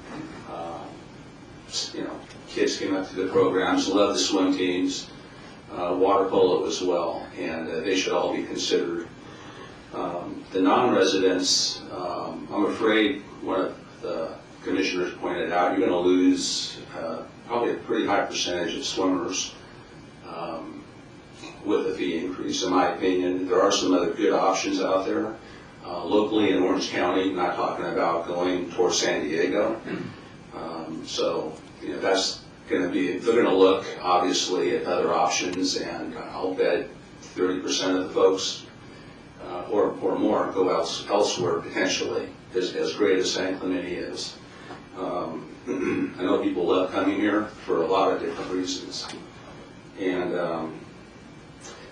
Kids came up to the programs, love the swim teams, water polo as well, and they should all be considered. The non-residents, I'm afraid one of the commissioners pointed out, you're going to lose probably a pretty high percentage of swimmers with the fee increase. In my opinion, there are some other good options out there. Locally in Orange County, not talking about going towards San Diego. So, that's going to be, they're going to look obviously at other options, and I'll bet 30% of the folks or more go elsewhere potentially, as great as San Clemente is. I know people love coming here for a lot of different reasons. And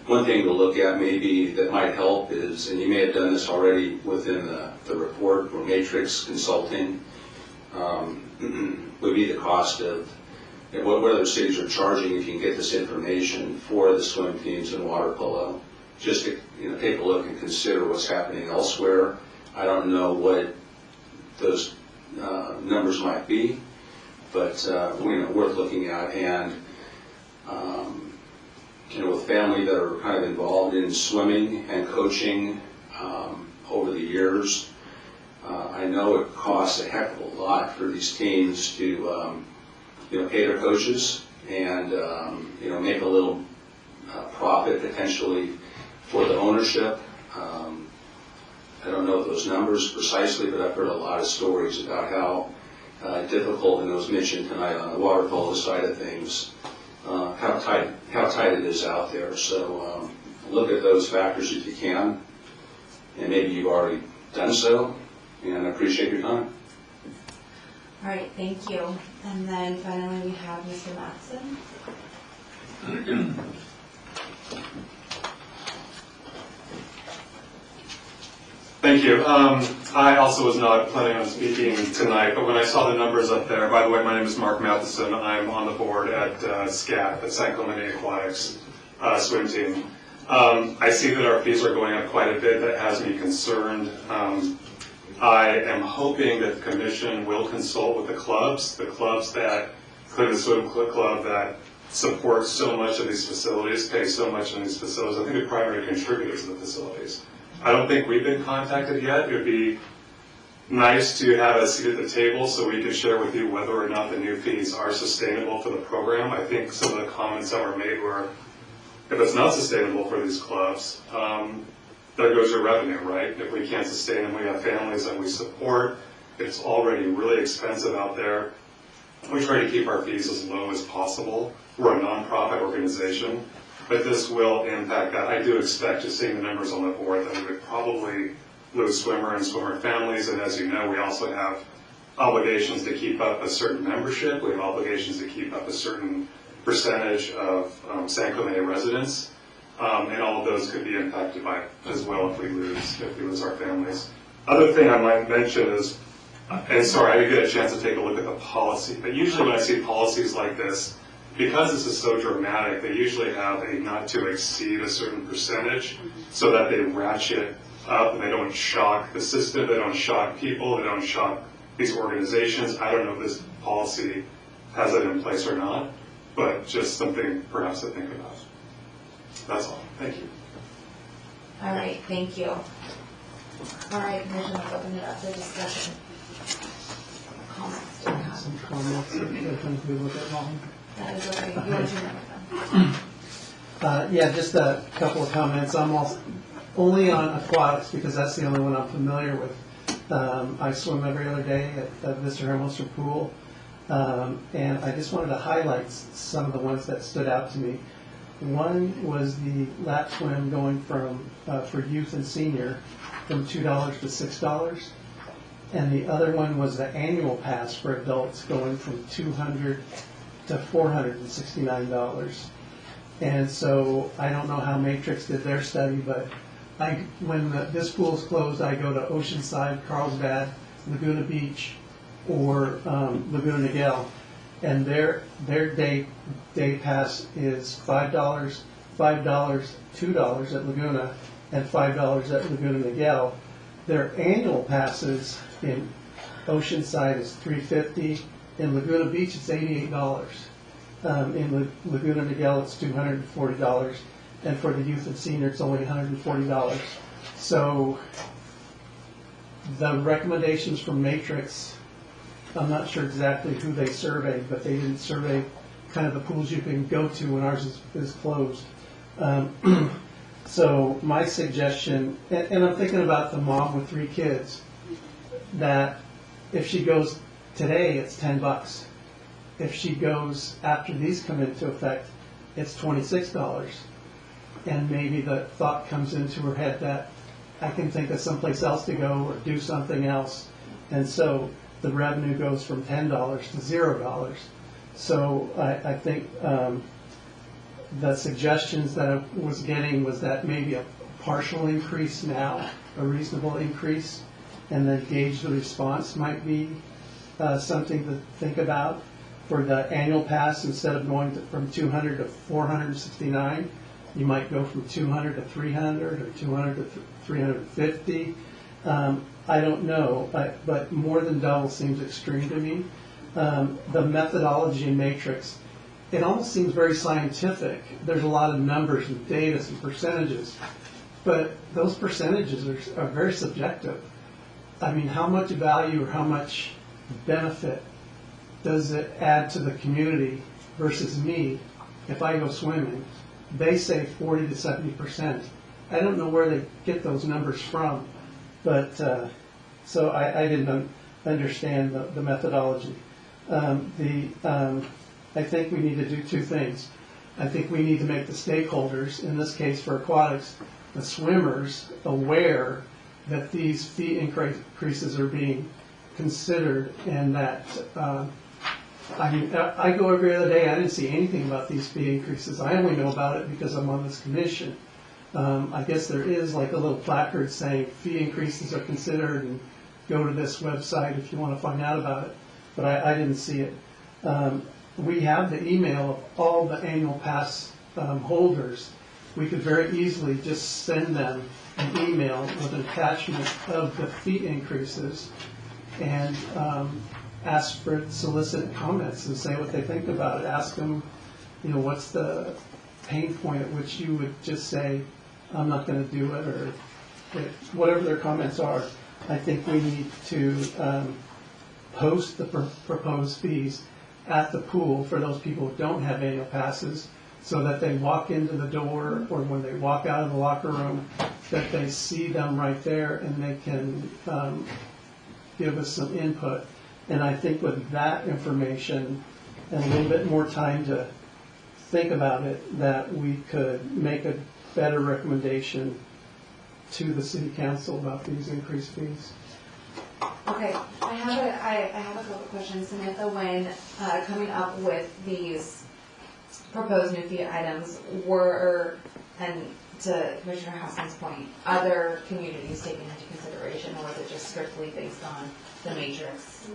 one thing to look at maybe that might help is, and you may have done this already within the report or matrix consulting, would be the cost of what other cities are charging if you can get this information for the swim teams and water polo. Just to take a look and consider what's happening elsewhere. I don't know what those numbers might be, but worth looking at. And with family that are kind of involved in swimming and coaching over the years, I know it costs a heck of a lot for these teams to pay their coaches and make a little profit potentially for the ownership. I don't know those numbers precisely, but I've heard a lot of stories about how difficult, and it was mentioned tonight on the water polo side of things, how tight it is out there. So look at those factors if you can, and maybe you've already done so, and I appreciate your time. All right, thank you. And then finally we have Mr. Matson. Thank you. I also was not planning on speaking tonight, but when I saw the numbers up there, by the way, my name is Mark Matheson. I'm on the board at SCAT, the San Clemente Aquatics swim team. I see that our fees are going up quite a bit. That has me concerned. I am hoping that the commission will consult with the clubs that Cleveland Swim Club that support so much of these facilities, pay so much in these facilities. I think the primary contributors to the facilities. I don't think we've been contacted yet. It would be nice to have a seat at the table so we could share with you whether or not the new fees are sustainable for the program. I think some of the comments that were made were, if it's not sustainable for these clubs, there goes your revenue, right? If we can't sustain them, we have families that we support. It's already really expensive out there. We try to keep our fees as low as possible. We're a nonprofit organization, but this will impact that. I do expect, just seeing the numbers on the board, that we would probably lose swimmer and swimmer families, and as you know, we also have obligations to keep up a certain membership. We have obligations to keep up a certain percentage of San Clemente residents. And all of those could be impacted by it as well if we lose our families. Other thing I might mention is, and sorry, I didn't get a chance to take a look at the policy, but usually when I see policies like this, because this is so dramatic, they usually have a not to exceed a certain percentage so that they ratchet up and they don't shock the system, they don't shock people, they don't shock these organizations. I don't know if this policy has it in place or not, but just something perhaps to think about. That's all. Thank you. All right, thank you. All right, Commissioner, let's open it up for discussion. Comments? Do you have? Some comments, if things we look at wrong. That is okay. You want to know them? Yeah, just a couple of comments. I'm only on aquatics because that's the only one I'm familiar with. I swim every other day at Mr. Hermoser Pool. And I just wanted to highlight some of the ones that stood out to me. One was the lap swim going from, for youth and senior, from $2 to $6. And the other one was the annual pass for adults going from $200 to $469. And so I don't know how Matrix did their study, but when this pool is closed, I go to Oceanside, Carlsbad, Laguna Beach, or Laguna Niguel, and their day pass is $5, $2 at Laguna, and $5 at Laguna Niguel. Their annual passes in Oceanside is $350. In Laguna Beach, it's $88. In Laguna Niguel, it's $240. And for the youth and senior, it's only $140. So the recommendations from Matrix, I'm not sure exactly who they surveyed, but they didn't survey kind of the pools you can go to when ours is closed. So my suggestion, and I'm thinking about the mom with 3 kids, that if she goes today, it's $10. If she goes after these come into effect, it's $26. And maybe the thought comes into her head that I can think of someplace else to go or do something else. And so the revenue goes from $10 to $0. So I think the suggestions that I was getting was that maybe a partial increase now, a reasonable increase, and then gauge the response might be something to think about. For the annual pass, instead of going from 200 to 469, you might go from 200 to 300 or 200 to 350. I don't know, but more than double seems extreme to me. The methodology in Matrix, it almost seems very scientific. There's a lot of numbers and data and percentages, but those percentages are very subjective. I mean, how much value or how much benefit does it add to the community versus me if I go swimming? They say 40 to 70%. I don't know where they get those numbers from, but so I didn't understand the methodology. I think we need to do 2 things. I think we need to make the stakeholders, in this case for aquatics, the swimmers, aware that these fee increases are being considered, and that I mean, I go every other day. I didn't see anything about these fee increases. I only know about it because I'm on this commission. I guess there is like a little placard saying fee increases are considered, and go to this website if you want to find out about it. But I didn't see it. We have the email of all the annual pass holders. We could very easily just send them an email with an attachment of the fee increases and ask for solicit comments and say what they think about it. Ask them, you know, what's the pain point at which you would just say, I'm not going to do it, or whatever their comments are. I think we need to post the proposed fees at the pool for those people who don't have annual passes, so that they walk into the door or when they walk out of the locker room, that they see them right there and they can give us some input. And I think with that information and a little bit more time to think about it, that we could make a better recommendation to the city council about these increased fees. Okay, I have a couple of questions, Samantha. When coming up with these proposed new fee items, and to Commissioner Hausman's point, other communities taken into consideration, or was it just strictly based on the matrix?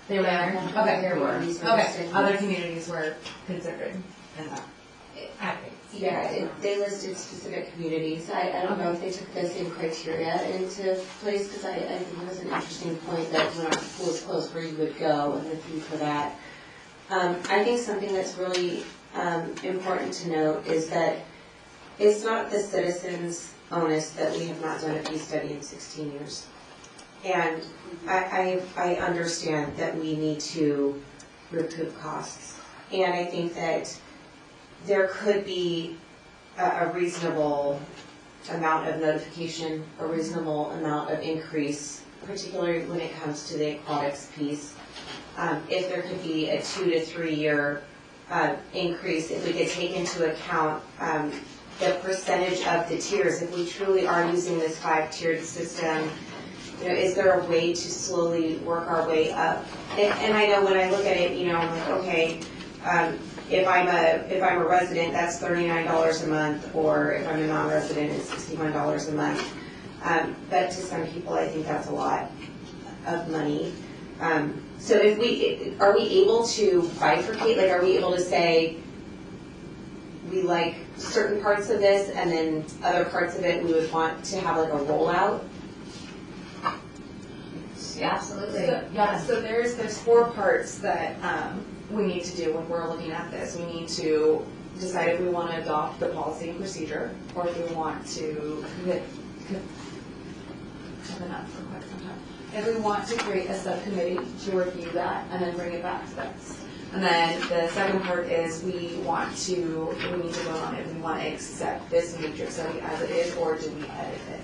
They were there? Okay, there were. Okay, other communities were considered in that. Yeah, they listed specific communities. I don't know if they took the same criteria into place, because I think it was an interesting point that when our pool is closed, where you would go and the fee for that. I think something that's really important to note is that it's not the citizens' onus that we have not done a fee study in 16 years. And I understand that we need to recoup costs. And I think that there could be a reasonable amount of notification, a reasonable amount of increase, particularly when it comes to the aquatics piece. If there could be a 2 to 3 year increase, if we could take into account the percentage of the tiers, if we truly are using this 5-tiered system, you know, is there a way to slowly work our way up? And I know when I look at it, you know, I'm like, okay, if I'm a resident, that's $39 a month, or if I'm a non-resident, it's $61 a month. But to some people, I think that's a lot of money. So are we able to bifurcate? Like, are we able to say we like certain parts of this, and then other parts of it we would want to have like a rollout? Yeah, absolutely. So there's 4 parts that we need to do when we're looking at this. We need to decide if we want to adopt the policy and procedure, or if we want to if we want to create a subcommittee to review that and then bring it back to us. And then the second part is we need to vote on if we want to accept this matrix study as it is, or do we edit it?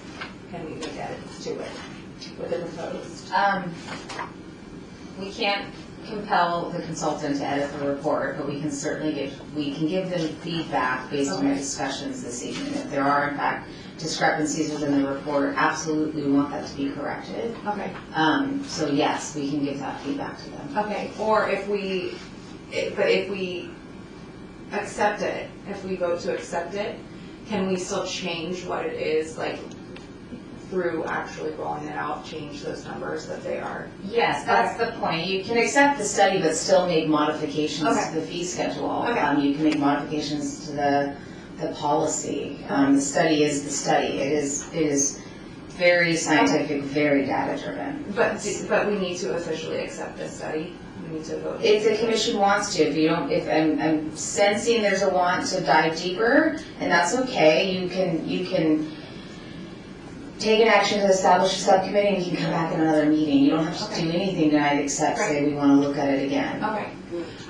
Can we make edits to it with the proposed? We can't compel the consultant to edit the report, but we can certainly give them feedback based on the discussions this evening. If there are in fact discrepancies within the report, absolutely we want that to be corrected. Okay. So yes, we can give that feedback to them. Okay, or if we accept it, if we vote to accept it, can we still change what it is, like through actually rolling it out, change those numbers that they are? Yes, that's the point. You can accept the study but still make modifications to the fee schedule. You can make modifications to the policy. The study is the study. It is very scientific, very data driven. But we need to officially accept this study. We need to vote. If the commission wants to, if I'm sensing there's a want to dive deeper, and that's okay. You can take an action to establish a subcommittee, and you can come back in another meeting. You don't have to do anything tonight except say we want to look at it again. Okay.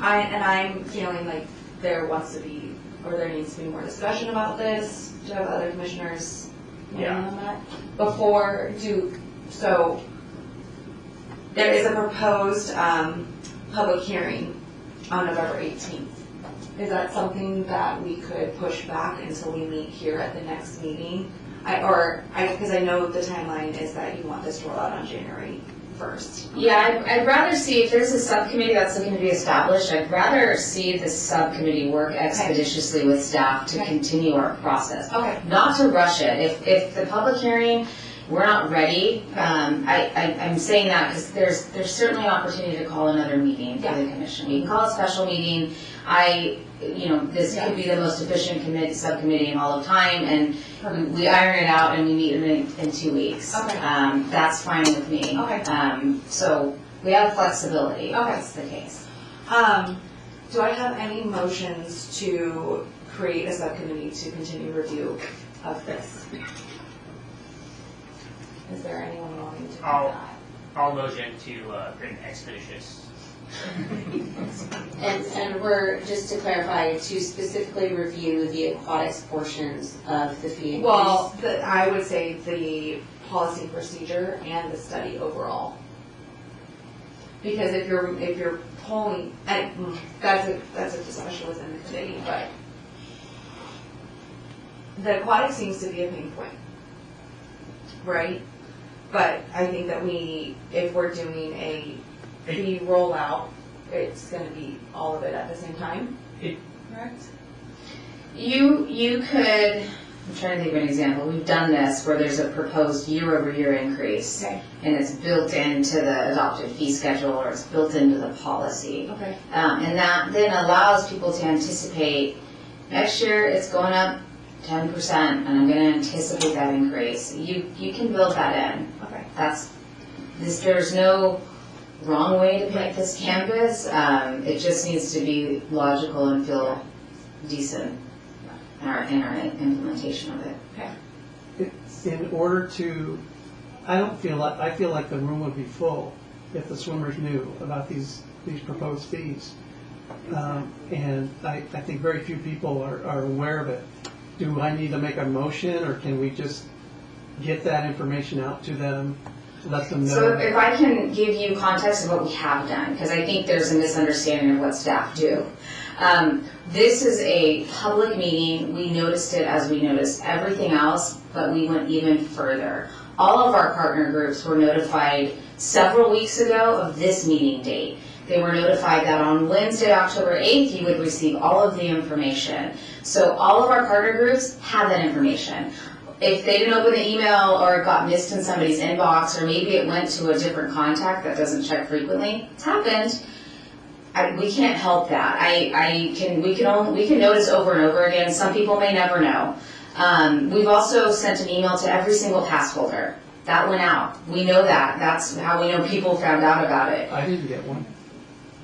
I'm feeling like there needs to be more discussion about this. Do you have other commissioners on that? So there is a proposed public hearing on November 18th. Is that something that we could push back until we meet here at the next meeting? Because I know the timeline is that you want this to roll out on January 1st. Yeah, I'd rather see, if there's a subcommittee that's looking to be established, I'd rather see the subcommittee work expeditiously with staff to continue our process. Not to rush it. If the public hearing, we're not ready, I'm saying that because there's certainly opportunity to call another meeting for the commission. We can call a special meeting. This could be the most efficient subcommittee in all of time, and we iron it out and we meet in 2 weeks. That's fine with me. So we have flexibility if that's the case. Do I have any motions to create a subcommittee to continue review of this? Is there anyone wanting to do that? I'll motion to create an expeditious. And we're, just to clarify, to specifically review the aquatics portions of the fee increase? Well, I would say the policy procedure and the study overall. Because if you're pulling, and that's a discussion within the committee, but the aquatics seems to be a pain point, right? But I think that if we're doing a fee rollout, it's going to be all of it at the same time, correct? You could, I'm trying to think of an example. We've done this where there's a proposed year-over-year increase, and it's built into the adopted fee schedule, or it's built into the policy. And that then allows people to anticipate Next year, it's going up 10%, and I'm gonna anticipate that increase. You can build that in. Okay. There's no wrong way to pick this campus. It just needs to be logical and feel decent in our implementation of it. In order to, I feel like the room would be full if the swimmers knew about these proposed fees. And I think very few people are aware of it. Do I need to make a motion, or can we just get that information out to them, let them know? So if I can give you context of what we have done, because I think there's a misunderstanding of what staff do. This is a public meeting. We noticed it as we noticed everything else, but we went even further. All of our partner groups were notified several weeks ago of this meeting date. They were notified that on Wednesday, October 8th, you would receive all of the information. So all of our partner groups have that information. If they didn't open the email, or it got missed in somebody's inbox, or maybe it went to a different contact that doesn't check frequently, it's happened. We can't help that. We can notice over and over again. Some people may never know. We've also sent an email to every single pass holder. That went out. We know that. That's how we know people found out about it. I didn't get one.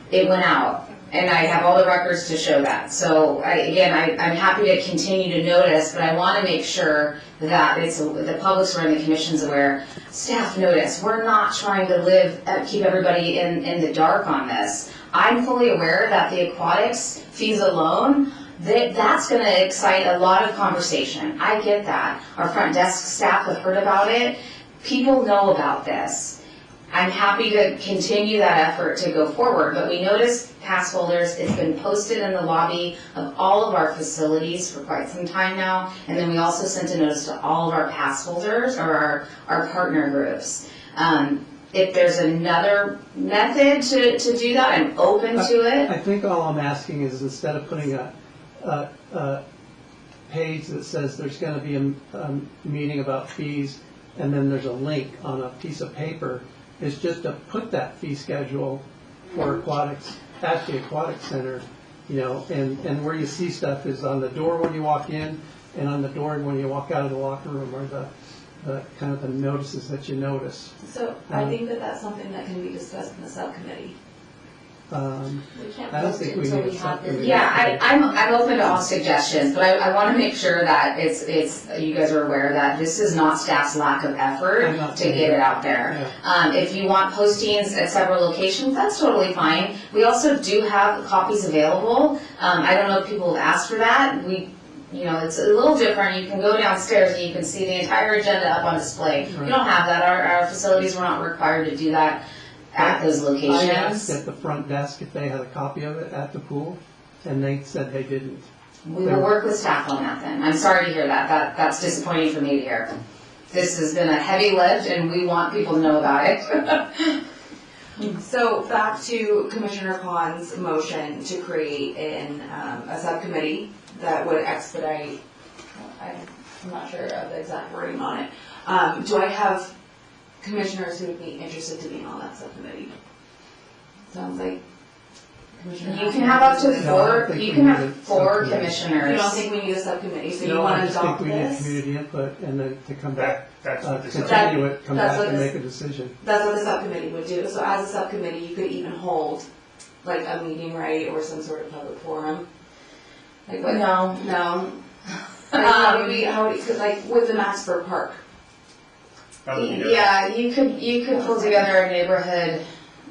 It went out, and I have all the records to show that. So I'm happy to continue to notice, but I want to make sure that the public's aware and the commission's aware. Staff notice. We're not trying to keep everybody in the dark on this. I'm fully aware that the aquatics fees alone, that's going to excite a lot of conversation. I get that. Our front desk staff have heard about it. People know about this. I'm happy to continue that effort to go forward, but we noticed pass holders, it's been posted in the lobby of all of our facilities for quite some time now, and then we also sent a notice to all of our pass holders, or our partner groups. If there's another method to do that, I'm open to it. I think all I'm asking is, instead of putting a page that says there's going to be a meeting about fees, and then there's a link on a piece of paper, is just to put that fee schedule for aquatics at the aquatic center, and where you see stuff is on the door when you walk in, and on the door when you walk out of the locker room, or the kind of the notices that you notice. So I think that's something that can be discussed in the subcommittee. I don't think we need a subcommittee. Yeah, I'm open to all suggestions, but I want to make sure that you guys are aware that this is not staff's lack of effort to get it out there. If you want postings at several locations, that's totally fine. We also do have copies available. I don't know if people have asked for that. It's a little different. You can go downstairs and you can see the entire agenda up on display. Right. We don't have that. Our facilities were not required to do that at those locations. I asked at the front desk if they had a copy of it at the pool, and they said they didn't. We will work with staff on that then. I'm sorry to hear that. That's disappointing for me to hear. This has been a heavy lift, and we want people to know about it. So back to Commissioner Khan's motion to create a subcommittee that would expedite, I'm not sure of the exact wording on it. Do I have commissioners who would be interested to be on that subcommittee? Sounds like Commissioner. You can have up to four, you can have four commissioners. You don't think we need a subcommittee, so you want to adopt No, I just think we need this? community input, and then to come back, That's what the continue it, come that's back what and this- make a decision. That's what the subcommittee would do. So as a subcommittee, you could even hold like a meeting, right, or some sort of public forum. Like what? No. Like how would we, cause like with the Maxford Park. Yeah, you could pull together a neighborhood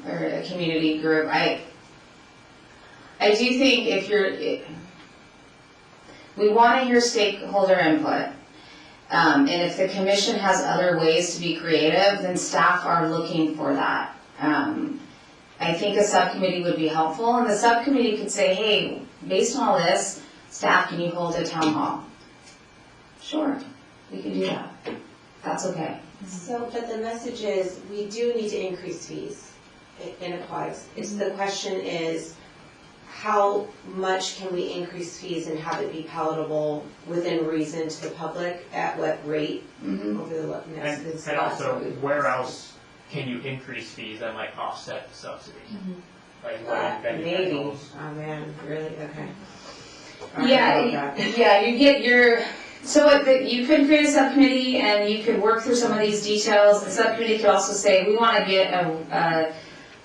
or a community group. I do think we want to hear stakeholder input. And if the commission has other ways to be creative, then staff are looking for that. I think a subcommittee would be helpful, and the subcommittee could say, hey, based on all this, staff, can you hold a town hall? Sure, we can do that. That's okay. So, but the message is, we do need to increase fees in aquatics. The question is, how much can we increase fees and have it be palatable within reason to the public, at what rate over the next? And also, where else can you increase fees that might offset the subsidy? Like what Maybe, individuals? oh man, really, okay. Yeah, you get your, you could create a subcommittee and you could work through some of these details. The subcommittee could also say, we want to get a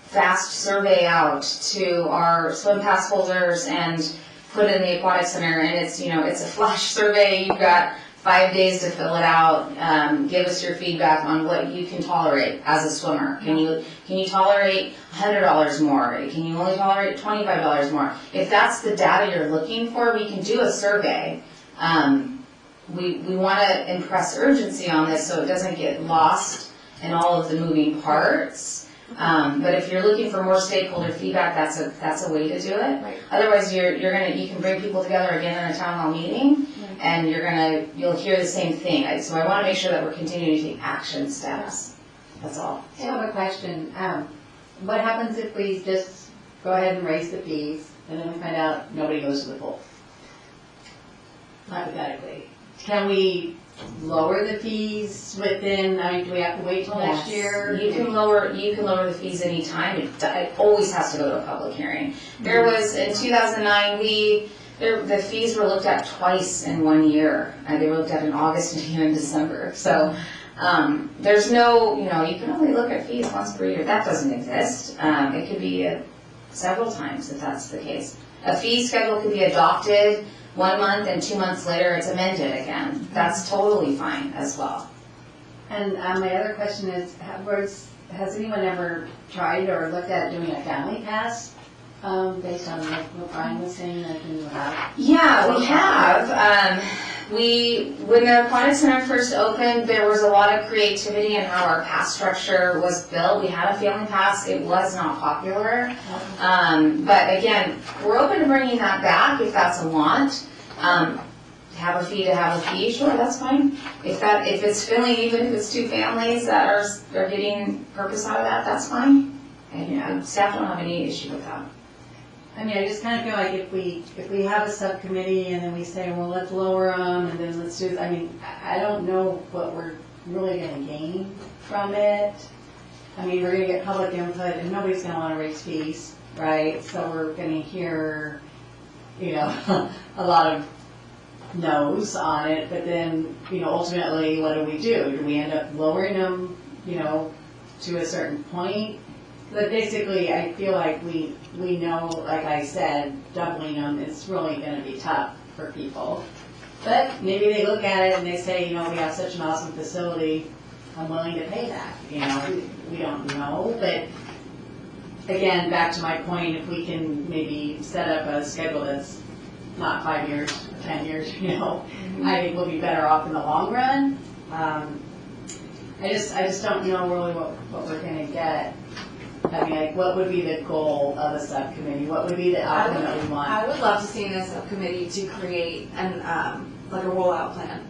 fast survey out to our swim pass holders and put it in the aquatic center, and it's, it's a flash survey. You've got 5 days to fill it out. Give us your feedback on what you can tolerate as a swimmer. Can you tolerate $100 more? Can you only tolerate $25 more? If that's the data you're looking for, we can do a survey. We want to impress urgency on this so it doesn't get lost in all of the moving parts. But if you're looking for more stakeholder feedback, that's a way to do it. Right. Otherwise, you can bring people together again in a town hall meeting, and you'll hear the same thing. So I want to make sure that we're continuing to take action steps. That's all. I have a question. What happens if we just go ahead and raise the fees, and then we find out nobody goes to the pool? Hypothetically. Can we lower the fees within, do we have to wait till next year? You can lower the fees anytime. It always has to go to a public hearing. There was, in 2009, the fees were looked at twice in 1 year. They were looked at in August and in December. So there's no, you can only look at fees once per year. That doesn't exist. It could be several times if that's the case. A fee schedule could be adopted 1 month, and 2 months later it's amended again. That's totally fine as well. And my other question is, has anyone ever tried or looked at doing a family pass based on what Brian was saying that you have? Yeah, we have. When the Aquatic Center first opened, there was a lot of creativity in how our pass structure was built. We had a family pass. It was not popular. But again, we're open to bringing that back if that's a want. Have a fee to have a fee, sure, that's fine. If it's filling, even if it's two families that are getting purpose out of that, that's fine. And staff don't have any issue with that. I just kind of feel like if we have a subcommittee and then we say, well, let's lower them and then let's do, I don't know what we're really going to gain from it. We're going to get public input and nobody's going to want to raise fees, right? So we're going to hear, a lot of no's on it, but then, ultimately, what do? Do we end up lowering them, to a certain point? But basically, I feel like we know, like I said, doubling them is really going to be tough for people. But maybe they look at it and they say, we have such an awesome facility, I'm willing to pay that. We don't know. But again, back to my point, if we can maybe set up a schedule that's not 5 years, 10 years, I think we'll be better off in the long run. I just don't know really what we're going to get. What would be the goal of a subcommittee? What would be the outcome that we want? I would love to see in a subcommittee to create a rollout plan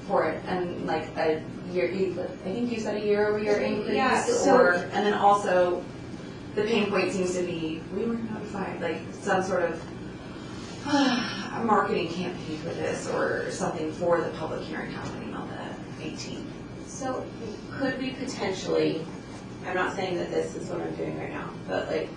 for it, and a year, I think you said a year-over-year increase, and then also the pain point seems to be, we were notified, some sort of marketing campaign for this or something for the public hearing happening on the 18th. So could we potentially, I'm not saying that this is what I'm doing right now, but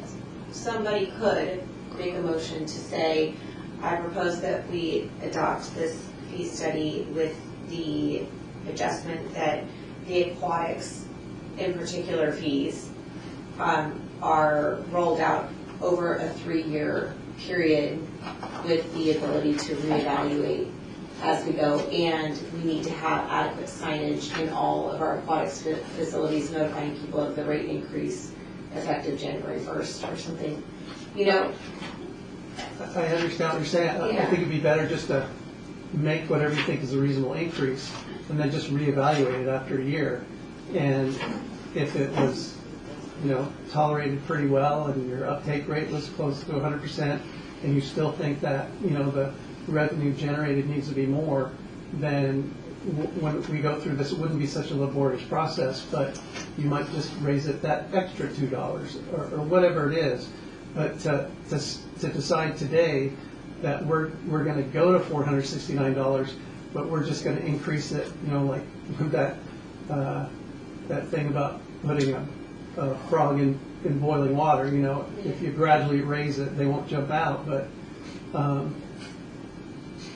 somebody could make a motion to say, I propose that we adopt this fee study with the adjustment that the aquatics, in particular fees, are rolled out over a 3-year period with the ability to reevaluate as we go, and we need to have adequate signage in all of our aquatics facilities notifying people of the rate increase effective January 1st or something. I understand what you're saying. I think it'd be better just to make whatever you think is a reasonable increase and then just reevaluate it after a year. And if it was, tolerated pretty well and your uptake rate was close to 100% and you still think that, the revenue generated needs to be more, then when we go through this, it wouldn't be such a laborious process, but you might just raise it that extra $2 or whatever it is. But to decide today that we're going to go to $469, but we're just going to increase it, that thing about putting a frog in boiling water, if you gradually raise it, they won't jump out. But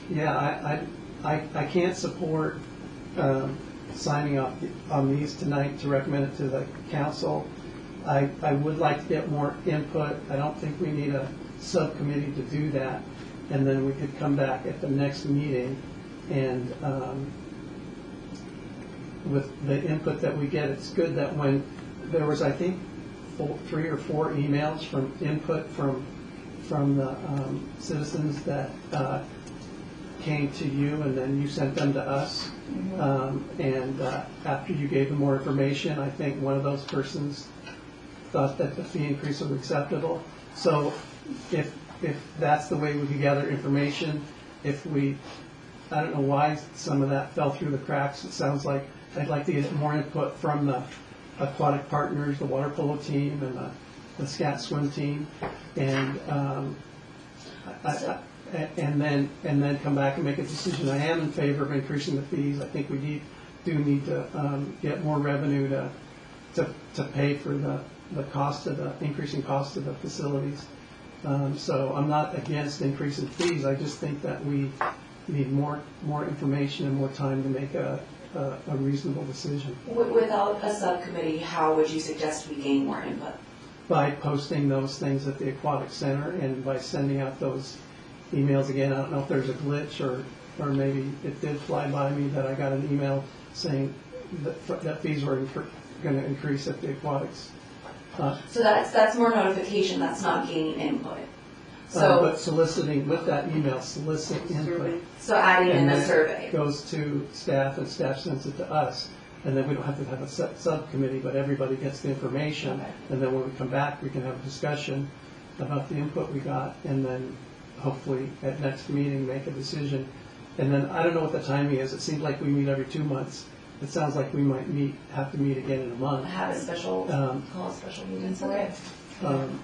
Yeah, I can't support signing off on these tonight to recommend it to the council. I would like to get more input. I don't think we need a subcommittee to do that. And then we could come back at the next meeting and with the input that we get, it's good that when there was, I think, 3 or 4 emails from input from the citizens that came to you, and then you sent them to us. And after you gave them more information, I think one of those persons thought that the fee increase was acceptable. So if that's the way we can gather information, I don't know why some of that fell through the cracks. It sounds like I'd like to get more input from the aquatic partners, the water polo team, and the scat swim team, and and then come back and make a decision. I am in favor of increasing the fees. I think we do need to get more revenue to pay for the cost of the increasing cost of the facilities. So I'm not against increasing fees. I just think that we need more information and more time to make a reasonable decision. Without a subcommittee, how would you suggest we gain more input? By posting those things at the Aquatic Center and by sending out those emails again. I don't know if there's a glitch or maybe it did fly by me that I got an email saying that fees were going to increase at the aquatics. So that's more notification, that's not gaining input. So, but soliciting, with that email, solicit input. So adding in And the then survey. it goes to staff and staff sends it to us. And then we don't have to have a subcommittee, but everybody gets the information. And then when we come back, we can have a discussion about the input we got, and then hopefully at next meeting make a decision. And then I don't know what the timing is. It seems like we meet every 2 months. It sounds like we might have to meet again in a month. Have a special, call a special meeting for it.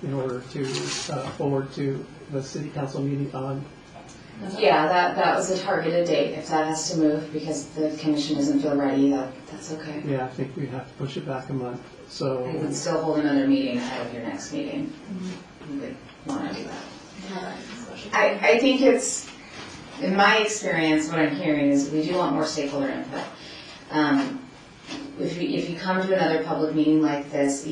In order to forward to the city council meeting on. Yeah, that was a targeted date. If that has to move because the commission doesn't feel ready, that's okay. Yeah, I think we'd have to push it back a month. So We would still hold another meeting ahead of your next meeting. You would want to do that. I think it's, in my experience, what I'm hearing is we do want more stakeholder input. If you come to another public meeting like this,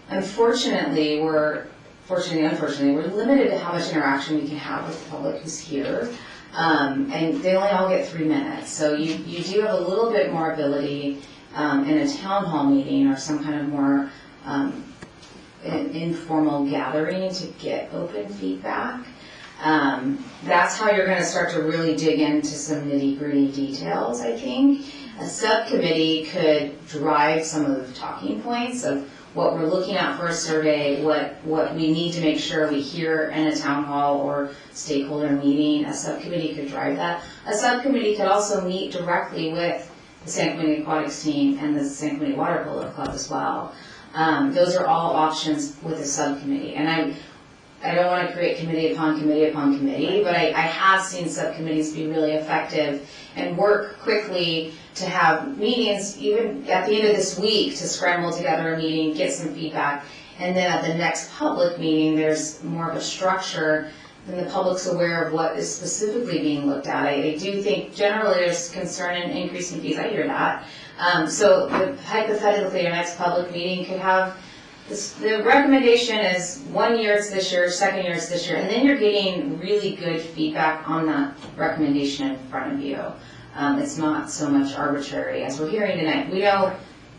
unfortunately, we're limited to how much interaction we can have with the public who's here. And they only all get 3 minutes. So you do have a little bit more ability in a town hall meeting or some kind of more informal gathering to get open feedback. That's how you're going to start to really dig into some nitty-gritty details, I think. A subcommittee could drive some of the talking points of what we're looking at for a survey, what we need to make sure we hear in a town hall or stakeholder meeting. A subcommittee could drive that. A subcommittee could also meet directly with the San Clemente Aquatics team and the San Clemente Water Polo Club as well. Those are all options with a subcommittee. And I don't want to create committee upon committee upon committee, but I have seen subcommittees be really effective and work quickly to have meetings, even at the end of this week, to scramble together a meeting, get some feedback, and then at the next public meeting, there's more of a structure, and the public's aware of what is specifically being looked at. I do think generally there's concern in increasing fees, I hear that. So hypothetically, your next public meeting could have the recommendation is 1 year it's this year, 2nd year it's this year, and then you're getting really good feedback on that recommendation in front of you. It's not so much arbitrary as we're hearing tonight. We know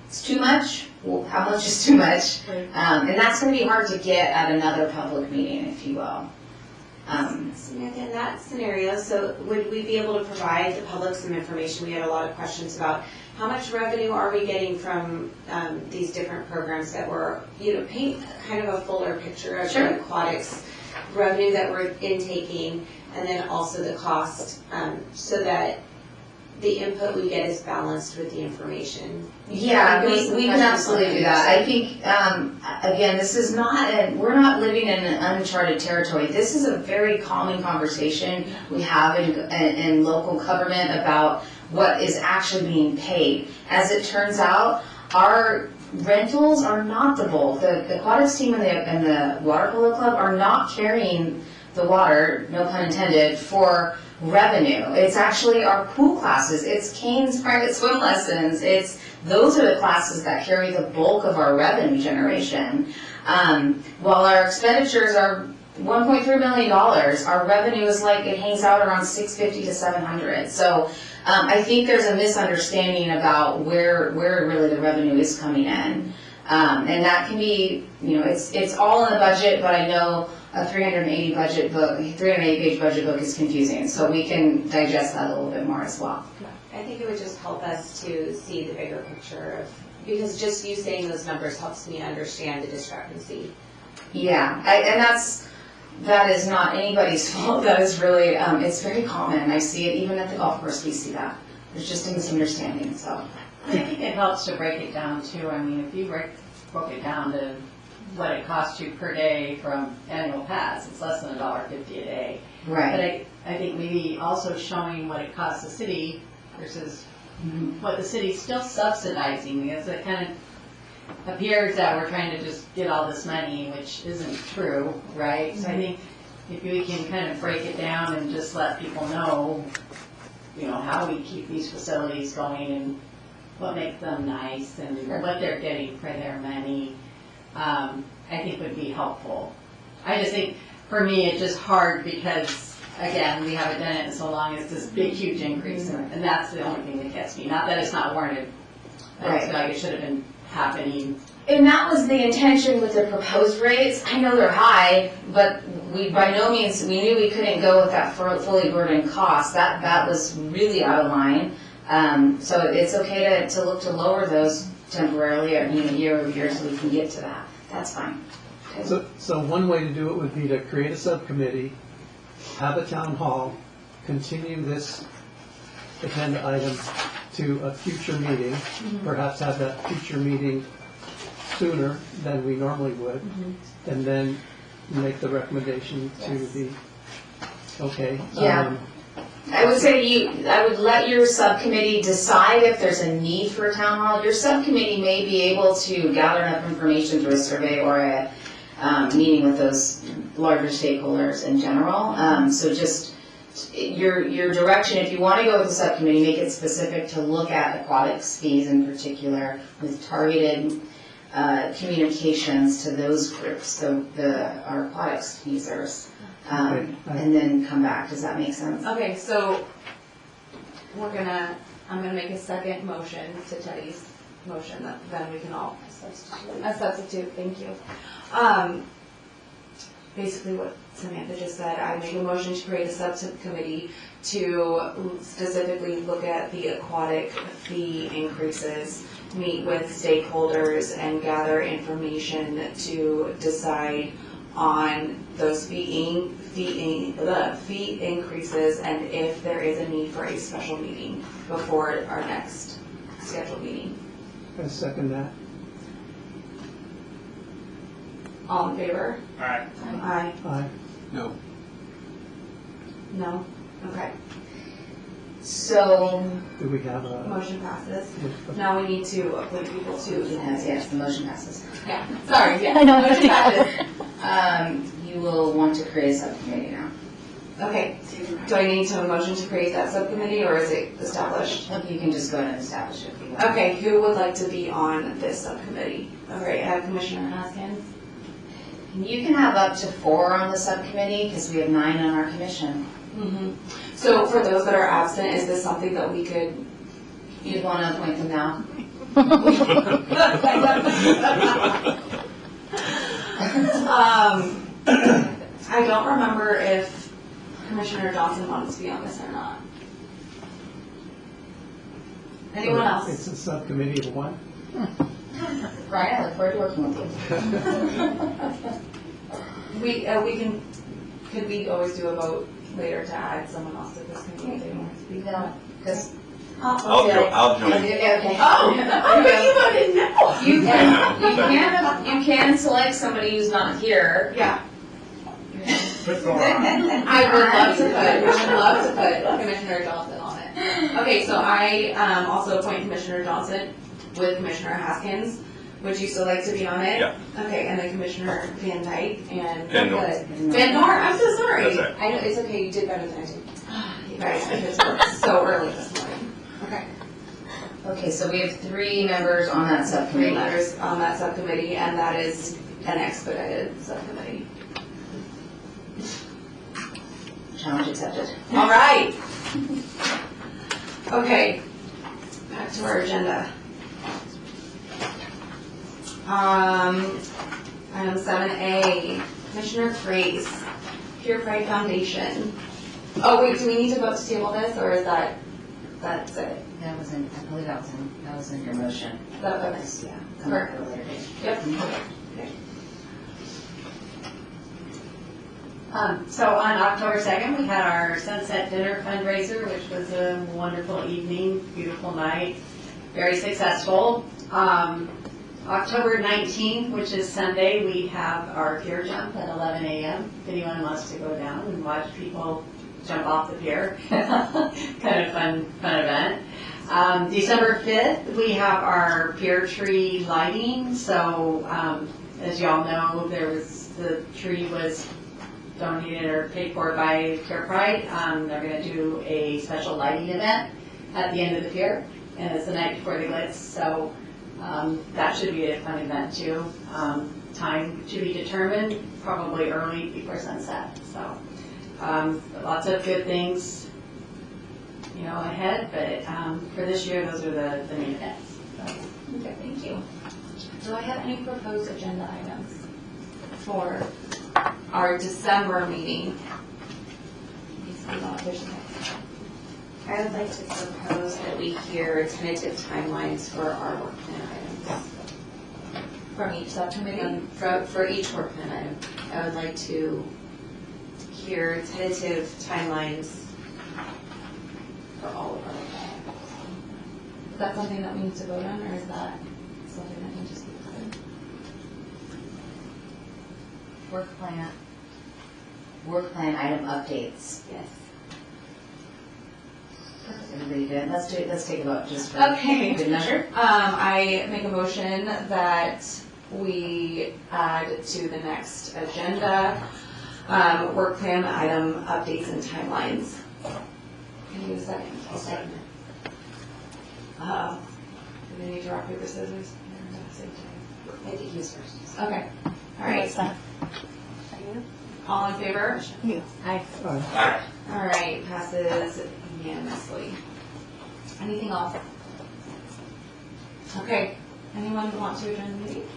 it's too much. Well, how much is too much? And that's going to be hard to get at another public meeting, if you will. Samantha, in that scenario, so would we be able to provide the public some information? We had a lot of questions about how much revenue are we getting from these different programs that were, paint kind of a fuller picture of the aquatics revenue that we're intaking, and then also the cost, so that the input we get is balanced with the information. Yeah, we can absolutely do that. I think, again, this is we're not living in an uncharted territory. This is a very common conversation we have in local government about what is actually being paid. As it turns out, our rentals are not the bulk. The aquatics team and the water polo club are not carrying the water, no pun intended, for revenue. It's actually our pool classes, it's Kane's private swim lessons, those are the classes that carry the bulk of our revenue generation. While our expenditures are $1.3 million, our revenue is like, it hangs out around 650 to 700. So I think there's a misunderstanding about where really the revenue is coming in. And that can be, it's all in the budget, but I know a 380 page budget book is confusing, so we can digest that a little bit more as well. I think it would just help us to see the bigger picture because just you saying those numbers helps me understand the discrepancy. Yeah, and that is not anybody's fault. That is really, it's very common. I see it even at the golf course, we see that. There's just a misunderstanding, so. I think it helps to break it down too. I mean, if you broke it down to what it costs you per day from annual pass, it's less than $1.50 a day. Right. But I think maybe also showing what it costs the city versus what the city's still subsidizing, because it kind of appears that we're trying to just get all this money, which isn't true, right? So I think if we can kind of break it down and just let people know, how we keep these facilities going and what makes them nice and what they're getting for their money, I think would be helpful. I just think, for me, it's just hard because, again, we haven't done it in so long, it's this big, huge increase, and that's the only thing that gets me. Not that it's not warranted, I just feel like it should have been happening. And that was the intention with the proposed rates. I know they're high, but we by no means, we knew we couldn't go with that fully burdened cost. That was really out of line. So it's okay to look to lower those temporarily, year over year, so we can get to that. That's fine. Okay. So one way to do it would be to create a subcommittee, have a town hall, continue this agenda item to a future meeting, perhaps have that future meeting sooner than we normally would, and then make the recommendation to the, okay. Yeah. I would say I would let your subcommittee decide if there's a need for a town hall. Your subcommittee may be able to gather enough information through a survey or a meeting with those larger stakeholders in general. So just your direction, if you want to go with the subcommittee, make it specific to look at aquatics fees in particular with targeted communications to those groups, so our aquatics users. And then come back. Does that make sense? Okay, so I'm gonna make a second motion to Teddy's motion, that then we can all substitute, thank you. Basically what Samantha just said, I make a motion to create a subcommittee to specifically look at the aquatic fee increases, meet with stakeholders and gather information to decide on those fee increases and if there is a need for a special meeting before our next scheduled meeting. I second that. All in favor? Aye. Aye. Aye. No. No? Okay. So, Do we have a? Motion passes. Now we need to appoint people to. yes, the motion passes. Yeah, sorry, yeah. I know. Motion passes. You will want to create a subcommittee now. Okay, do I need to motion to create that subcommittee or is it established? You can just go ahead and establish it if you want. Okay, who would like to be on this subcommittee? All right, I have Commissioner Haskins. You can have up to 4 on the subcommittee because we have 9 on our commission. So for those that are absent, is this something that we could? You'd want to appoint them now? I don't remember if Commissioner Johnson wanted to be on this or not. Anyone else? It's a subcommittee of one. Brian, I look forward to working with you. Could we always do a vote later to add someone else to this committee? No, because I'll join. Okay. Oh, you You can select somebody who's not here. Yeah. Put Thor on. I would love to put Commissioner Johnson on it. Okay, so I also appoint Commissioner Johnson with Commissioner Haskins. Would you still like to be on it? Yeah. Okay, and then Commissioner Van Dyke and Van Noor. Van Noor, I'm so sorry. That's right. I know, it's okay, you did better than I did. guys because it's so early this morning. Okay. Okay, so we have 3 members on that 3 subcommittee. members on that subcommittee, and that is an expedited subcommittee. Challenge accepted. All right. Okay, back to our agenda. Item 7A, Commissioner Grace, Pure Pride Foundation. Oh wait, do we need to vote to table this, or is that's it? That was in, I believe that was in your motion. That was, Yeah. Come up at a later date. Yep. So on October 2nd, we had our Sunset Dinner fundraiser, which was a wonderful evening, beautiful night, very successful. October 19th, which is Sunday, we have our pier jump at 11 a.m. If anyone wants to go down and watch people jump off the pier, kind of fun event. December 5th, we have our pier tree lighting. So as y'all know, the tree was donated or paid for by Pure Pride. They're going to do a special lighting event at the end of the pier, and it's the night before the Glitz, so that should be a fun event too. Time to be determined, probably early before sunset. So lots of good things, ahead, but for this year, those are the main events. So. Okay, thank you. Do I have any proposed agenda items for our December meeting? I would like to propose that we hear tentative timelines for our work plan items. From each subcommittee? For each work plan item, I would like to hear tentative timelines for all of our work plan items. Is that something that we need to vote on, or is that something that can just be said? Work plan item updates. Yes. Everybody good? Let's take a vote just for Okay. good measure. I make a motion that we add to the next agenda, work plan item updates and timelines. Can you give a second? I'll second it. Do we need to rock, paper, scissors? I think he was first. Okay, all right. All in favor? Aye. All right, passes unanimously. Anything else? Okay, anyone want to adjourn the meeting?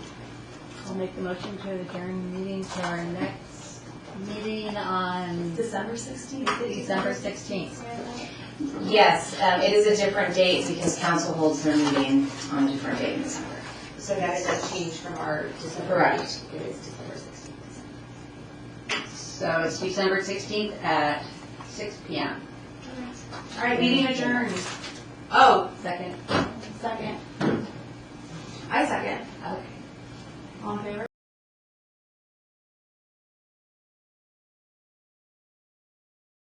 I'll make the motion to adjourn the meeting to our next meeting on December 16th. December 16th. Yes, it is a different date because council holds their meeting on a different date in December. So that is a change from our December. Correct. It is December 16th. So it's December 16th at 6 p.m. All right, meeting adjourned. Oh, Second.